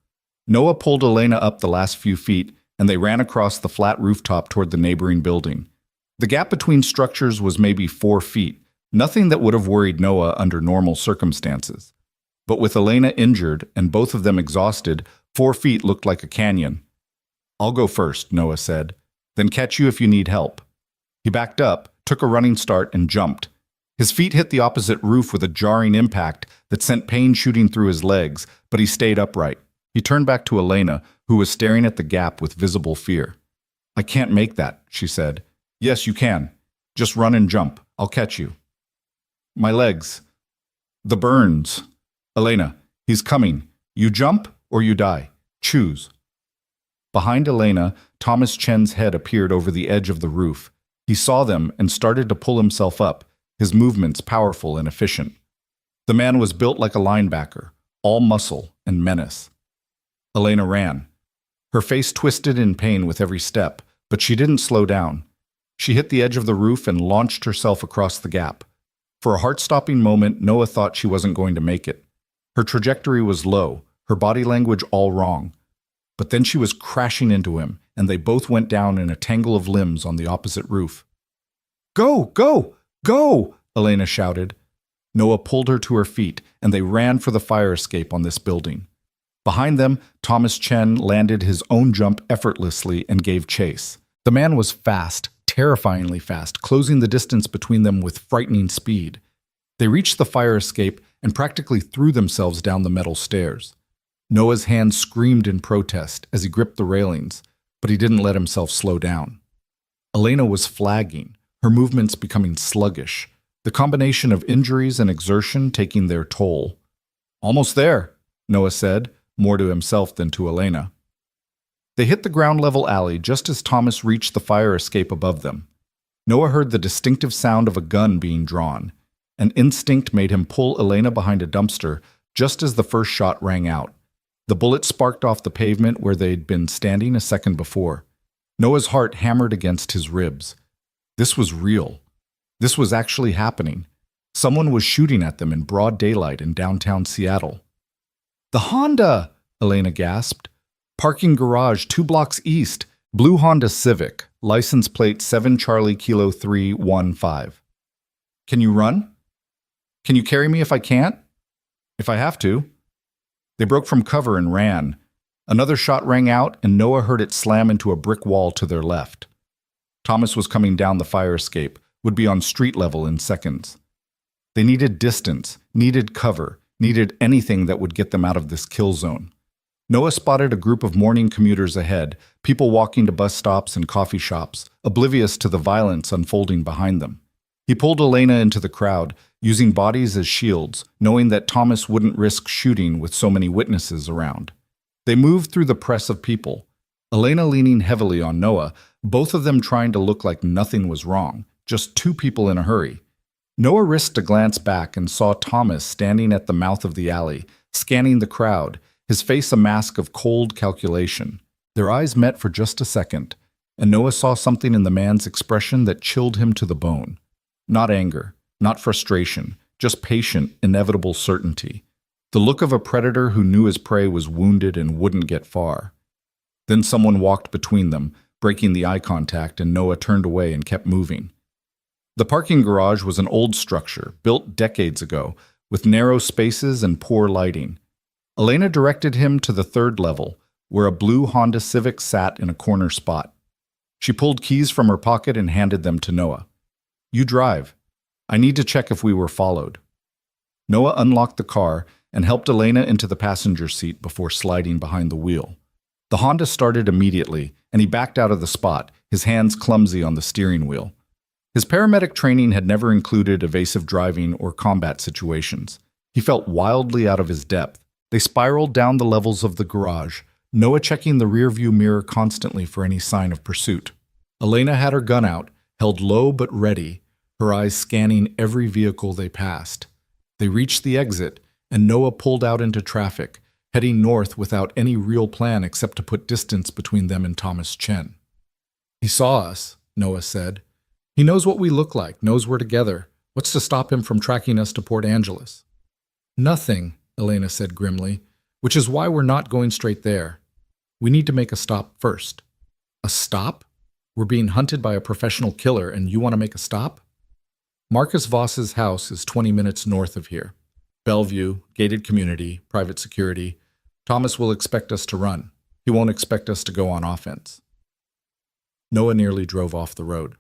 Noah pulled Elena up the last few feet, and they ran across the flat rooftop toward the neighboring building. The gap between structures was maybe 4 feet, nothing that would have worried Noah under normal circumstances. But with Elena injured and both of them exhausted, 4 feet looked like a canyon. "I'll go first," Noah said. "Then catch you if you need help." He backed up, took a running start, and jumped. His feet hit the opposite roof with a jarring impact that sent pain shooting through his legs, but he stayed upright. He turned back to Elena, who was staring at the gap with visible fear. "I can't make that," she said. "Yes, you can. Just run and jump. I'll catch you." "My legs. The burns." "Elena, he's coming. You jump or you die. Choose." Behind Elena, Thomas Chen's head appeared over the edge of the roof. He saw them and started to pull himself up, his movements powerful and efficient. The man was built like a linebacker, all muscle and menace. Elena ran. Her face twisted in pain with every step, but she didn't slow down. She hit the edge of the roof and launched herself across the gap. For a heart-stopping moment, Noah thought she wasn't going to make it. Her trajectory was low, her body language all wrong. But then she was crashing into him, and they both went down in a tangle of limbs on the opposite roof. "Go! Go! Go!" Elena shouted. Noah pulled her to her feet, and they ran for the fire escape on this building. Behind them, Thomas Chen landed his own jump effortlessly and gave chase. The man was fast, terrifyingly fast, closing the distance between them with frightening speed. They reached the fire escape and practically threw themselves down the metal stairs. Noah's hand screamed in protest as he gripped the railings, but he didn't let himself slow down. Elena was flagging, her movements becoming sluggish, the combination of injuries and exertion taking their toll. "Almost there," Noah said, more to himself than to Elena. They hit the ground-level alley just as Thomas reached the fire escape above them. Noah heard the distinctive sound of a gun being drawn. An instinct made him pull Elena behind a dumpster just as the first shot rang out. The bullet sparked off the pavement where they'd been standing a second before. Noah's heart hammered against his ribs. This was real. This was actually happening. Someone was shooting at them in broad daylight in downtown Seattle. "The Honda!" Elena gasped. "Parking garage 2 blocks east. Blue Honda Civic. License plate 7 Charlie Kilo 315. "Can you run? Can you carry me if I can't?" "If I have to." They broke from cover and ran. Another shot rang out, and Noah heard it slam into a brick wall to their left. Thomas was coming down the fire escape, would be on street level in seconds. They needed distance, needed cover, needed anything that would get them out of this kill zone. Noah spotted a group of morning commuters ahead, people walking to bus stops and coffee shops, oblivious to the violence unfolding behind them. He pulled Elena into the crowd, using bodies as shields, knowing that Thomas wouldn't risk shooting with so many witnesses around. They moved through the press of people. Elena leaning heavily on Noah, both of them trying to look like nothing was wrong, just two people in a hurry. Noah risked a glance back and saw Thomas standing at the mouth of the alley, scanning the crowd, his face a mask of cold calculation. Their eyes met for just a second, and Noah saw something in the man's expression that chilled him to the bone. Not anger, not frustration, just patient, inevitable certainty. The look of a predator who knew his prey was wounded and wouldn't get far. Then someone walked between them, breaking the eye contact, and Noah turned away and kept moving. The parking garage was an old structure, built decades ago, with narrow spaces and poor lighting. Elena directed him to the third level, where a blue Honda Civic sat in a corner spot. She pulled keys from her pocket and handed them to Noah. "You drive. I need to check if we were followed." Noah unlocked the car and helped Elena into the passenger seat before sliding behind the wheel. The Honda started immediately, and he backed out of the spot, his hands clumsy on the steering wheel. His paramedic training had never included evasive driving or combat situations. He felt wildly out of his depth. They spiraled down the levels of the garage, Noah checking the rearview mirror constantly for any sign of pursuit. Elena had her gun out, held low but ready, her eyes scanning every vehicle they passed. They reached the exit, and Noah pulled out into traffic, heading north without any real plan except to put distance between them and Thomas Chen. "He saw us," Noah said. "He knows what we look like, knows we're together. What's to stop him from tracking us to Port Angeles?" "Nothing," Elena said grimly, "which is why we're not going straight there. We need to make a stop first." "A stop? We're being hunted by a professional killer, and you want to make a stop?" "Marcus Voss's house is 20 minutes north of here. Bellevue, gated community, private security. Thomas will expect us to run. He won't expect us to go on offense." Noah nearly drove off the road.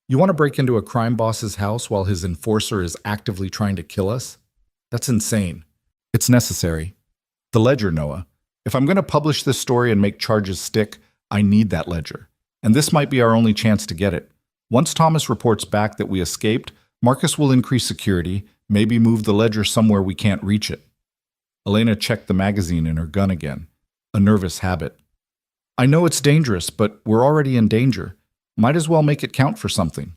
"You want to break into a crime boss's house while his enforcer is actively trying to kill us? That's insane." "It's necessary. The ledger, Noah. If I'm going to publish this story and make charges stick, I need that ledger. And this might be our only chance to get it. Once Thomas reports back that we escaped, Marcus will increase security, maybe move the ledger somewhere we can't reach it." Elena checked the magazine in her gun again, a nervous habit. "I know it's dangerous, but we're already in danger. Might as well make it count for something."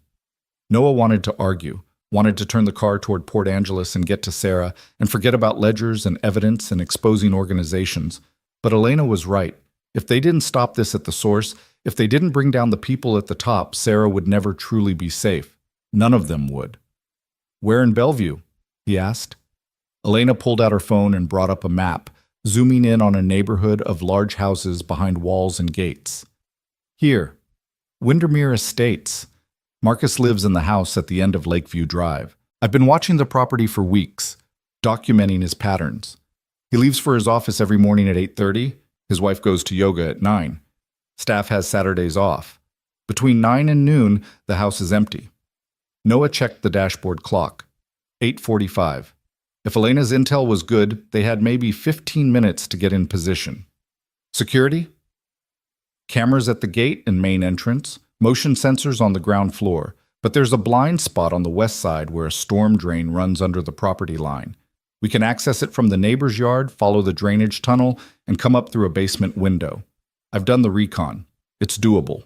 Noah wanted to argue, wanted to turn the car toward Port Angeles and get to Sarah and forget about ledgers and evidence and exposing organizations. But Elena was right. If they didn't stop this at the source, if they didn't bring down the people at the top, Sarah would never truly be safe. None of them would. "Where in Bellevue?" he asked. Elena pulled out her phone and brought up a map, zooming in on a neighborhood of large houses behind walls and gates. "Here. Windermere Estates. Marcus lives in the house at the end of Lakeview Drive. I've been watching the property for weeks, documenting his patterns. He leaves for his office every morning at 8:30. His wife goes to yoga at 9. Staff has Saturdays off. Between 9 and noon, the house is empty." Noah checked the dashboard clock. 8:45. If Elena's intel was good, they had maybe 15 minutes to get in position. "Security?" "Cameras at the gate and main entrance, motion sensors on the ground floor, but there's a blind spot on the west side where a storm drain runs under the property line. We can access it from the neighbor's yard, follow the drainage tunnel, and come up through a basement window. I've done the recon. It's doable."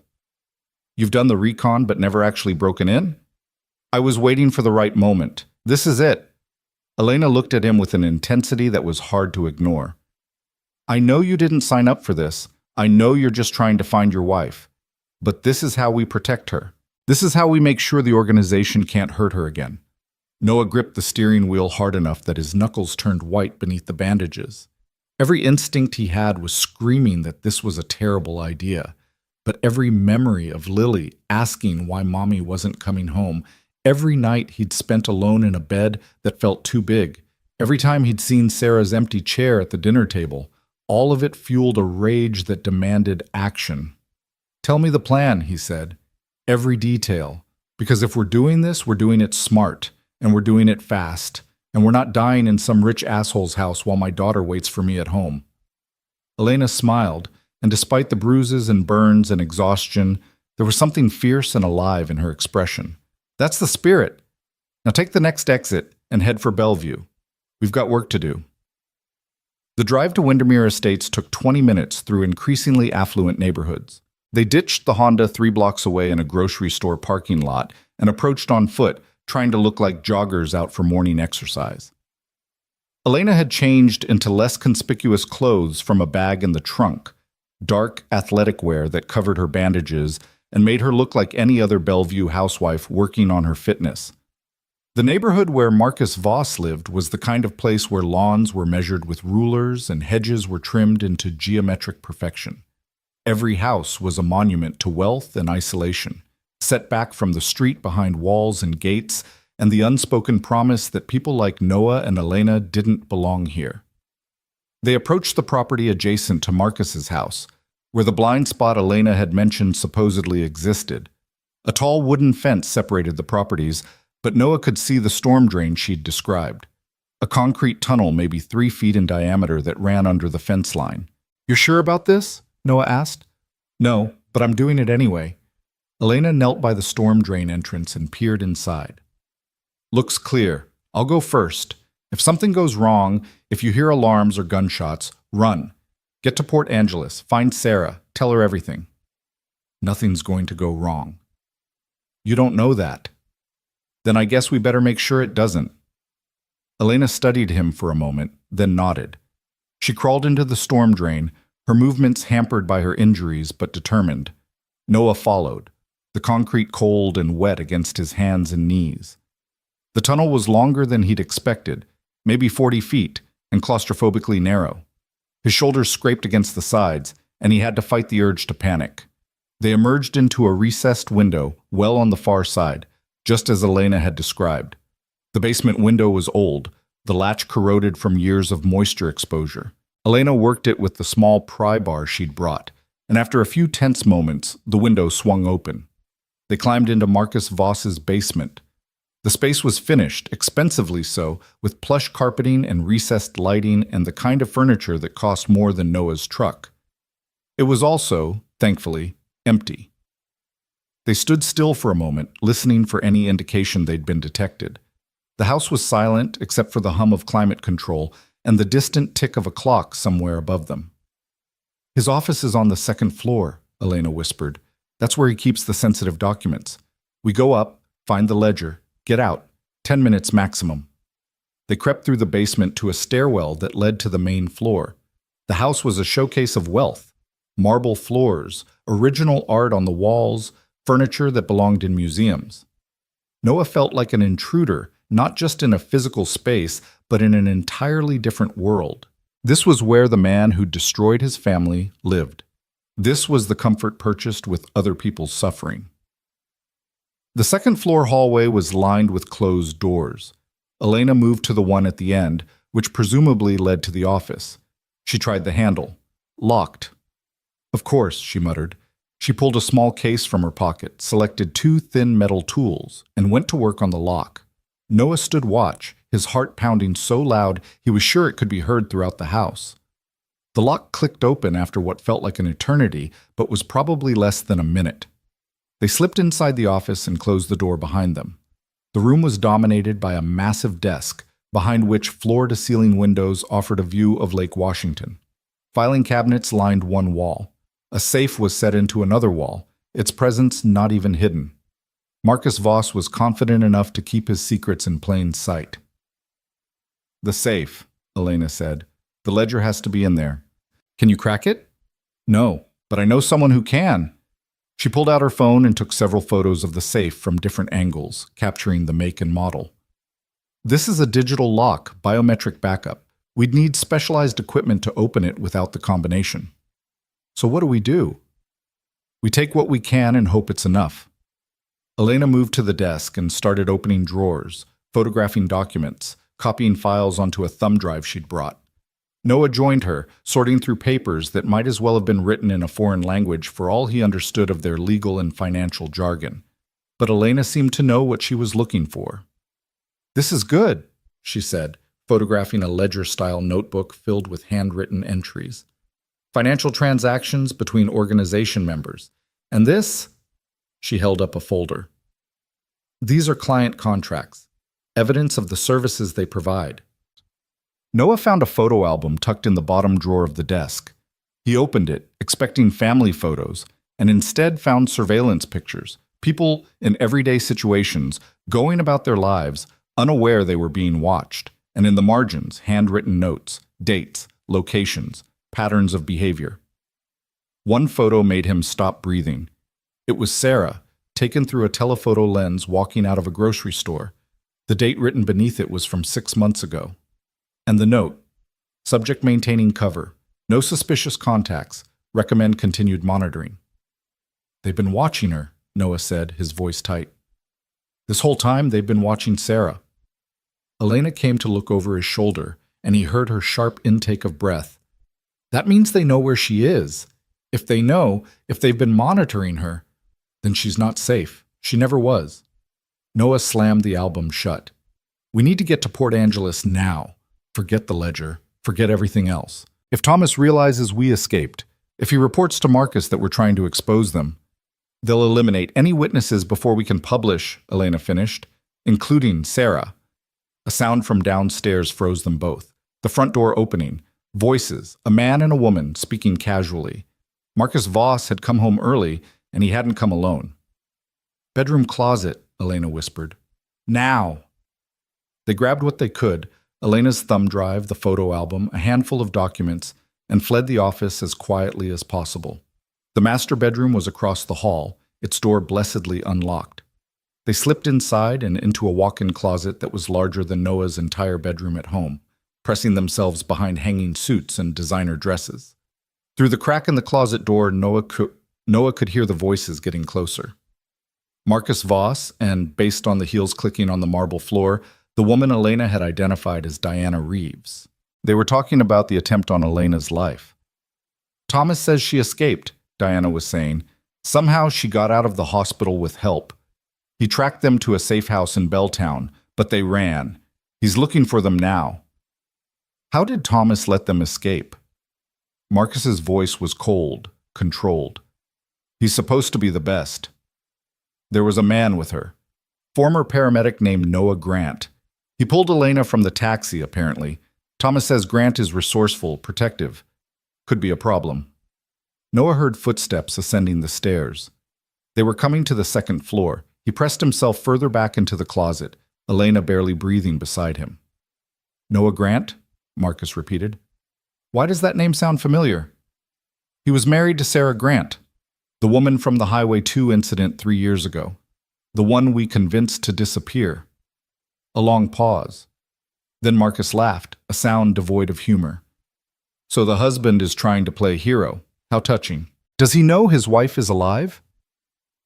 "You've done the recon but never actually broken in?" "I was waiting for the right moment. This is it." Elena looked at him with an intensity that was hard to ignore. "I know you didn't sign up for this. I know you're just trying to find your wife. But this is how we protect her. This is how we make sure the organization can't hurt her again." Noah gripped the steering wheel hard enough that his knuckles turned white beneath the bandages. Every instinct he had was screaming that this was a terrible idea. But every memory of Lily asking why Mommy wasn't coming home, every night he'd spent alone in a bed that felt too big, every time he'd seen Sarah's empty chair at the dinner table, all of it fueled a rage that demanded action. "Tell me the plan," he said. "Every detail. Because if we're doing this, we're doing it smart. And we're doing it fast, and we're not dying in some rich asshole's house while my daughter waits for me at home." Elena smiled, and despite the bruises and burns and exhaustion, there was something fierce and alive in her expression. "That's the spirit. Now take the next exit and head for Bellevue. We've got work to do." The drive to Windermere Estates took 20 minutes through increasingly affluent neighborhoods. They ditched the Honda 3 blocks away in a grocery store parking lot and approached on foot, trying to look like joggers out for morning exercise. Elena had changed into less conspicuous clothes from a bag in the trunk, dark athletic wear that covered her bandages and made her look like any other Bellevue housewife working on her fitness. The neighborhood where Marcus Voss lived was the kind of place where lawns were measured with rulers and hedges were trimmed into geometric perfection. Every house was a monument to wealth and isolation, set back from the street behind walls and gates and the unspoken promise that people like Noah and Elena didn't belong here. They approached the property adjacent to Marcus's house, where the blind spot Elena had mentioned supposedly existed. A tall wooden fence separated the properties, but Noah could see the storm drain she'd described. A concrete tunnel maybe 3 feet in diameter that ran under the fence line. "You're sure about this?" Noah asked. "No, but I'm doing it anyway." Elena knelt by the storm drain entrance and peered inside. "Looks clear. I'll go first. If something goes wrong, if you hear alarms or gunshots, run. Get to Port Angeles, find Sarah, tell her everything." "Nothing's going to go wrong." "You don't know that." "Then I guess we better make sure it doesn't." Elena studied him for a moment, then nodded. She crawled into the storm drain, her movements hampered by her injuries but determined. Noah followed, the concrete cold and wet against his hands and knees. The tunnel was longer than he'd expected, maybe 40 feet, and claustrophobically narrow. His shoulders scraped against the sides, and he had to fight the urge to panic. They emerged into a recessed window, well on the far side, just as Elena had described. The basement window was old, the latch corroded from years of moisture exposure. Elena worked it with the small pry bar she'd brought, and after a few tense moments, the window swung open. They climbed into Marcus Voss's basement. The space was finished, expensively so, with plush carpeting and recessed lighting and the kind of furniture that cost more than Noah's truck. It was also, thankfully, empty. They stood still for a moment, listening for any indication they'd been detected. The house was silent except for the hum of climate control and the distant tick of a clock somewhere above them. "His office is on the second floor," Elena whispered. "That's where he keeps the sensitive documents. We go up, find the ledger, get out, 10 minutes maximum." They crept through the basement to a stairwell that led to the main floor. The house was a showcase of wealth. Marble floors, original art on the walls, furniture that belonged in museums. Noah felt like an intruder, not just in a physical space, but in an entirely different world. This was where the man who destroyed his family lived. This was the comfort purchased with other people's suffering. The second-floor hallway was lined with closed doors. Elena moved to the one at the end, which presumably led to the office. She tried the handle. Locked. "Of course," she muttered. She pulled a small case from her pocket, selected 2 thin metal tools, and went to work on the lock. Noah stood watch, his heart pounding so loud he was sure it could be heard throughout the house. The lock clicked open after what felt like an eternity, but was probably less than a minute. They slipped inside the office and closed the door behind them. The room was dominated by a massive desk, behind which floor-to-ceiling windows offered a view of Lake Washington. Filing cabinets lined one wall. A safe was set into another wall, its presence not even hidden. Marcus Voss was confident enough to keep his secrets in plain sight. "The safe," Elena said. "The ledger has to be in there. Can you crack it?" "No, but I know someone who can." She pulled out her phone and took several photos of the safe from different angles, capturing the make and model. "This is a digital lock, biometric backup. We'd need specialized equipment to open it without the combination." "So what do we do?" "We take what we can and hope it's enough." Elena moved to the desk and started opening drawers, photographing documents, copying files onto a thumb drive she'd brought. Noah joined her, sorting through papers that might as well have been written in a foreign language for all he understood of their legal and financial jargon. But Elena seemed to know what she was looking for. "This is good," she said, photographing a ledger-style notebook filled with handwritten entries. "Financial transactions between organization members. And this?" She held up a folder. "These are client contracts, evidence of the services they provide." Noah found a photo album tucked in the bottom drawer of the desk. He opened it, expecting family photos, and instead found surveillance pictures, people in everyday situations, going about their lives, unaware they were being watched, and in the margins, handwritten notes, dates, locations, patterns of behavior. One photo made him stop breathing. It was Sarah, taken through a telephoto lens walking out of a grocery store. The date written beneath it was from 6 months ago. And the note, subject maintaining cover, no suspicious contacts, recommend continued monitoring. They've been watching her, Noah said, his voice tight. This whole time they've been watching Sarah. Elena came to look over his shoulder, and he heard her sharp intake of breath. That means they know where she is. If they've been monitoring her, then she's not safe. She never was. Noah slammed the album shut. We need to get to Port Angeles now. Forget the ledger. Forget everything else. If Thomas realizes we escaped, if he reports to Marcus that we're trying to expose them, they'll eliminate any witnesses before we can publish, Elena finished, including Sarah. A sound from downstairs froze them both. The front door opening. Voices, a man and a woman speaking casually. Marcus Voss had come home early, and he hadn't come alone. Bedroom closet, Elena whispered. Now! They grabbed what they could, Elena's thumb drive, the photo album, a handful of documents, and fled the office as quietly as possible. The master bedroom was across the hall, its door blessedly unlocked. They slipped inside and into a walk-in closet that was larger than Noah's entire bedroom at home, pressing themselves behind hanging suits and designer dresses. Through the crack in the closet door, Noah could hear the voices getting closer. Marcus Voss, and based on the heels clicking on the marble floor, the woman Elena had identified as Diana Reeves. They were talking about the attempt on Elena's life. Thomas says she escaped, Diana was saying. Somehow she got out of the hospital with help. He tracked them to a safe house in Belltown, but they ran. He's looking for them now. How did Thomas let them escape? Marcus's voice was cold, controlled. He's supposed to be the best. There was a man with her, former paramedic named Noah Grant. He pulled Elena from the taxi, apparently. Thomas says Grant is resourceful, protective. Could be a problem. Noah heard footsteps ascending the stairs. They were coming to the second floor. He pressed himself further back into the closet, Elena barely breathing beside him. Noah Grant? Marcus repeated. Why does that name sound familiar? He was married to Sarah Grant, the woman from the Highway 2 incident 3 years ago, the one we convinced to disappear. A long pause. Then Marcus laughed, a sound devoid of humor. So the husband is trying to play hero. How touching. Does he know his wife is alive?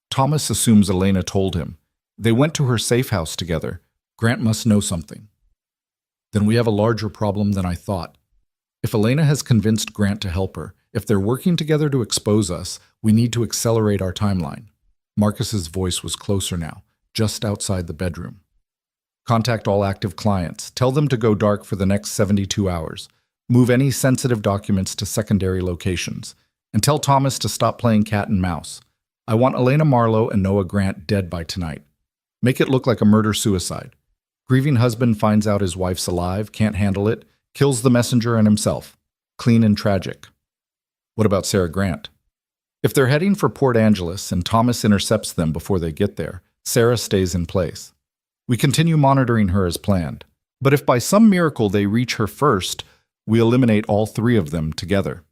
Thomas assumes Elena told him. They went to her safe house together. Grant must know something. Then we have a larger problem than I thought. If Elena has convinced Grant to help her, if they're working together to expose us, we need to accelerate our timeline. Marcus's voice was closer now, just outside the bedroom. Contact all active clients. Tell them to go dark for the next 72 hours. Move any sensitive documents to secondary locations. And tell Thomas to stop playing cat and mouse. I want Elena Marlowe and Noah Grant dead by tonight. Make it look like a murder-suicide. Grieving husband finds out his wife's alive, can't handle it, kills the messenger and himself. Clean and tragic. What about Sarah Grant? If they're heading for Port Angeles and Thomas intercepts them before they get there, Sarah stays in place. We continue monitoring her as planned. But if by some miracle they reach her first, we eliminate all 3 of them together.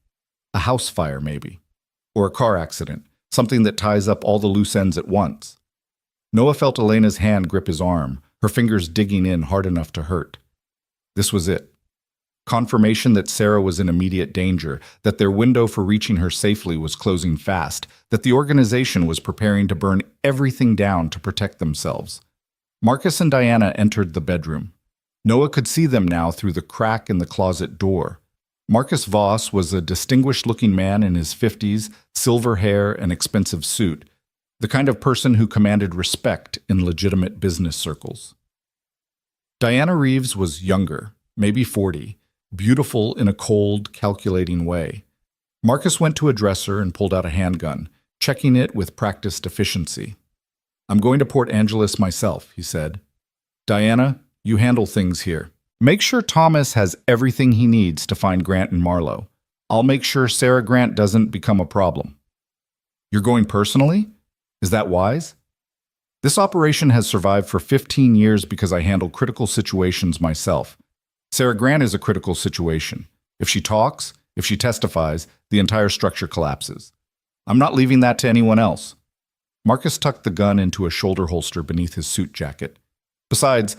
A house fire, maybe. Or a car accident, something that ties up all the loose ends at once. Noah felt Elena's hand grip his arm, her fingers digging in hard enough to hurt. This was it. Confirmation that Sarah was in immediate danger, that their window for reaching her safely was closing fast, that the organization was preparing to burn everything down to protect themselves. Marcus and Diana entered the bedroom. Noah could see them now through the crack in the closet door. Marcus Voss was a distinguished-looking man in his 50s, silver hair and expensive suit, the kind of person who commanded respect in legitimate business circles. Diana Reeves was younger, maybe 40, beautiful in a cold, calculating way. Marcus went to a dresser and pulled out a handgun, checking it with practiced efficiency. I'm going to Port Angeles myself, he said. Diana, you handle things here. Make sure Thomas has everything he needs to find Grant and Marlowe. I'll make sure Sarah Grant doesn't become a problem. You're going personally? Is that wise? This operation has survived for 15 years because I handle critical situations myself. Sarah Grant is a critical situation. If she talks, if she testifies, the entire structure collapses. I'm not leaving that to anyone else. Marcus tucked the gun into a shoulder holster beneath his suit jacket. Besides,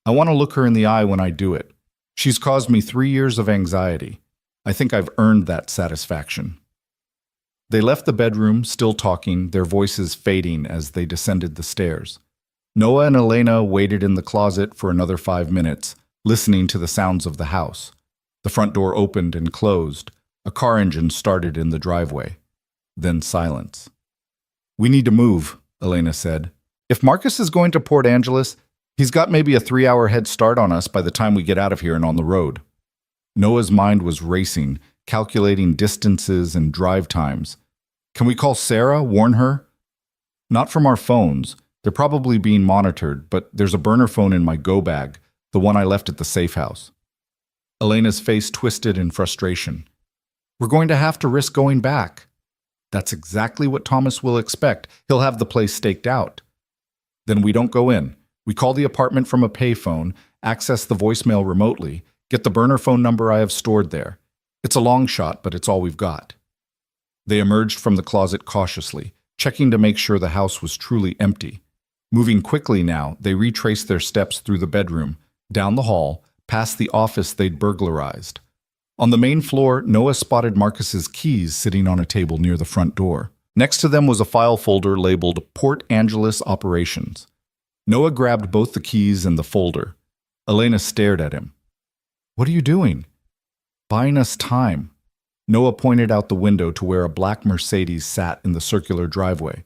I want to look her in the eye when I do it. She's caused me 3 years of anxiety. I think I've earned that satisfaction. They left the bedroom, still talking, their voices fading as they descended the stairs. Noah and Elena waited in the closet for another 5 minutes, listening to the sounds of the house. The front door opened and closed. A car engine started in the driveway. Then silence. "We need to move," Elena said. "If Marcus is going to Port Angeles, he's got maybe a 3-hour head start on us by the time we get out of here and on the road." Noah's mind was racing, calculating distances and drive times. "Can we call Sarah, warn her?" "Not from our phones. They're probably being monitored, but there's a burner phone in my go bag, the one I left at the safe house." Elena's face twisted in frustration. "We're going to have to risk going back." "That's exactly what Thomas will expect. He'll have the place staked out." "Then we don't go in. We call the apartment from a payphone, access the voicemail remotely, get the burner phone number I have stored there. It's a long shot, but it's all we've got." They emerged from the closet cautiously, checking to make sure the house was truly empty. Moving quickly now, they retraced their steps through the bedroom, down the hall, past the office they'd burglarized. On the main floor, Noah spotted Marcus's keys sitting on a table near the front door. Next to them was a file folder labeled Port Angeles Operations. Noah grabbed both the keys and the folder. Elena stared at him. "What are you doing?" "Buying us time." Noah pointed out the window to where a black Mercedes sat in the circular driveway.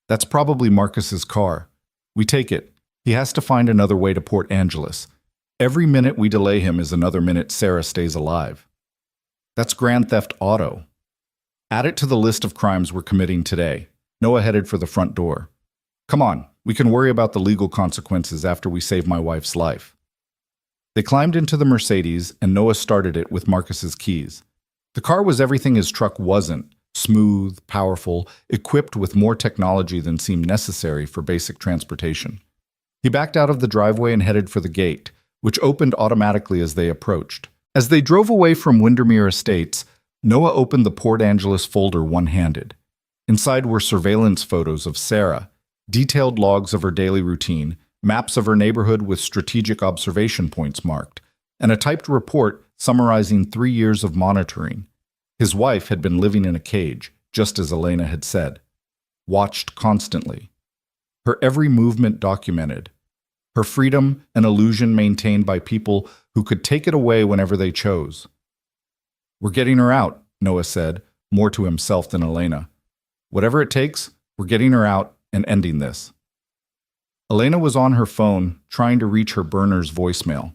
"That's probably Marcus's car. We take it. He has to find another way to Port Angeles. Every minute we delay him is another minute Sarah stays alive." "That's grand theft auto." "Add it to the list of crimes we're committing today." Noah headed for the front door. "Come on, we can worry about the legal consequences after we save my wife's life." They climbed into the Mercedes, and Noah started it with Marcus's keys. The car was everything his truck wasn't: smooth, powerful, equipped with more technology than seemed necessary for basic transportation. He backed out of the driveway and headed for the gate, which opened automatically as they approached. As they drove away from Windermere Estates, Noah opened the Port Angeles folder one-handed. Inside were surveillance photos of Sarah, detailed logs of her daily routine, maps of her neighborhood with strategic observation points marked, and a typed report summarizing 3 years of monitoring. His wife had been living in a cage, just as Elena had said, watched constantly. Her every movement documented. Her freedom an illusion maintained by people who could take it away whenever they chose. "We're getting her out," Noah said, more to himself than Elena. "Whatever it takes, we're getting her out and ending this." Elena was on her phone, trying to reach her burner's voicemail.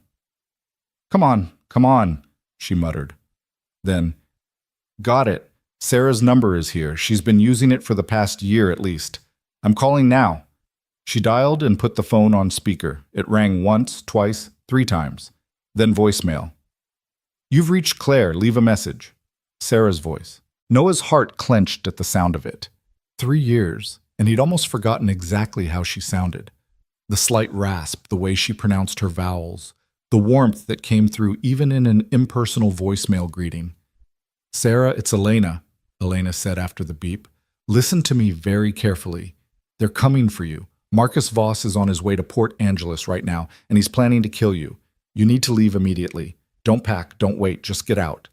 Come on," she muttered. Then, "Got it. Sarah's number is here. She's been using it for the past year at least. I'm calling now." She dialed and put the phone on speaker. It rang once, twice, 3 times. Then voicemail. "You've reached Claire. Leave a message." Sarah's voice. Noah's heart clenched at the sound of it. 3 years, and he'd almost forgotten exactly how she sounded. The slight rasp, the way she pronounced her vowels, the warmth that came through even in an impersonal voicemail greeting. "Sarah, it's Elena," Elena said after the beep. "Listen to me very carefully. They're coming for you. Marcus Voss is on his way to Port Angeles right now, and he's planning to kill you. You need to leave immediately. Don't pack, don't wait, just get out.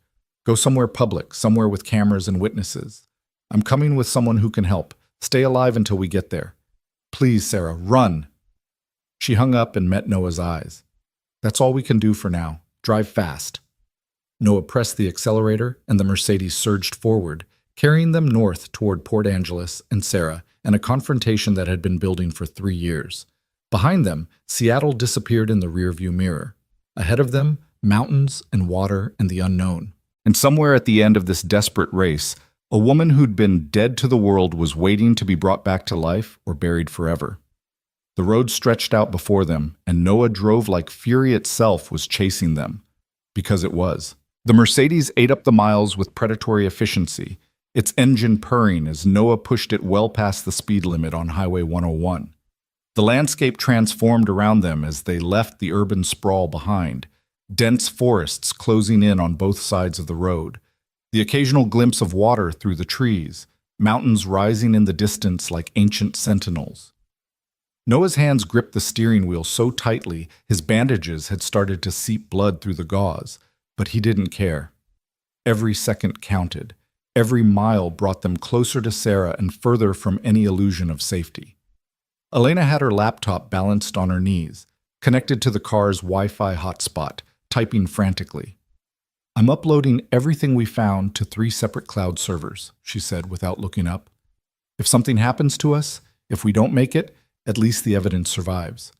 Go somewhere public, somewhere with cameras and witnesses. I'm coming with someone who can help. Stay alive until we get there. Please, Sarah, run." She hung up and met Noah's eyes. "That's all we can do for now. Drive fast." Noah pressed the accelerator, and the Mercedes surged forward, carrying them north toward Port Angeles and Sarah, and a confrontation that had been building for 3 years. Behind them, Seattle disappeared in the rearview mirror. Ahead of them, mountains and water and the unknown. And somewhere at the end of this desperate race, a woman who'd been dead to the world was waiting to be brought back to life or buried forever. The road stretched out before them, and Noah drove like fury itself was chasing them. Because it was. The Mercedes ate up the miles with predatory efficiency, its engine purring as Noah pushed it well past the speed limit on Highway 101. The landscape transformed around them as they left the urban sprawl behind, dense forests closing in on both sides of the road, the occasional glimpse of water through the trees, mountains rising in the distance like ancient sentinels. Noah's hands gripped the steering wheel so tightly his bandages had started to seep blood through the gauze, but he didn't care. Every second counted. Every mile brought them closer to Sarah and further from any illusion of safety. Elena had her laptop balanced on her knees, connected to the car's Wi-Fi hotspot, typing frantically. "I'm uploading everything we found to 3 separate cloud servers," she said without looking up. "If something happens to us, if we don't make it, at least the evidence survives.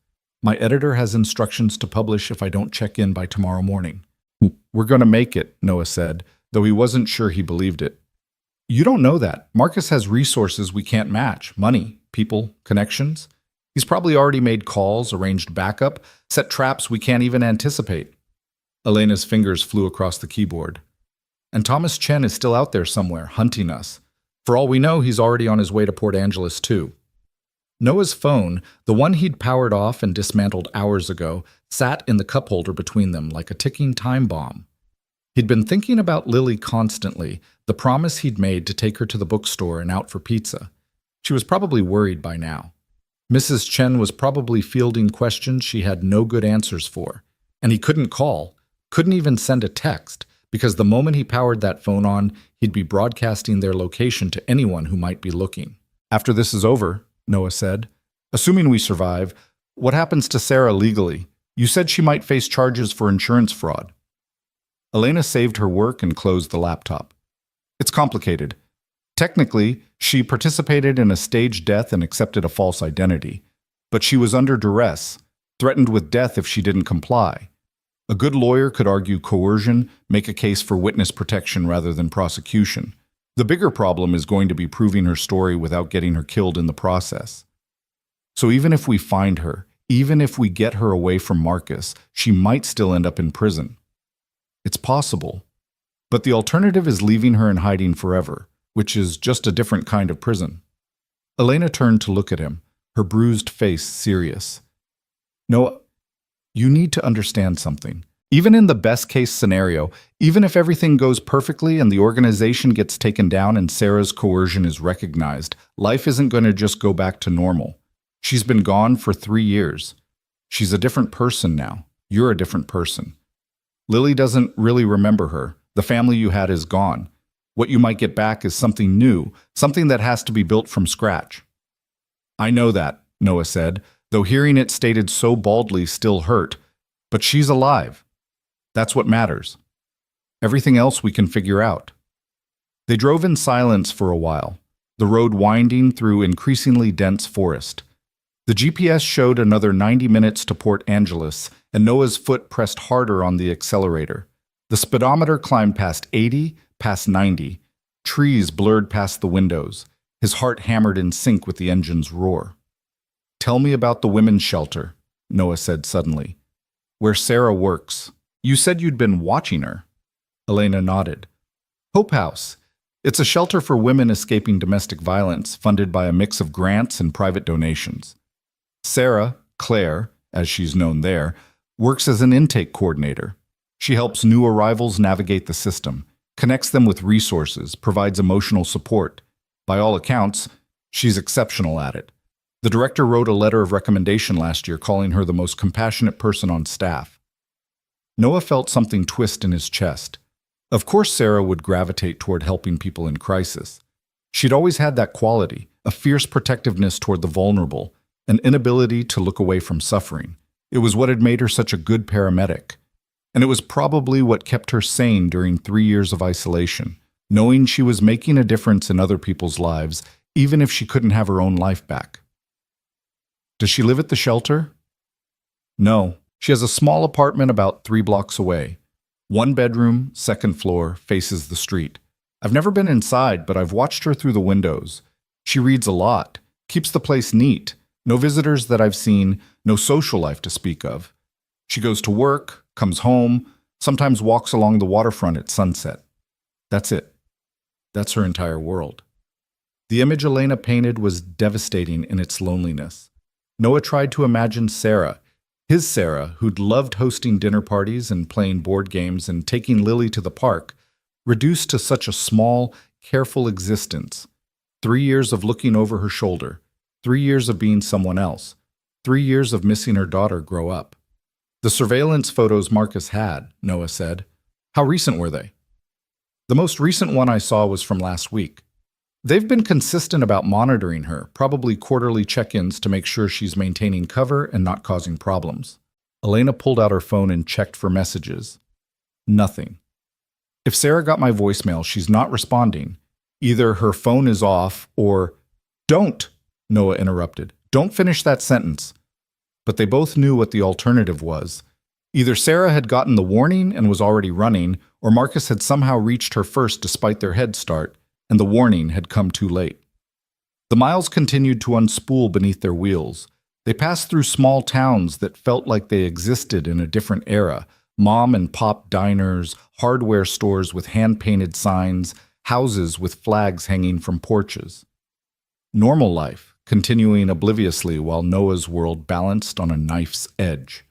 My editor has instructions to publish if I don't check in by tomorrow morning." "We're going to make it," Noah said, though he wasn't sure he believed it. "You don't know that. Marcus has resources we can't match. Money, people, connections. He's probably already made calls, arranged backup, set traps we can't even anticipate." Elena's fingers flew across the keyboard. "And Thomas Chen is still out there somewhere, hunting us. For all we know, he's already on his way to Port Angeles, too." Noah's phone, the one he'd powered off and dismantled hours ago, sat in the cup holder between them like a ticking time bomb. He'd been thinking about Lily constantly, the promise he'd made to take her to the bookstore and out for pizza. She was probably worried by now. Mrs. Chen was probably fielding questions she had no good answers for, and he couldn't call, couldn't even send a text, because the moment he powered that phone on, he'd be broadcasting their location to anyone who might be looking. "After this is over," Noah said, "assuming we survive, what happens to Sarah legally? You said she might face charges for insurance fraud." Elena saved her work and closed the laptop. "It's complicated. Technically, she participated in a staged death and accepted a false identity. But she was under duress, threatened with death if she didn't comply. A good lawyer could argue coercion, make a case for witness protection rather than prosecution. The bigger problem is going to be proving her story without getting her killed in the process. So even if we find her, even if we get her away from Marcus, she might still end up in prison. It's possible. But the alternative is leaving her in hiding forever, which is just a different kind of prison." Elena turned to look at him, her bruised face serious. "Noah, you need to understand something. Even in the best-case scenario, even if everything goes perfectly and the organization gets taken down and Sarah's coercion is recognized, life isn't going to just go back to normal. She's been gone for 3 years. She's a different person now. You're a different person. Lily doesn't really remember her. The family you had is gone. What you might get back is something new, something that has to be built from scratch." "I know that," Noah said, though hearing it stated so baldly still hurt. "But she's alive. That's what matters. Everything else we can figure out." They drove in silence for a while, the road winding through increasingly dense forest. The GPS showed another 90 minutes to Port Angeles, and Noah's foot pressed harder on the accelerator. The speedometer climbed past 80, past 90. Trees blurred past the windows. His heart hammered in sync with the engine's roar. "Tell me about the women's shelter," Noah said suddenly. "Where Sarah works. You said you'd been watching her." Elena nodded. "Hope House. It's a shelter for women escaping domestic violence, funded by a mix of grants and private donations. Sarah, Claire, as she's known there, works as an intake coordinator. She helps new arrivals navigate the system, connects them with resources, provides emotional support. By all accounts, she's exceptional at it. The director wrote a letter of recommendation last year calling her the most compassionate person on staff." Noah felt something twist in his chest. Of course Sarah would gravitate toward helping people in crisis. She'd always had that quality, a fierce protectiveness toward the vulnerable, an inability to look away from suffering. It was what had made her such a good paramedic. And it was probably what kept her sane during 3 years of isolation, knowing she was making a difference in other people's lives, even if she couldn't have her own life back. "Does she live at the shelter?" "No. She has a small apartment about 3 blocks away. 1 bedroom, 2nd floor, faces the street. I've never been inside, but I've watched her through the windows. She reads a lot, keeps the place neat, No visitors that I've seen, no social life to speak of. She goes to work, comes home, sometimes walks along the waterfront at sunset. That's it. That's her entire world. The image Elena painted was devastating in its loneliness. Noah tried to imagine Sarah, his Sarah, who'd loved hosting dinner parties and playing board games and taking Lily to the park, reduced to such a small, careful existence. 3 years of looking over her shoulder, 3 years of being someone else, 3 years of missing her daughter grow up. The surveillance photos Marcus had, Noah said. How recent were they? The most recent one I saw was from last week. They've been consistent about monitoring her, probably quarterly check-ins to make sure she's maintaining cover and not causing problems. Elena pulled out her phone and checked for messages. Nothing. If Sarah got my voicemail, she's not responding. Either her phone is off or... Don't! Noah interrupted. Don't finish that sentence. But they both knew what the alternative was. Either Sarah had gotten the warning and was already running, or Marcus had somehow reached her first despite their head start, and the warning had come too late. The miles continued to unspool beneath their wheels. They passed through small towns that felt like they existed in a different era. Mom and pop diners, hardware stores with hand-painted signs, houses with flags hanging from porches. Normal life, continuing obliviously while Noah's world balanced on a knife's edge.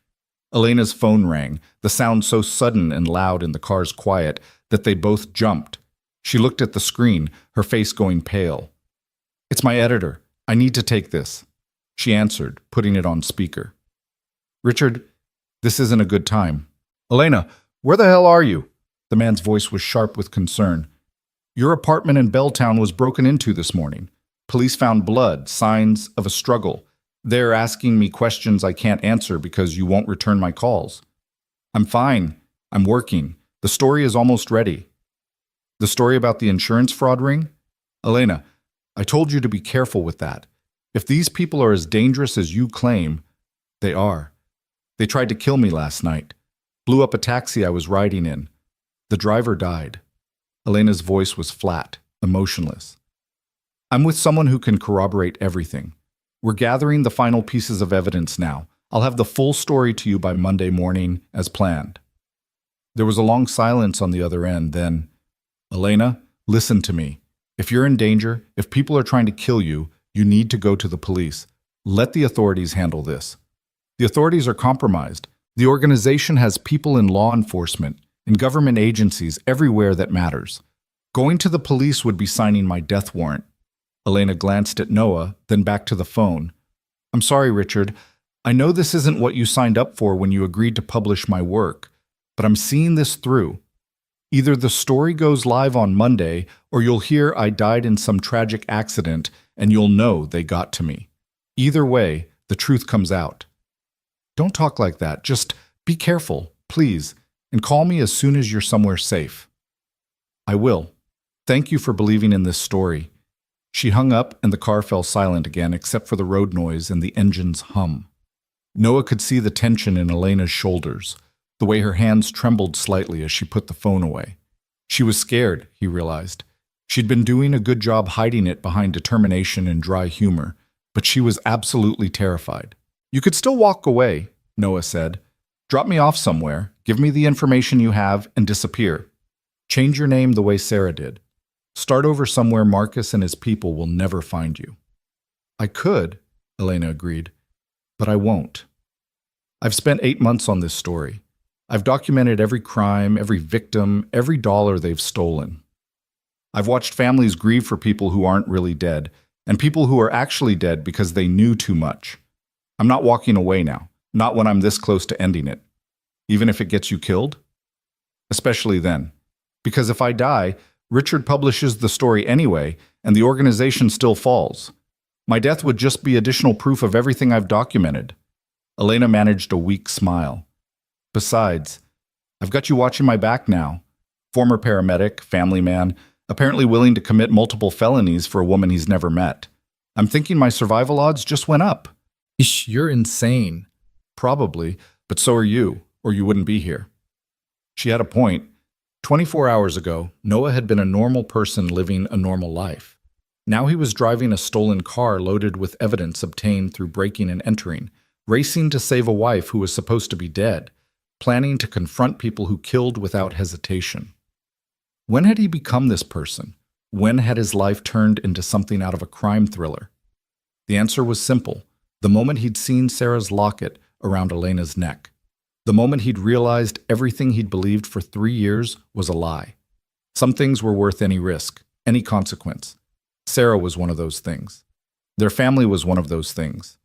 Elena's phone rang, the sound so sudden and loud in the car's quiet that they both jumped. She looked at the screen, her face going pale. It's my editor. I need to take this. She answered, putting it on speaker. Richard, this isn't a good time. Elena, where the hell are you? The man's voice was sharp with concern. Your apartment in Belltown was broken into this morning. Police found blood, signs of a struggle. They're asking me questions I can't answer because you won't return my calls. I'm fine. I'm working. The story is almost ready. The story about the insurance fraud ring? Elena, I told you to be careful with that. If these people are as dangerous as you claim, they are. They tried to kill me last night. Blew up a taxi I was riding in. The driver died. Elena's voice was flat, emotionless. I'm with someone who can corroborate everything. We're gathering the final pieces of evidence now. I'll have the full story to you by Monday morning, as planned. There was a long silence on the other end, then, Elena, listen to me. If you're in danger, if people are trying to kill you, you need to go to the police. Let the authorities handle this. The authorities are compromised. The organization has people in law enforcement, in government agencies, everywhere that matters. Going to the police would be signing my death warrant. Elena glanced at Noah, then back to the phone. I'm sorry, Richard. I know this isn't what you signed up for when you agreed to publish my work, but I'm seeing this through. Either the story goes live on Monday, or you'll hear I died in some tragic accident, and you'll know they got to me. Either way, the truth comes out. Don't talk like that. Just be careful, please, and call me as soon as you're somewhere safe. I will. Thank you for believing in this story. She hung up and the car fell silent again except for the road noise and the engine's hum. Noah could see the tension in Elena's shoulders, the way her hands trembled slightly as she put the phone away. She was scared, he realized. She'd been doing a good job hiding it behind determination and dry humor, but she was absolutely terrified. You could still walk away, Noah said. Drop me off somewhere, give me the information you have, and disappear. Change your name the way Sarah did. Start over somewhere Marcus and his people will never find you. I could, Elena agreed, but I won't. I've spent 8 months on this story. I've documented every crime, every victim, every dollar they've stolen. I've watched families grieve for people who aren't really dead, and people who are actually dead because they knew too much. I'm not walking away now, not when I'm this close to ending it. Even if it gets you killed? Especially then. Because if I die, Richard publishes the story anyway, and the organization still falls. My death would just be additional proof of everything I've documented. Elena managed a weak smile. Besides, I've got you watching my back now. Former paramedic, family man, apparently willing to commit multiple felonies for a woman he's never met. I'm thinking my survival odds just went up. Ish, you're insane. Probably, but so are you, or you wouldn't be here. She had a point. 24 hours ago, Noah had been a normal person living a normal life. Now he was driving a stolen car loaded with evidence obtained through breaking and entering, racing to save a wife who was supposed to be dead, planning to confront people who killed without hesitation. When had he become this person? When had his life turned into something out of a crime thriller? The answer was simple: the moment he'd seen Sarah's locket around Elena's neck. The moment he'd realized everything he'd believed for 3 years was a lie. Some things were worth any risk, any consequence. Sarah was one of those things. Their family was one of those things.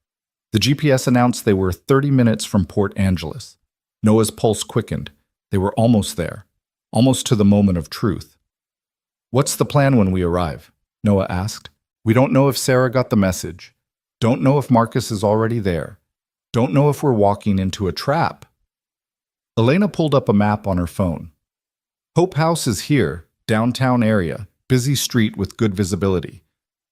The GPS announced they were 30 minutes from Port Angeles. Noah's pulse quickened. They were almost there, almost to the moment of truth. "What's the plan when we arrive?" Noah asked. "We don't know if Sarah got the message. Don't know if Marcus is already there. Don't know if we're walking into a trap." Elena pulled up a map on her phone. Hope House is here, downtown area, busy street with good visibility.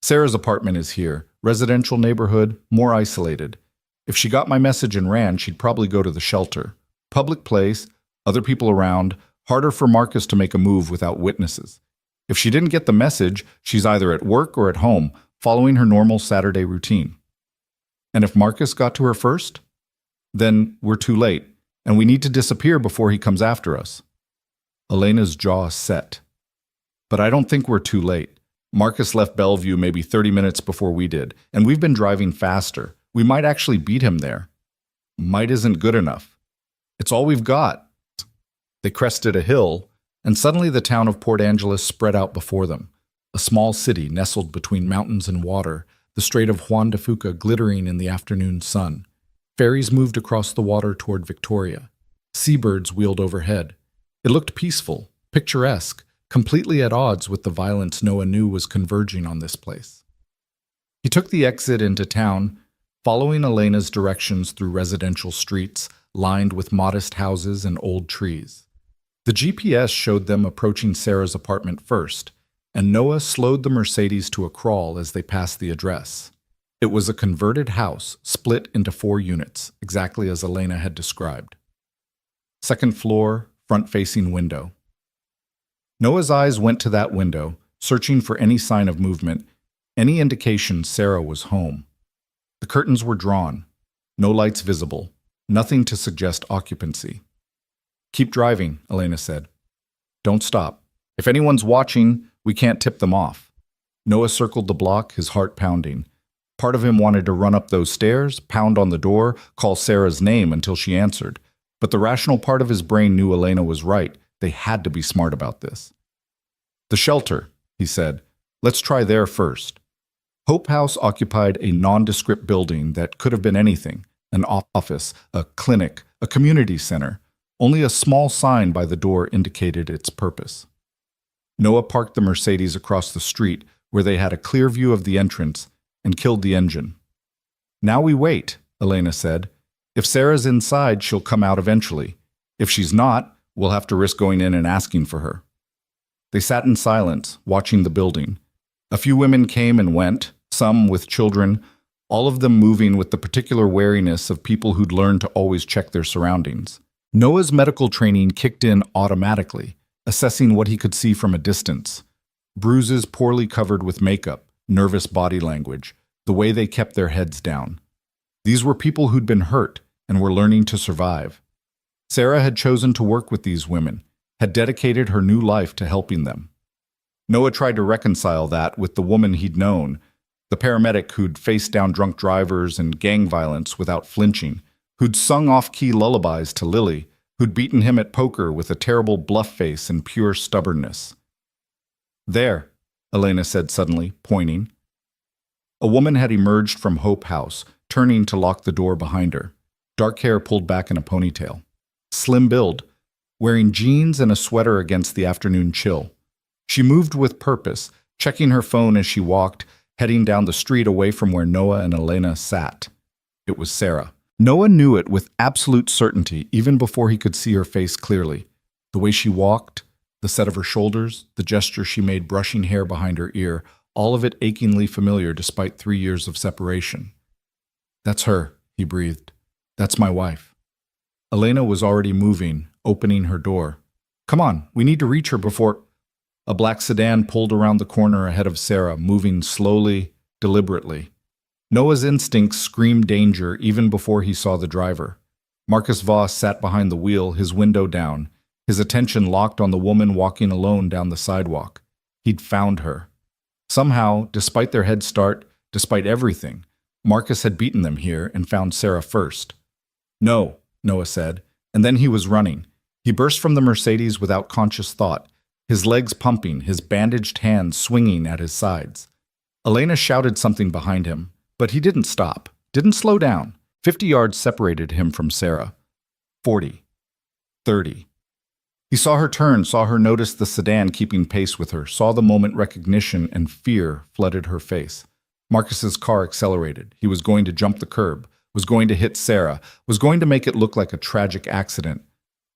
Sarah's apartment is here, residential neighborhood, more isolated. If she got my message and ran, she'd probably go to the shelter. Public place, other people around, harder for Marcus to make a move without witnesses. If she didn't get the message, she's either at work or at home, following her normal Saturday routine. And if Marcus got to her first? Then we're too late, and we need to disappear before he comes after us. Elena's jaw set. But I don't think we're too late. Marcus left Bellevue maybe 30 minutes before we did, and we've been driving faster. We might actually beat him there. Might isn't good enough. It's all we've got. They crested a hill, and suddenly the town of Port Angeles spread out before them. A small city nestled between mountains and water, the Strait of Juan de Fuca glittering in the afternoon sun. Ferries moved across the water toward Victoria. Seabirds wheeled overhead. It looked peaceful, picturesque, completely at odds with the violence Noah knew was converging on this place. He took the exit into town, following Elena's directions through residential streets lined with modest houses and old trees. The GPS showed them approaching Sarah's apartment first, and Noah slowed the Mercedes to a crawl as they passed the address. It was a converted house, split into 4 units, exactly as Elena had described. Second floor, front-facing window. Noah's eyes went to that window, searching for any sign of movement, any indication Sarah was home. The curtains were drawn, no lights visible, nothing to suggest occupancy. "Keep driving," Elena said. "Don't stop. If anyone's watching, we can't tip them off." Noah circled the block, his heart pounding. Part of him wanted to run up those stairs, pound on the door, call Sarah's name until she answered. But the rational part of his brain knew Elena was right. They had to be smart about this. "The shelter," he said. "Let's try there first." Hope House occupied a nondescript building that could have been anything: an office, a clinic, a community center. Only a small sign by the door indicated its purpose. Noah parked the Mercedes across the street where they had a clear view of the entrance and killed the engine. "Now we wait," Elena said. "If Sarah's inside, she'll come out eventually. If she's not, we'll have to risk going in and asking for her." They sat in silence, watching the building. A few women came and went, some with children, all of them moving with the particular wariness of people who'd learned to always check their surroundings. Noah's medical training kicked in automatically, assessing what he could see from a distance. Bruises poorly covered with makeup, nervous body language, the way they kept their heads down. These were people who'd been hurt and were learning to survive. Sarah had chosen to work with these women, had dedicated her new life to helping them. Noah tried to reconcile that with the woman he'd known, the paramedic who'd faced down drunk drivers and gang violence without flinching, who'd sung off-key lullabies to Lily, who'd beaten him at poker with a terrible bluff face and pure stubbornness. "There," Elena said suddenly, pointing. A woman had emerged from Hope House, turning to lock the door behind her. Dark hair pulled back in a ponytail. Slim build, wearing jeans and a sweater against the afternoon chill. She moved with purpose, checking her phone as she walked, heading down the street away from where Noah and Elena sat. It was Sarah. Noah knew it with absolute certainty even before he could see her face clearly. The way she walked, the set of her shoulders, the gesture she made brushing hair behind her ear, all of it achingly familiar despite 3 years of separation. "That's her," he breathed. "That's my wife." Elena was already moving, opening her door. "Come on, we need to reach her before—" A black sedan pulled around the corner ahead of Sarah, moving slowly, deliberately. Noah's instincts screamed danger even before he saw the driver. Marcus Voss sat behind the wheel, his window down, his attention locked on the woman walking alone down the sidewalk. He'd found her. Somehow, despite their head start, despite everything, Marcus had beaten them here and found Sarah first. "No," Noah said, and then he was running. He burst from the Mercedes without conscious thought, his legs pumping, his bandaged hands swinging at his sides. Elena shouted something behind him, but he didn't stop, didn't slow down. 50 yards separated him from Sarah. 40. 30. He saw her turn, saw her notice the sedan keeping pace with her, saw the moment recognition and fear flooded her face. Marcus's car accelerated. He was going to jump the curb, was going to hit Sarah, was going to make it look like a tragic accident.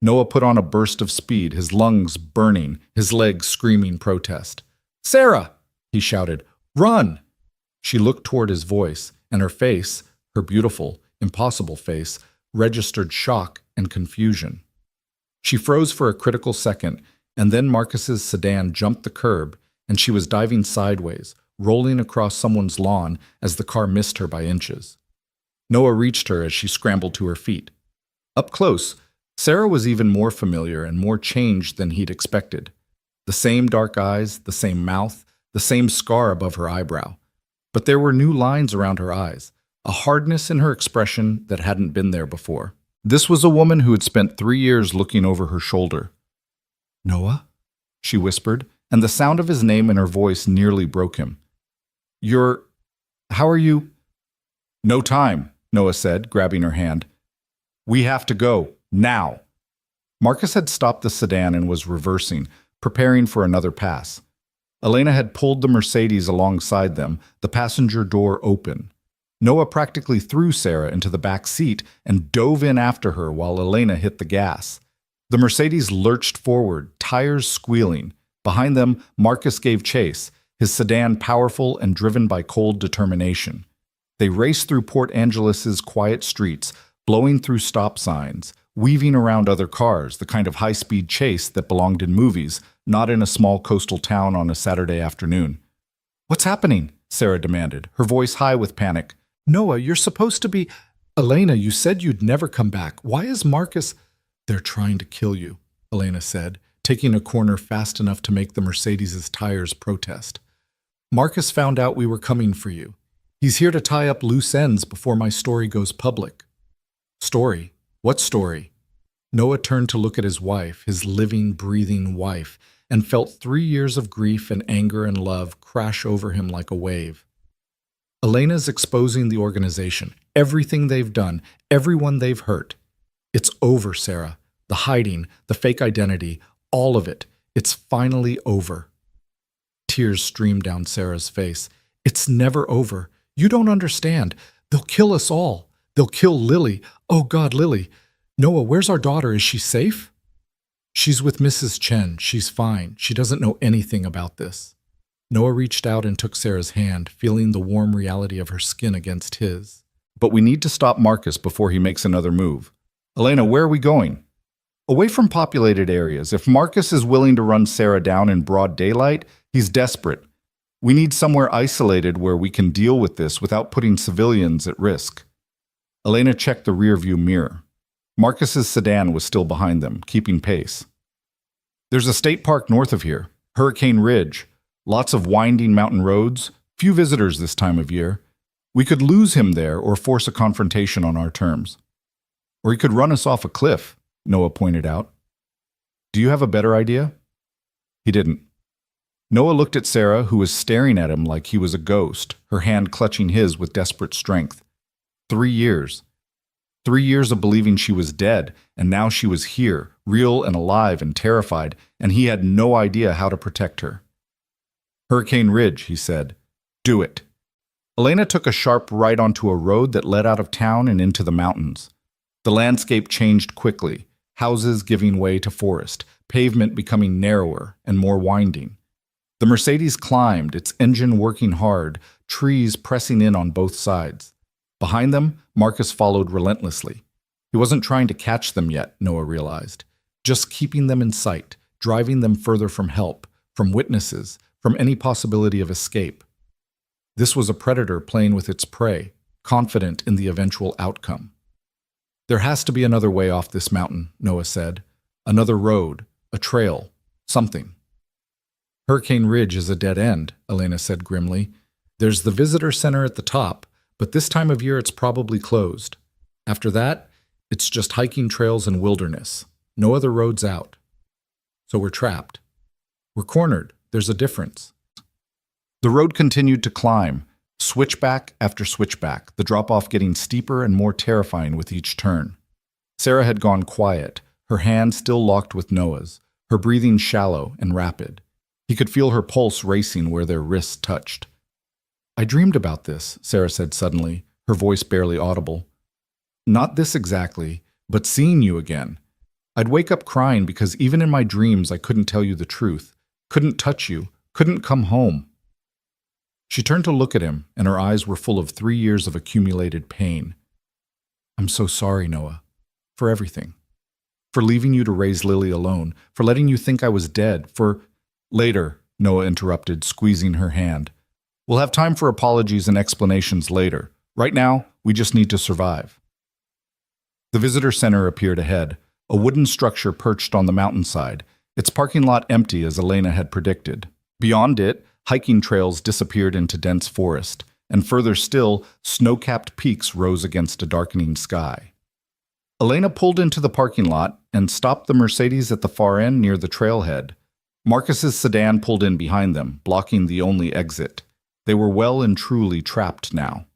Noah put on a burst of speed, his lungs burning, his legs screaming protest. "Sarah!" he shouted. "Run!" She looked toward his voice, and her face, her beautiful, impossible face, registered shock and confusion. She froze for a critical second, and then Marcus's sedan jumped the curb, and she was diving sideways, rolling across someone's lawn as the car missed her by inches. Noah reached her as she scrambled to her feet. Up close, Sarah was even more familiar and more changed than he'd expected. The same dark eyes, the same mouth, the same scar above her eyebrow. But there were new lines around her eyes, a hardness in her expression that hadn't been there before. This was a woman who had spent 3 years looking over her shoulder. "Noah?" she whispered, and the sound of his name in her voice nearly broke him. How are you?" "No time," Noah said, grabbing her hand. "We have to go, now." Marcus had stopped the sedan and was reversing, preparing for another pass. Elena had pulled the Mercedes alongside them, the passenger door open. Noah practically threw Sarah into the back seat and dove in after her while Elena hit the gas. The Mercedes lurched forward, tires squealing. Behind them, Marcus gave chase, his sedan powerful and driven by cold determination. They raced through Port Angeles' quiet streets, blowing through stop signs, weaving around other cars, the kind of high-speed chase that belonged in movies, not in a small coastal town on a Saturday afternoon. "What's happening?" Sarah demanded, her voice high with panic. "Noah, you're supposed to be—" "Elena, you said you'd never come back. Why is Marcus—" "They're trying to kill you," Elena said, taking a corner fast enough to make the Mercedes' tires protest. "Marcus found out we were coming for you. He's here to tie up loose ends before my story goes public." "Story? What story?" Noah turned to look at his wife, his living, breathing wife, and felt 3 years of grief and anger and love crash over him like a wave. "Elena's exposing the organization, everything they've done, everyone they've hurt. It's over, Sarah. The hiding, the fake identity, all of it. It's finally over." Tears streamed down Sarah's face. "It's never over. You don't understand. They'll kill us all. They'll kill Lily. Oh God, Lily. Noah, where's our daughter? Is she safe?" "She's with Mrs. Chen. She's fine. She doesn't know anything about this." Noah reached out and took Sarah's hand, feeling the warm reality of her skin against his. "But we need to stop Marcus before he makes another move. Elena, where are we going?" "Away from populated areas. If Marcus is willing to run Sarah down in broad daylight, he's desperate. We need somewhere isolated where we can deal with this without putting civilians at risk." Elena checked the rearview mirror. Marcus's sedan was still behind them, keeping pace. "There's a state park north of here, Hurricane Ridge. Lots of winding mountain roads, few visitors this time of year. We could lose him there or force a confrontation on our terms. Or he could run us off a cliff," Noah pointed out. "Do you have a better idea?" He didn't. Noah looked at Sarah, who was staring at him like he was a ghost, her hand clutching his with desperate strength. 3 years. 3 years of believing she was dead, and now she was here, real and alive and terrified, and he had no idea how to protect her. "Hurricane Ridge," he said. "Do it." Elena took a sharp right onto a road that led out of town and into the mountains. The landscape changed quickly, houses giving way to forest, pavement becoming narrower and more winding. The Mercedes climbed, its engine working hard, trees pressing in on both sides. Behind them, Marcus followed relentlessly. He wasn't trying to catch them yet, Noah realized, just keeping them in sight, driving them further from help, from witnesses, from any possibility of escape. This was a predator playing with its prey, confident in the eventual outcome. "There has to be another way off this mountain," Noah said. "Another road, a trail, something." "Hurricane Ridge is a dead end," Elena said grimly. "There's the visitor center at the top, but this time of year it's probably closed. After that, it's just hiking trails and wilderness. No other roads out. So we're trapped. We're cornered. There's a difference." The road continued to climb, switchback after switchback, the drop-off getting steeper and more terrifying with each turn. Sarah had gone quiet, her hand still locked with Noah's, her breathing shallow and rapid. He could feel her pulse racing where their wrists touched. "I dreamed about this," Sarah said suddenly, her voice barely audible. "Not this exactly, but seeing you again. I'd wake up crying because even in my dreams I couldn't tell you the truth, couldn't touch you, couldn't come home." She turned to look at him, and her eyes were full of 3 years of accumulated pain. "I'm so sorry, Noah, for everything. For leaving you to raise Lily alone, for letting you think I was dead, for—" "Later," Noah interrupted, squeezing her hand. "We'll have time for apologies and explanations later. Right now, we just need to survive." The visitor center appeared ahead, a wooden structure perched on the mountainside, its parking lot empty as Elena had predicted. Beyond it, hiking trails disappeared into dense forest, and further still, snow-capped peaks rose against a darkening sky. Elena pulled into the parking lot and stopped the Mercedes at the far end near the trailhead. Marcus's sedan pulled in behind them, blocking the only exit. They were well and truly trapped now.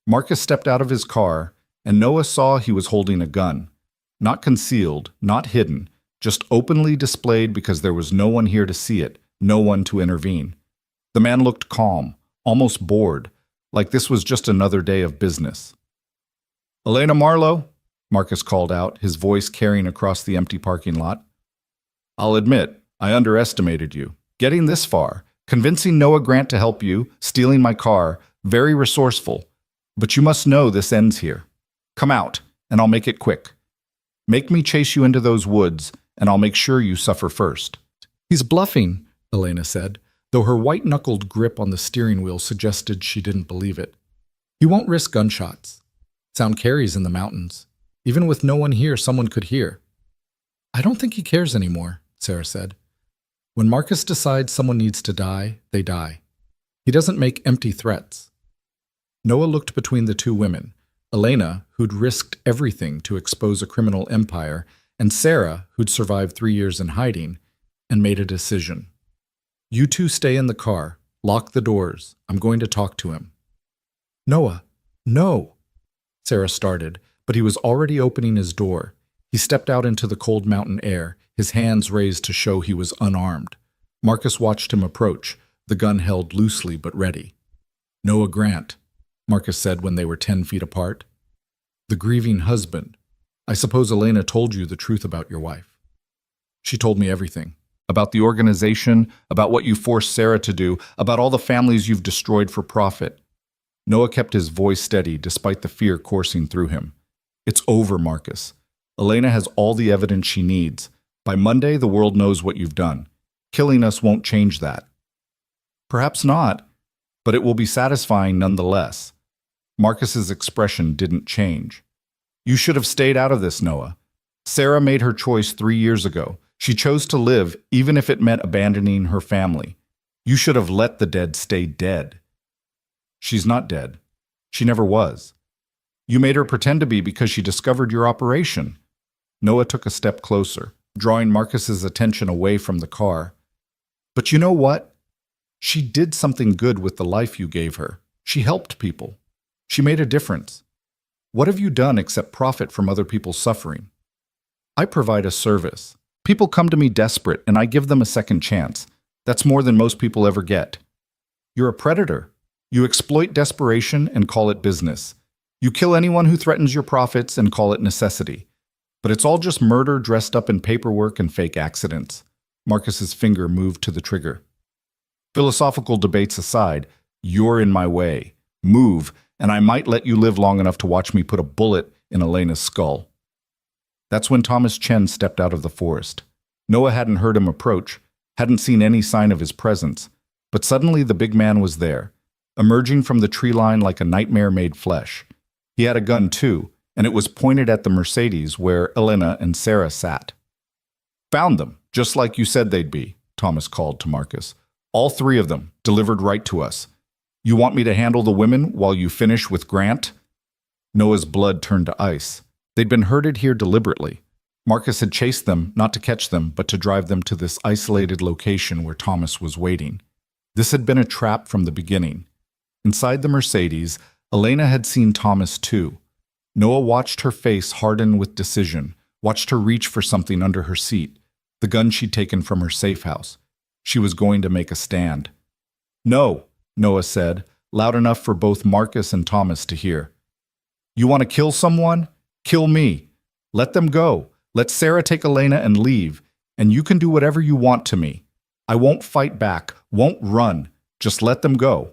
Marcus stepped out of his car, and Noah saw he was holding a gun. Not concealed, not hidden, just openly displayed because there was no one here to see it, no one to intervene. The man looked calm, almost bored, like this was just another day of business. "Elena Marlowe," Marcus called out, his voice carrying across the empty parking lot. "I'll admit, I underestimated you. Getting this far, convincing Noah Grant to help you, stealing my car, very resourceful. But you must know this ends here. Come out, and I'll make it quick. Make me chase you into those woods, and I'll make sure you suffer first." "He's bluffing," Elena said, though her white-knuckled grip on the steering wheel suggested she didn't believe it. "He won't risk gunshots. Sound carries in the mountains. Even with no one here, someone could hear." "I don't think he cares anymore," Sarah said. "When Marcus decides someone needs to die, they die. He doesn't make empty threats." Noah looked between the two women, Elena, who'd risked everything to expose a criminal empire, and Sarah, who'd survived 3 years in hiding, and made a decision. "You two stay in the car. Lock the doors. I'm going to talk to him." "Noah, no!" Sarah started, but he was already opening his door. He stepped out into the cold mountain air, his hands raised to show he was unarmed. Marcus watched him approach, the gun held loosely but ready. "Noah Grant," Marcus said when they were 10 feet apart. "The grieving husband. I suppose Elena told you the truth about your wife." "She told me everything. About the organization, about what you forced Sarah to do, about all the families you've destroyed for profit." Noah kept his voice steady despite the fear coursing through him. "It's over, Marcus. Elena has all the evidence she needs. By Monday, the world knows what you've done. Killing us won't change that." "Perhaps not, but it will be satisfying nonetheless." Marcus's expression didn't change. "You should have stayed out of this, Noah. Sarah made her choice 3 years ago. She chose to live, even if it meant abandoning her family. You should have let the dead stay dead." "She's not dead. She never was. You made her pretend to be because she discovered your operation." Noah took a step closer, drawing Marcus's attention away from the car. "But you know what? She did something good with the life you gave her. She helped people. She made a difference. What have you done except profit from other people's suffering? I provide a service. People come to me desperate, and I give them a second chance. That's more than most people ever get. You're a predator. You exploit desperation and call it business. You kill anyone who threatens your profits and call it necessity. But it's all just murder dressed up in paperwork and fake accidents." Marcus's finger moved to the trigger. "Philosophical debates aside, you're in my way. Move, and I might let you live long enough to watch me put a bullet in Elena's skull." That's when Thomas Chen stepped out of the forest. Noah hadn't heard him approach, hadn't seen any sign of his presence, but suddenly the big man was there, emerging from the tree line like a nightmare made flesh. He had a gun too, and it was pointed at the Mercedes where Elena and Sarah sat. "Found them, just like you said they'd be," Thomas called to Marcus. "All three of them, delivered right to us. You want me to handle the women while you finish with Grant?" Noah's blood turned to ice. They'd been herded here deliberately. Marcus had chased them, not to catch them, but to drive them to this isolated location where Thomas was waiting. This had been a trap from the beginning. Inside the Mercedes, Elena had seen Thomas too. Noah watched her face harden with decision, watched her reach for something under her seat, the gun she'd taken from her safe house. She was going to make a stand. "No," Noah said, loud enough for both Marcus and Thomas to hear. "You want to kill someone? Kill me. Let them go. Let Sarah take Elena and leave, and you can do whatever you want to me. I won't fight back, won't run. Just let them go."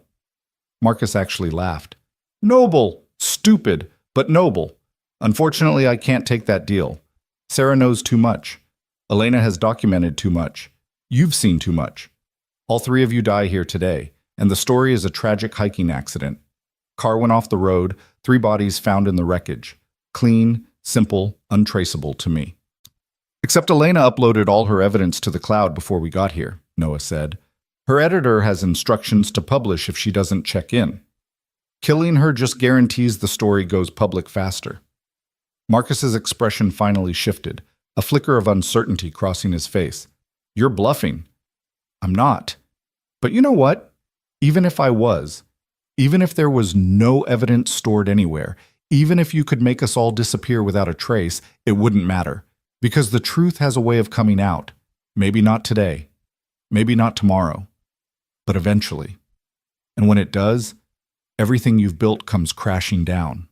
Marcus actually laughed. "Noble! Stupid, but noble. Unfortunately, I can't take that deal. Sarah knows too much. Elena has documented too much. You've seen too much. All three of you die here today, and the story is a tragic hiking accident. Car went off the road, 3 bodies found in the wreckage. Clean, simple, untraceable to me." "Except Elena uploaded all her evidence to the cloud before we got here," Noah said. "Her editor has instructions to publish if she doesn't check in. Killing her just guarantees the story goes public faster." Marcus's expression finally shifted, a flicker of uncertainty crossing his face. "You're bluffing." "I'm not. But you know what? Even if I was, even if there was no evidence stored anywhere, even if you could make us all disappear without a trace, it wouldn't matter. Because the truth has a way of coming out. Maybe not today. Maybe not tomorrow. But eventually. And when it does, everything you've built comes crashing down."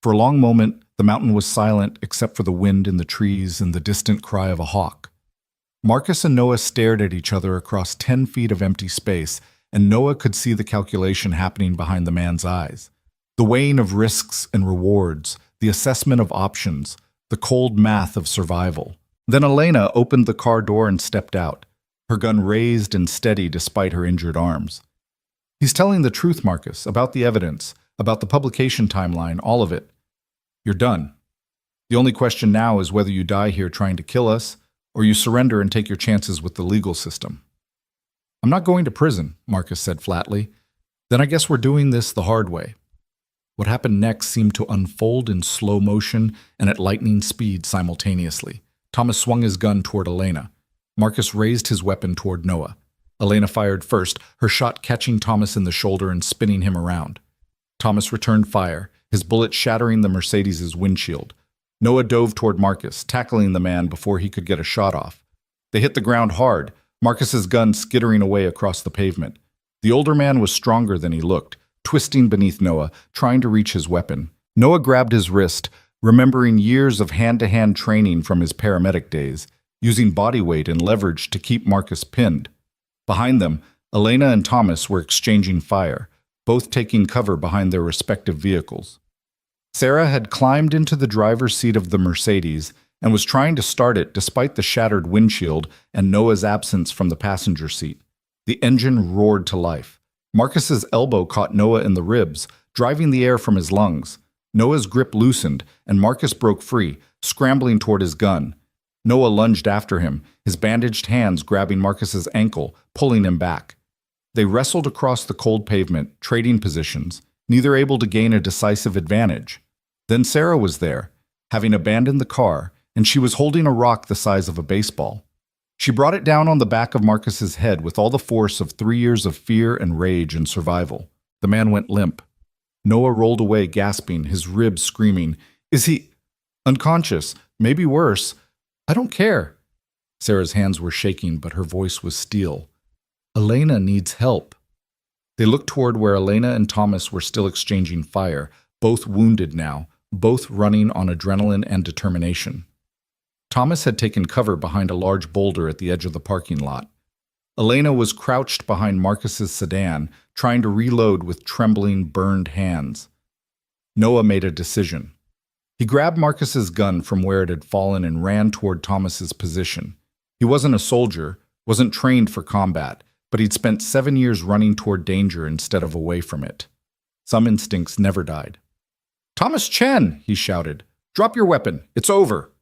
For a long moment, the mountain was silent except for the wind in the trees and the distant cry of a hawk. Marcus and Noah stared at each other across 10 feet of empty space, and Noah could see the calculation happening behind the man's eyes. The weighing of risks and rewards, the assessment of options, the cold math of survival. Then Elena opened the car door and stepped out, her gun raised and steady despite her injured arms. "He's telling the truth, Marcus, about the evidence, about the publication timeline, all of it. You're done. The only question now is whether you die here trying to kill us, or you surrender and take your chances with the legal system." "I'm not going to prison," Marcus said flatly. "Then I guess we're doing this the hard way." What happened next seemed to unfold in slow motion and at lightning speed simultaneously. Thomas swung his gun toward Elena. Marcus raised his weapon toward Noah. Elena fired first, her shot catching Thomas in the shoulder and spinning him around. Thomas returned fire, his bullet shattering the Mercedes' windshield. Noah dove toward Marcus, tackling the man before he could get a shot off. They hit the ground hard, Marcus's gun skittering away across the pavement. The older man was stronger than he looked, twisting beneath Noah, trying to reach his weapon. Noah grabbed his wrist, remembering years of hand-to-hand training from his paramedic days, using body weight and leverage to keep Marcus pinned. Behind them, Elena and Thomas were exchanging fire, both taking cover behind their respective vehicles. Sarah had climbed into the driver's seat of the Mercedes and was trying to start it despite the shattered windshield and Noah's absence from the passenger seat. The engine roared to life. Marcus's elbow caught Noah in the ribs, driving the air from his lungs. Noah's grip loosened, and Marcus broke free, scrambling toward his gun. Noah lunged after him, his bandaged hands grabbing Marcus's ankle, pulling him back. They wrestled across the cold pavement, trading positions, neither able to gain a decisive advantage. Then Sarah was there, having abandoned the car, and she was holding a rock the size of a baseball. She brought it down on the back of Marcus's head with all the force of 3 years of fear and rage and survival. The man went limp. Noah rolled away, gasping, his ribs screaming, "Is he unconscious? Maybe worse. I don't care." Sarah's hands were shaking, but her voice was steel. "Elena needs help." They looked toward where Elena and Thomas were still exchanging fire, both wounded now, both running on adrenaline and determination. Thomas had taken cover behind a large boulder at the edge of the parking lot. Elena was crouched behind Marcus's sedan, trying to reload with trembling, burned hands. Noah made a decision. He grabbed Marcus's gun from where it had fallen and ran toward Thomas's position. He wasn't a soldier, wasn't trained for combat, but he'd spent 7 years running toward danger instead of away from it. Some instincts never died. "Thomas Chen!" he shouted. "Drop your weapon. It's over."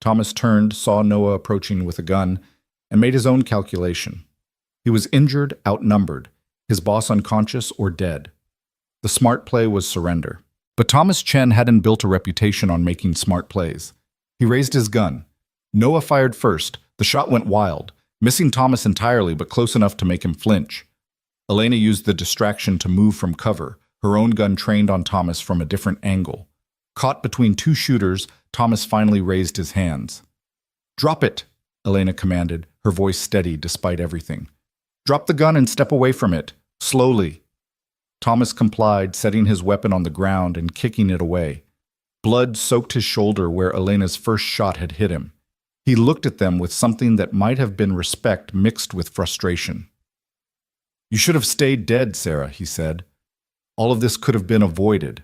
Thomas turned, saw Noah approaching with a gun, and made his own calculation. He was injured, outnumbered, his boss unconscious or dead. The smart play was surrender. But Thomas Chen hadn't built a reputation on making smart plays. He raised his gun. Noah fired first. The shot went wild, missing Thomas entirely but close enough to make him flinch. Elena used the distraction to move from cover, her own gun trained on Thomas from a different angle. Caught between two shooters, Thomas finally raised his hands. "Drop it," Elena commanded, her voice steady despite everything. "Drop the gun and step away from it. Slowly." Thomas complied, setting his weapon on the ground and kicking it away. Blood soaked his shoulder where Elena's first shot had hit him. He looked at them with something that might have been respect mixed with frustration. "You should have stayed dead, Sarah," he said. "All of this could have been avoided."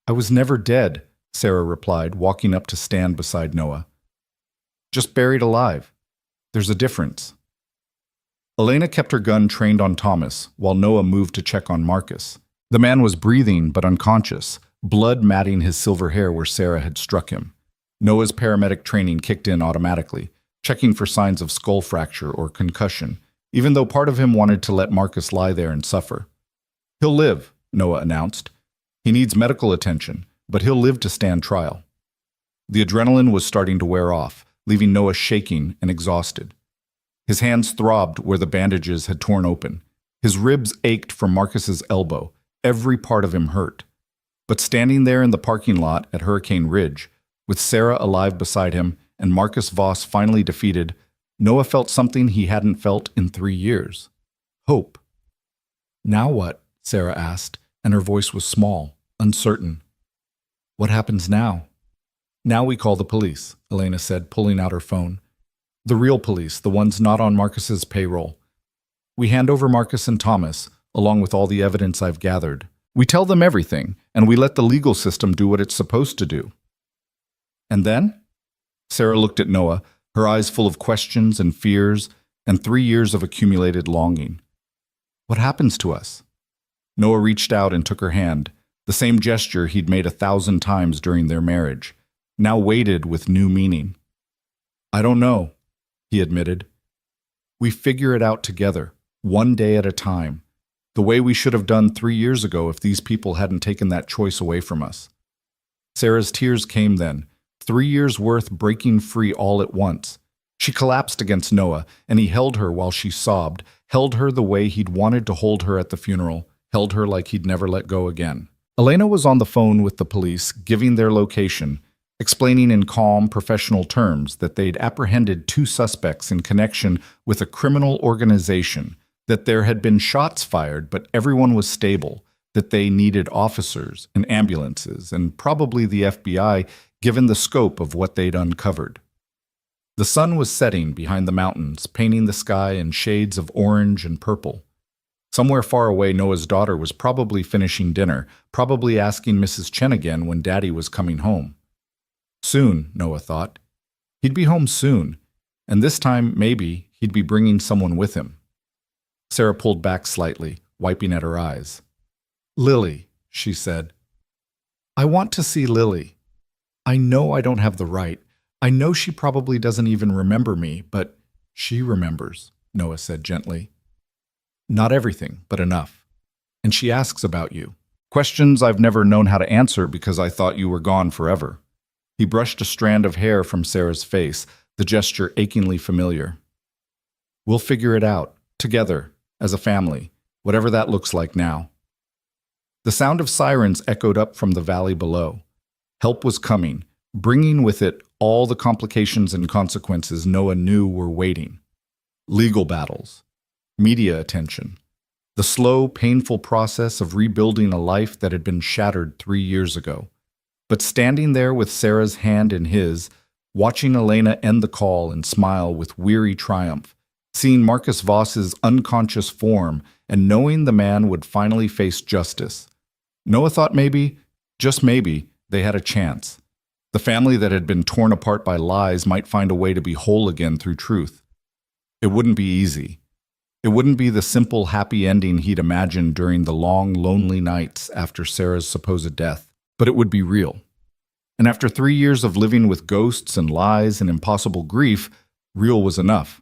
"I was never dead," Sarah replied, walking up to stand beside Noah. "Just buried alive. There's a difference." Elena kept her gun trained on Thomas, while Noah moved to check on Marcus. The man was breathing but unconscious, blood matting his silver hair where Sarah had struck him. Noah's paramedic training kicked in automatically, checking for signs of skull fracture or concussion, even though part of him wanted to let Marcus lie there and suffer. "He'll live," Noah announced. "He needs medical attention, but he'll live to stand trial." The adrenaline was starting to wear off, leaving Noah shaking and exhausted. His hands throbbed where the bandages had torn open. His ribs ached from Marcus's elbow. Every part of him hurt. But standing there in the parking lot at Hurricane Ridge, with Sarah alive beside him and Marcus Voss finally defeated, Noah felt something he hadn't felt in 3 years. Hope. "Now what?" Sarah asked, and her voice was small, uncertain. "What happens now?" "Now we call the police," Elena said, pulling out her phone. "The real police, the ones not on Marcus's payroll. We hand over Marcus and Thomas, along with all the evidence I've gathered. We tell them everything, and we let the legal system do what it's supposed to do." "And then?" Sarah looked at Noah, her eyes full of questions and fears and 3 years of accumulated longing. "What happens to us?" Noah reached out and took her hand, the same gesture he'd made 1,000 times during their marriage, now weighted with new meaning. "I don't know," he admitted. "We figure it out together, one day at a time, the way we should have done 3 years ago if these people hadn't taken that choice away from us." Sarah's tears came then, 3 years worth breaking free all at once. She collapsed against Noah, and he held her while she sobbed, held her the way he'd wanted to hold her at the funeral, held her like he'd never let go again. Elena was on the phone with the police, giving their location, explaining in calm, professional terms that they'd apprehended 2 suspects in connection with a criminal organization, that there had been shots fired but everyone was stable, that they needed officers and ambulances and probably the FBI given the scope of what they'd uncovered. The sun was setting behind the mountains, painting the sky in shades of orange and purple. Somewhere far away, Noah's daughter was probably finishing dinner, probably asking Mrs. Chen again when Daddy was coming home. Soon, Noah thought. He'd be home soon, and this time, maybe, he'd be bringing someone with him. Sarah pulled back slightly, wiping at her eyes. "Lily," she said. "I want to see Lily. I know I don't have the right. I know she probably doesn't even remember me, but she remembers," Noah said gently. "Not everything, but enough. And she asks about you. Questions I've never known how to answer because I thought you were gone forever." He brushed a strand of hair from Sarah's face, the gesture achingly familiar. "We'll figure it out, together, as a family, whatever that looks like now." The sound of sirens echoed up from the valley below. Help was coming, bringing with it all the complications and consequences Noah knew were waiting. Legal battles, media attention, the slow, painful process of rebuilding a life that had been shattered 3 years ago. But standing there with Sarah's hand in his, watching Elena end the call and smile with weary triumph, seeing Marcus Voss's unconscious form and knowing the man would finally face justice, Noah thought maybe, just maybe, they had a chance. The family that had been torn apart by lies might find a way to be whole again through truth. It wouldn't be easy. It wouldn't be the simple, happy ending he'd imagined during the long, lonely nights after Sarah's supposed death, but it would be real. And after 3 years of living with ghosts and lies and impossible grief, real was enough.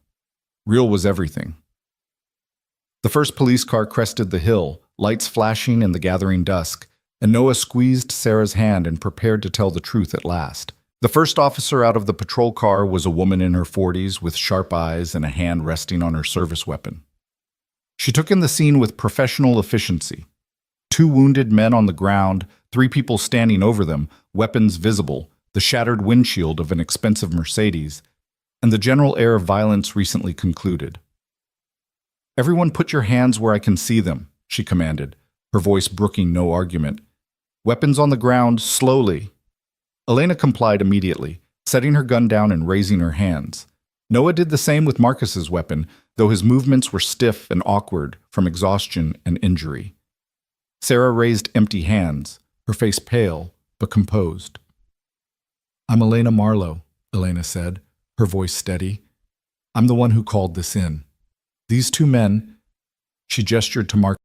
Real was everything. The first police car crested the hill, lights flashing in the gathering dusk, and Noah squeezed Sarah's hand and prepared to tell the truth at last. The first officer out of the patrol car was a woman in her 40s with sharp eyes and a hand resting on her service weapon. She took in the scene with professional efficiency. 2 wounded men on the ground, 3 people standing over them, weapons visible, the shattered windshield of an expensive Mercedes, and the general air of violence recently concluded. "Everyone put your hands where I can see them," she commanded, her voice brooking no argument. "Weapons on the ground, slowly." Elena complied immediately, setting her gun down and raising her hands. Noah did the same with Marcus's weapon, though his movements were stiff and awkward from exhaustion and injury. Sarah raised empty hands, her face pale but composed. "I'm Elena Marlowe," Elena said, her voice steady. "I'm the one who called this in. These 2 men," she gestured to Marcus,